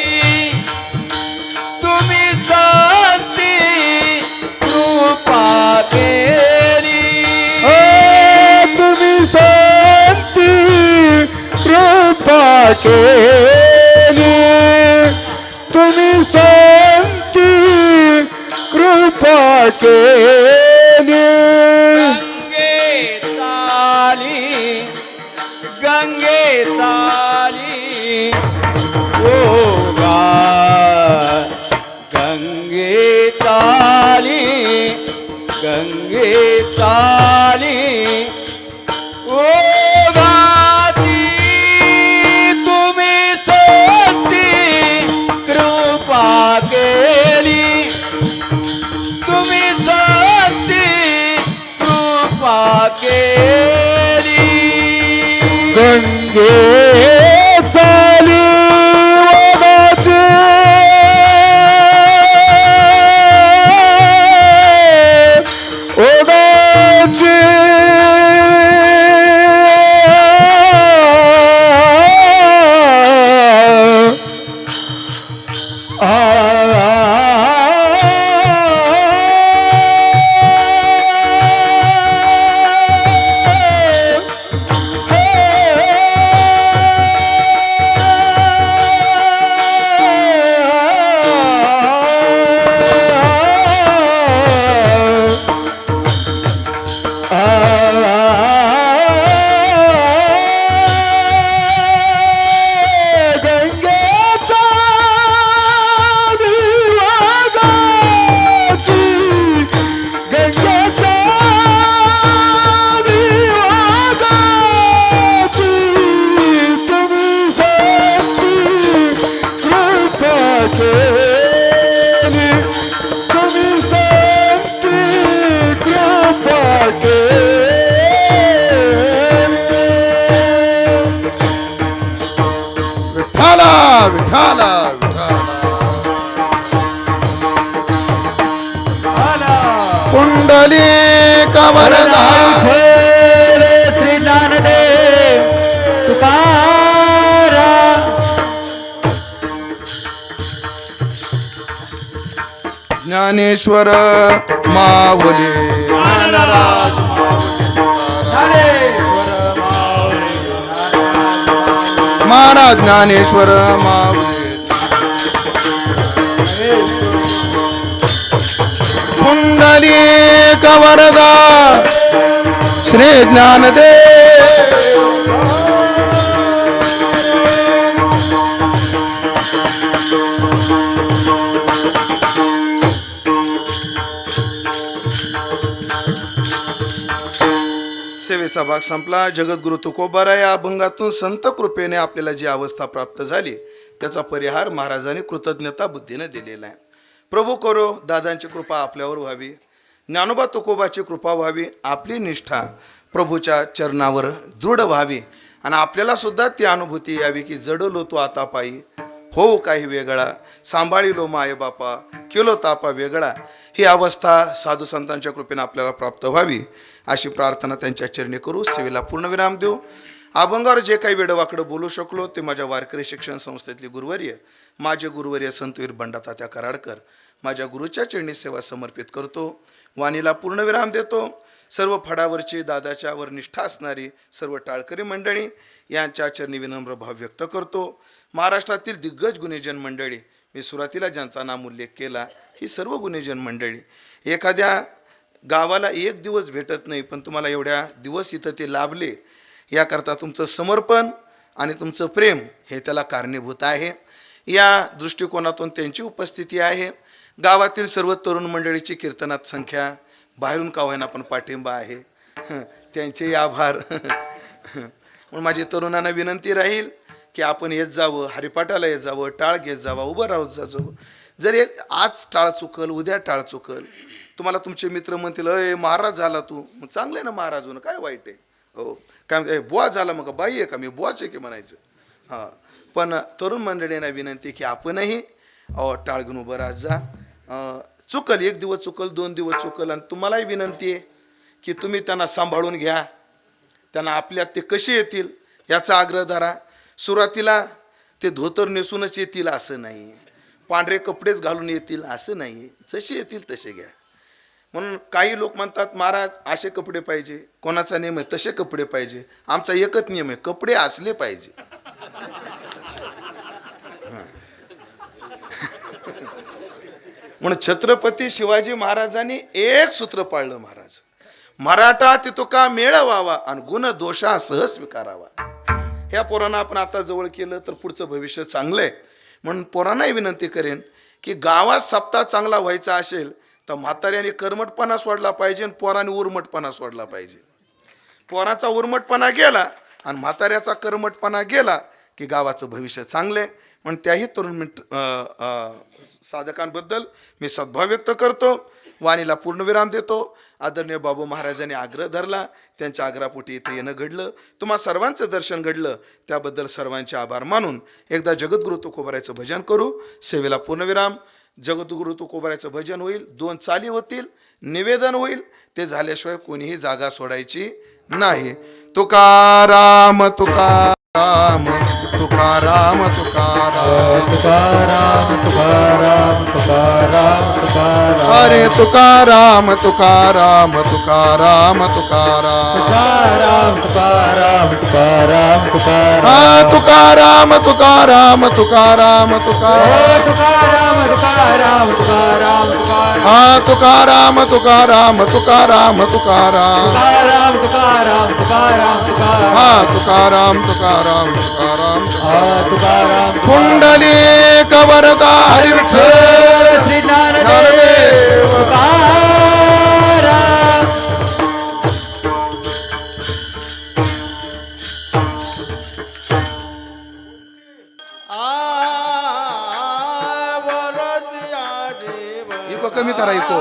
तुम्ही शांती कृपा केली तुम्ही शांती कृपा केली तुम्ही शांती कृपा केली गंगे ताली ओ गा गंगे ताली ओ गाती तुम्ही सोती कृपा केली तुम्ही सोती कृपा केली गंगे चाली वगाचे ओगाचे विठाला विठाला कुंडली कमरदा श्री ज्ञानदेव तुकारा ज्ञानेश्वर माऊली ज्ञानराज महाराज ज्ञानेश्वर माऊली कुंडली कवरदा श्री ज्ञानदेव सेवेचा भाग संपला. जगद्गुरु तुकोबारा या अभंगातून संत कृपेने आपल्याला जी अवस्था प्राप्त झाली त्याचा परिहार महाराजांनी कृतज्ञता बुद्धीने दिलेला आहे. प्रभू करो दादांची कृपा आपल्यावर व्हावी, ज्ञानोबा तुकोबाची कृपा व्हावी, आपली निष्ठा प्रभूच्या चरणावर दृढ व्हावी आणि आपल्याला सुद्धा ती अनुभूती यावी की जडलो तो आता पायी हो काही वेगळा, सांभाळिलो माय बापा केलो तापा वेगळा. ही अवस्था साधू संतांच्या कृपेने आपल्याला प्राप्त व्हावी अशी प्रार्थना त्यांच्या चरणी करू. सेवेला पूर्णविराम देऊ. अभंगावर जे काही वेडवाकडं बोलू शकलो ते माझ्या वारकरी शिक्षण संस्थेतले गुरुवर्य माझे गुरुवर्य संतवीर बंडातात्या कराडकर माझ्या गुरुच्या चरणी सेवा समर्पित करतो. वाणीला पूर्णविराम देतो. सर्व फडावरची दादाच्यावर निष्ठा असणारी सर्व टाळकरी मंडळी यांच्या चरणी विनम्र भाव व्यक्त करतो. महाराष्ट्रातील दिग्गज गुणीजन मंडळी, मी सुरुवातीला ज्यांचा नाम उल्लेख केला, ही सर्व गुणीजन मंडळी, एखाद्या गावाला एक दिवस भेटत नाही पण तुम्हाला एवढ्या दिवस इथं ते लाभले याकरता तुमचं समर्पण आणि तुमचं प्रेम हे त्याला कारणीभूत आहे. या दृष्टिकोनातून त्यांची उपस्थिती आहे. गावातील सर्व तरुण मंडळीची कीर्तनात संख्या, बाहेरून का होईना पण पाठिंबा आहे, त्यांचेही आभार. म्हणून माझी तरुणांना विनंती राहील की आपण येत जावं, हरिपाठाला येत जावं, टाळ घेत जावं, उभं राहत जावं. जर आज टाळ चुकल, उद्या टाळ चुकल, तुम्हाला तुमचे मित्र म्हणतील अय महाराज झाला तू, मग चांगलं आहे ना महाराज होणं, काय वाईट आहे. हो काय म्हणते बुवा झाला, मग बाई आहे का, मी बुवाच आहे की म्हणायचं. हां, पण तरुण मंडळींना विनंती की आपणही टाळ घेऊन उभं राहत जा. चुकल, एक दिवस चुकल, 2 दिवस चुकल, आणि तुम्हालाही विनंती आहे की तुम्ही त्यांना सांभाळून घ्या, त्यांना आपल्यात ते कसे येतील याचा आग्रह धरा. सुरुवातीला ते धोतर नेसूनच येतील असं नाही, पांढरे कपडेच घालून येतील असं नाही, जसे येतील तसे घ्या. म्हणून काही लोक म्हणतात महाराज असे कपडे पाहिजे, कोणाचा नियम आहे तसे कपडे पाहिजे. आमचा एकच नियम आहे, कपडे असले पाहिजे. म्हणून छत्रपती शिवाजी महाराजांनी एक सूत्र पाळलं. महाराज मराठा तितो का मेळ व्हावा आणि गुण दोषा सह स्वीकारावा. ह्या पोरांना आपण आता जवळ केलं तर पुढचं भविष्य चांगलं आहे. म्हणून पोरांनाही विनंती करेन की गावात सप्ताह चांगला व्हायचा असेल तर म्हाताऱ्याने कर्मटपणा सोडला पाहिजे आणि पोराने उर्मटपणा सोडला पाहिजे. पोराचा उर्मटपणा गेला आणि म्हाताऱ्याचा कर्मटपणा गेला की गावाचं भविष्य चांगलं आहे. म्हणून त्याही तरुण साधकांबद्दल मी सद्भाव व्यक्त करतो, वाणीला पूर्णविराम देतो. आदरणीय बाबू महाराजांनी आग्रह धरला, त्यांच्या आग्रहापोटी इथे येणं घडलं, तुम्हा सर्वांचं दर्शन घडलं, त्याबद्दल सर्वांचे आभार मानून एकदा जगद्गुरु तुकोबारायचं भजन करू. सेवेला पूर्णविराम. जगद्गुरु तुकोबारायचं भजन होईल, 2 चाली होतील, निवेदन होईल. ते झाल्याशिवाय कोणीही जागा सोडायची नाही. तुकाराम तुकाराम तुकाराम तुकाराम तुकाराम तुकाराम तुकाराम तुकाराम हरे तुकाराम तुकाराम तुकाराम तुकाराम तुकाराम तुकाराम तुकाराम तुकाराम हा तुकाराम तुकाराम तुकाराम तुकाराम तुकाराम तुकाराम तुकाराम तुकाराम हा तुकाराम तुकाराम तुकाराम तुकाराम तुकाराम तुकाराम तुकाराम तुकाराम हा तुकाराम तुकाराम तुकाराम तुकाराम कुंडलिक वरदा हरी विठ्ठल श्री ज्ञानदेव तुकाराम इको कमी करा इको.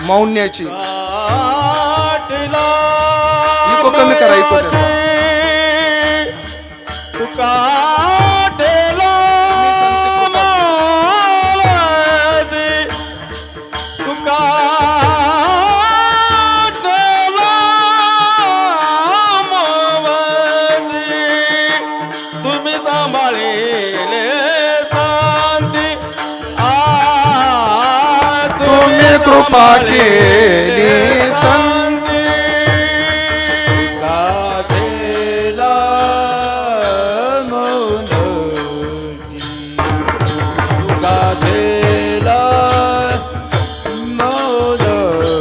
मौन्याची इको कमी करा इको त्याचा. तुम्ही सांभाळेले तुम्ही कृपा केली संधी गाधेला मौनची गाधेला मौनची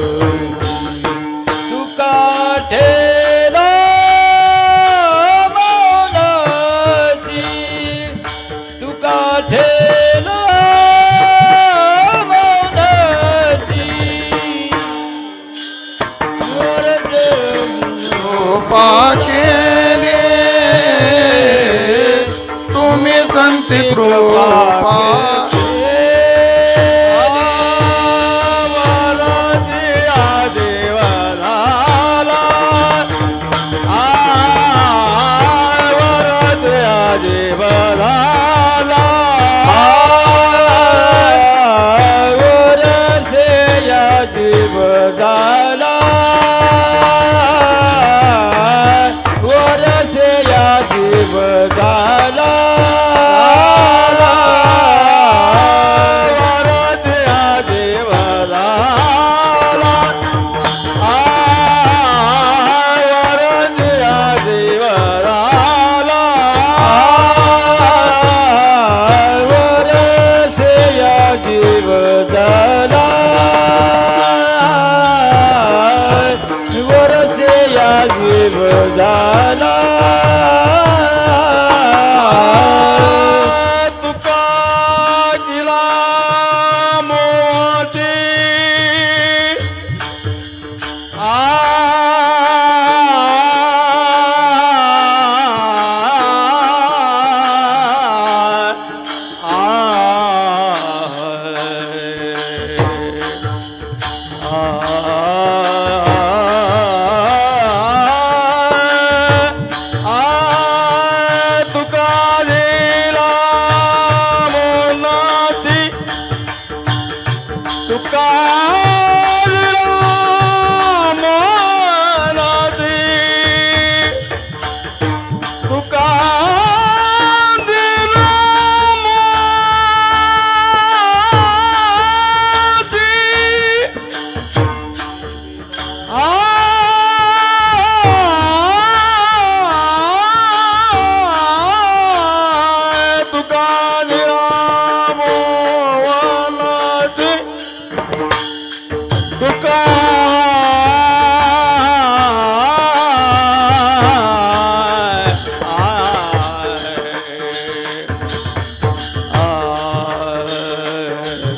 तुका ठेला मौनची तुका ठेला मौनची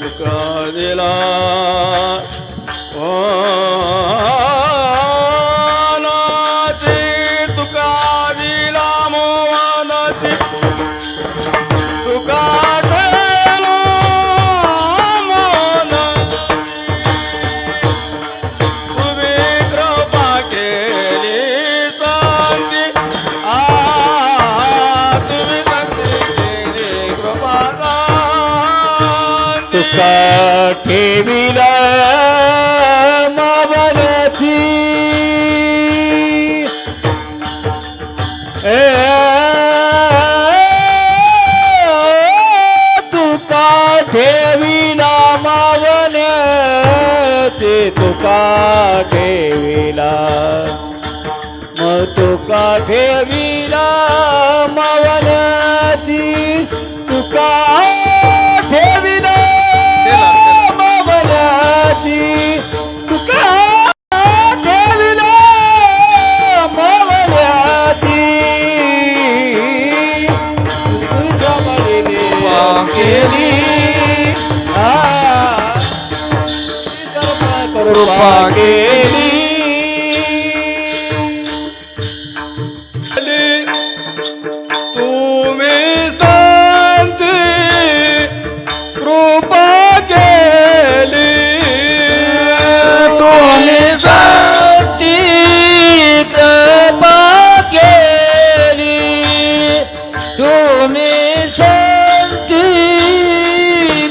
तुका दिला नाती तुका दिला मोनाची तुका ठेवला मोन तुम्ही कृपा केली सांगती तुम्ही सांगते केली कृपा सांगती. तुका ठेविला मावनाची तुका ठेविला मावनाची तुका ठेविला मग तुका ठेविला मावनाची तुका ठेविला मावनाची तुका ठेविला मावनाची तुझ्या मळीने केली कृपा केली तुम्ही सांगते कृपा केली तुम्ही साठी कृपा केली तुम्ही साठी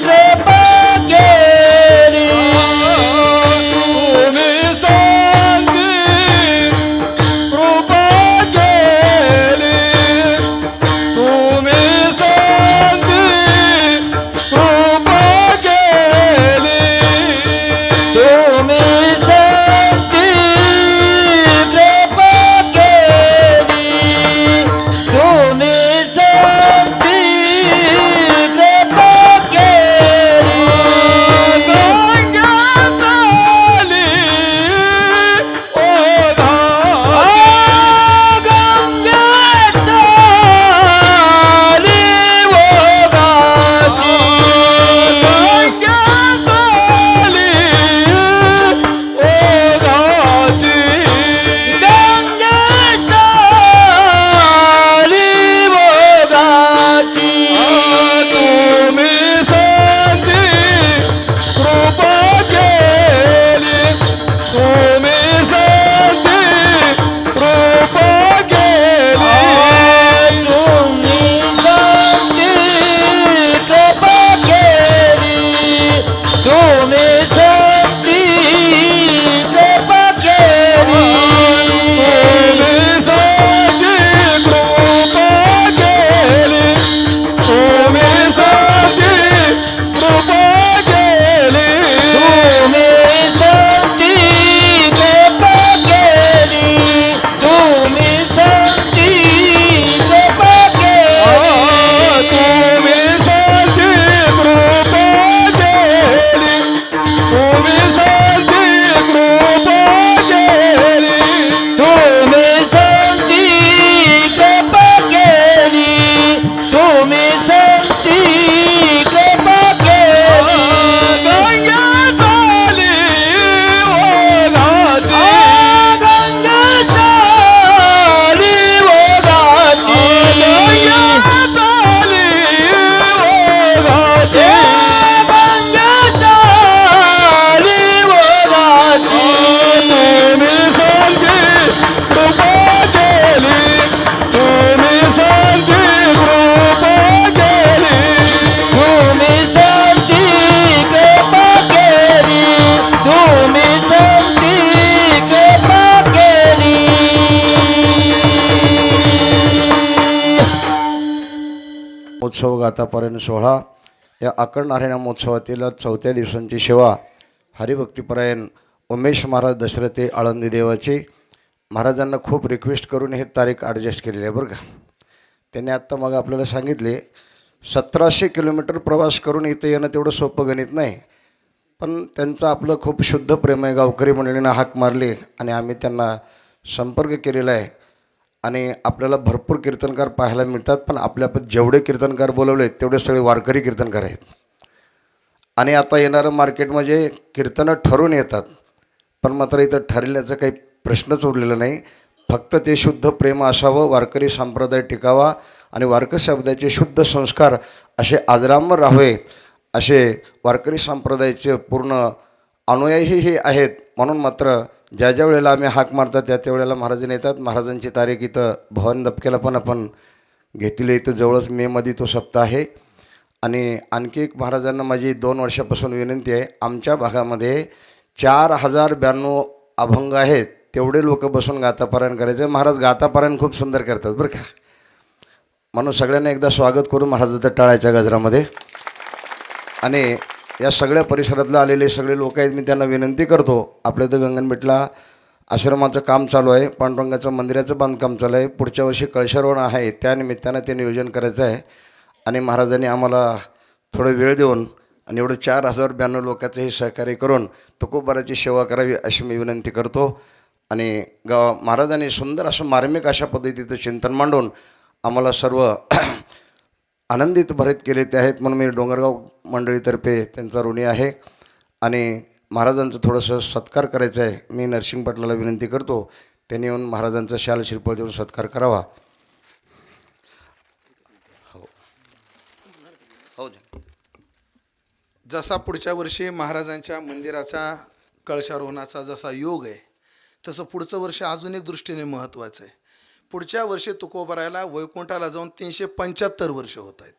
कृपा केली तुम्ही सांगते कृपा केली तुम्ही सांगते कृपा केली तुम्ही साठी कृपा केली तुम्ही साठी कृपा केली गंगा झाली ओघा उत्सव गातापर्यंत सोहळा या अखंड नारायण महोत्सवातील चौथ्या दिवसांची सेवा हरिभक्तीपरायण उमेश महाराज दशरथे आळंदी देवाची महाराजांना खूप रिक्वेस्ट करून हे तारीख ॲडजस्ट केलेली आहे बरं का. त्यांनी आत्ता मग आपल्याला सांगितले 1700 किलोमीटर प्रवास करून इथं येणं तेवढं सोपं गणित नाही, पण त्यांचं आपलं खूप शुद्ध प्रेम आहे. गावकरी मंडळींना हाक मारली आणि आम्ही त्यांना संपर्क केलेला आहे आणि आपल्याला भरपूर कीर्तनकार पाहायला मिळतात, पण आपल्यापैकी जेवढे कीर्तनकार बोलवले तेवढे सगळे वारकरी कीर्तनकार आहेत. आणि आता येणारं मार्केट म्हणजे कीर्तनं ठरून येतात, पण मात्र इथं ठरल्याचा काही प्रश्नच उरलेला नाही. फक्त ते शुद्ध प्रेम असावं, वारकरी संप्रदाय टिकावा आणि वारकरी शब्दाचे शुद्ध संस्कार असे आजरामर राहावेत, असे वारकरी संप्रदायाचे पूर्ण अनुयायी हे आहेत. म्हणून मात्र ज्या ज्या वेळेला आम्ही हाक मारतात त्या वेळेला महाराजांनी येतात. महाराजांची तारीख इथं भवन दबकेला पण आपण घेतली, इथं जवळच मेमध्ये तो सप्ताह आहे. आणि आणखी एक महाराजांना माझी 2 वर्षापासून विनंती आहे, आमच्या भागामध्ये 4092 अभंग आहेत, तेवढे लोक बसून गातापारायण करायचं. महाराज गातापारायण खूप सुंदर करतात बरं का. म्हणून सगळ्यांना एकदा स्वागत करू महाराजाच्या टाळ्याच्या गजरामध्ये. आणि या सगळ्या परिसरातले आलेले सगळे लोक आहेत, मी त्यांना विनंती करतो, आपल्या इथं गंगनमेटला आश्रमाचं काम चालू आहे, पांडुरंगाचं मंदिराचं बांधकाम चालू आहे, पुढच्या वर्षी कळशारोहण आहे, त्या निमित्तानं ते नियोजन करायचं आहे. आणि महाराजांनी आम्हाला थोडं वेळ देऊन आणि एवढं 4092 लोकांचं हे सहकार्य करून तुकोबाराची सेवा करावी अशी मी विनंती करतो. आणि महाराजांनी सुंदर असं मार्मिक अशा पद्धतीचं चिंतन मांडून आम्हाला सर्व आनंदित भरित केले ते आहेत, म्हणून मी डोंगरगाव मंडळीतर्फे त्यांचा ऋणी आहे. आणि महाराजांचं थोडंसं सत्कार करायचं आहे, मी नरसिंग पाटलाला विनंती करतो, त्यांनी येऊन महाराजांचा शाल श्रीफळ देऊन सत्कार करावा. जसा पुढच्या वर्षी महाराजांच्या मंदिराचा कळशारोहणाचा जसा योग आहे, तसं पुढचं वर्ष अजून एक दृष्टीने महत्त्वाचं आहे. पुढच्या वर्षी तुकोबारायला वैकुंठाला जाऊन 375 वर्ष होत आहेत.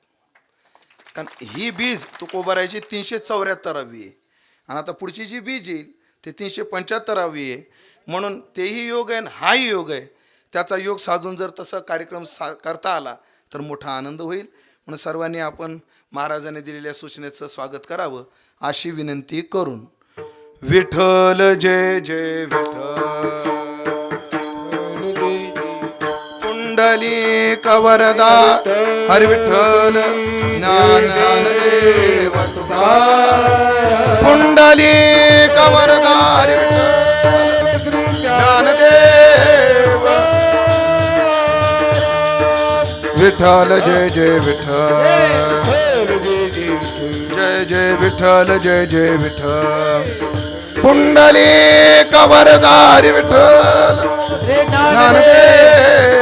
कारण ही बीज तुकोबारायची 374वी आहे आणि आता पुढची जी बीज येईल ते 375वी आहे. म्हणून तेही योग आहे आणि हाही योग आहे. त्याचा योग साधून जर तसा कार्यक्रम करता आला तर मोठा आनंद होईल. म्हणून सर्वांनी आपण महाराजांनी दिलेल्या सूचनेचं स्वागत करावं अशी विनंती करून, विठ्ठल जय जय विठ्ठल, पुंडलिक वरदा हरी विठ्ठल, ज्ञानदेव तुकाराम, पुंडलिक वरदा हरी विठ्ठल, ज्ञानदेव विठ्ठल जय जय विठ्ठल, जय जय विठ्ठल, जय जय विठ्ठल, पुंडलिक वरदा हरी विठ्ठल, ज्ञानदेव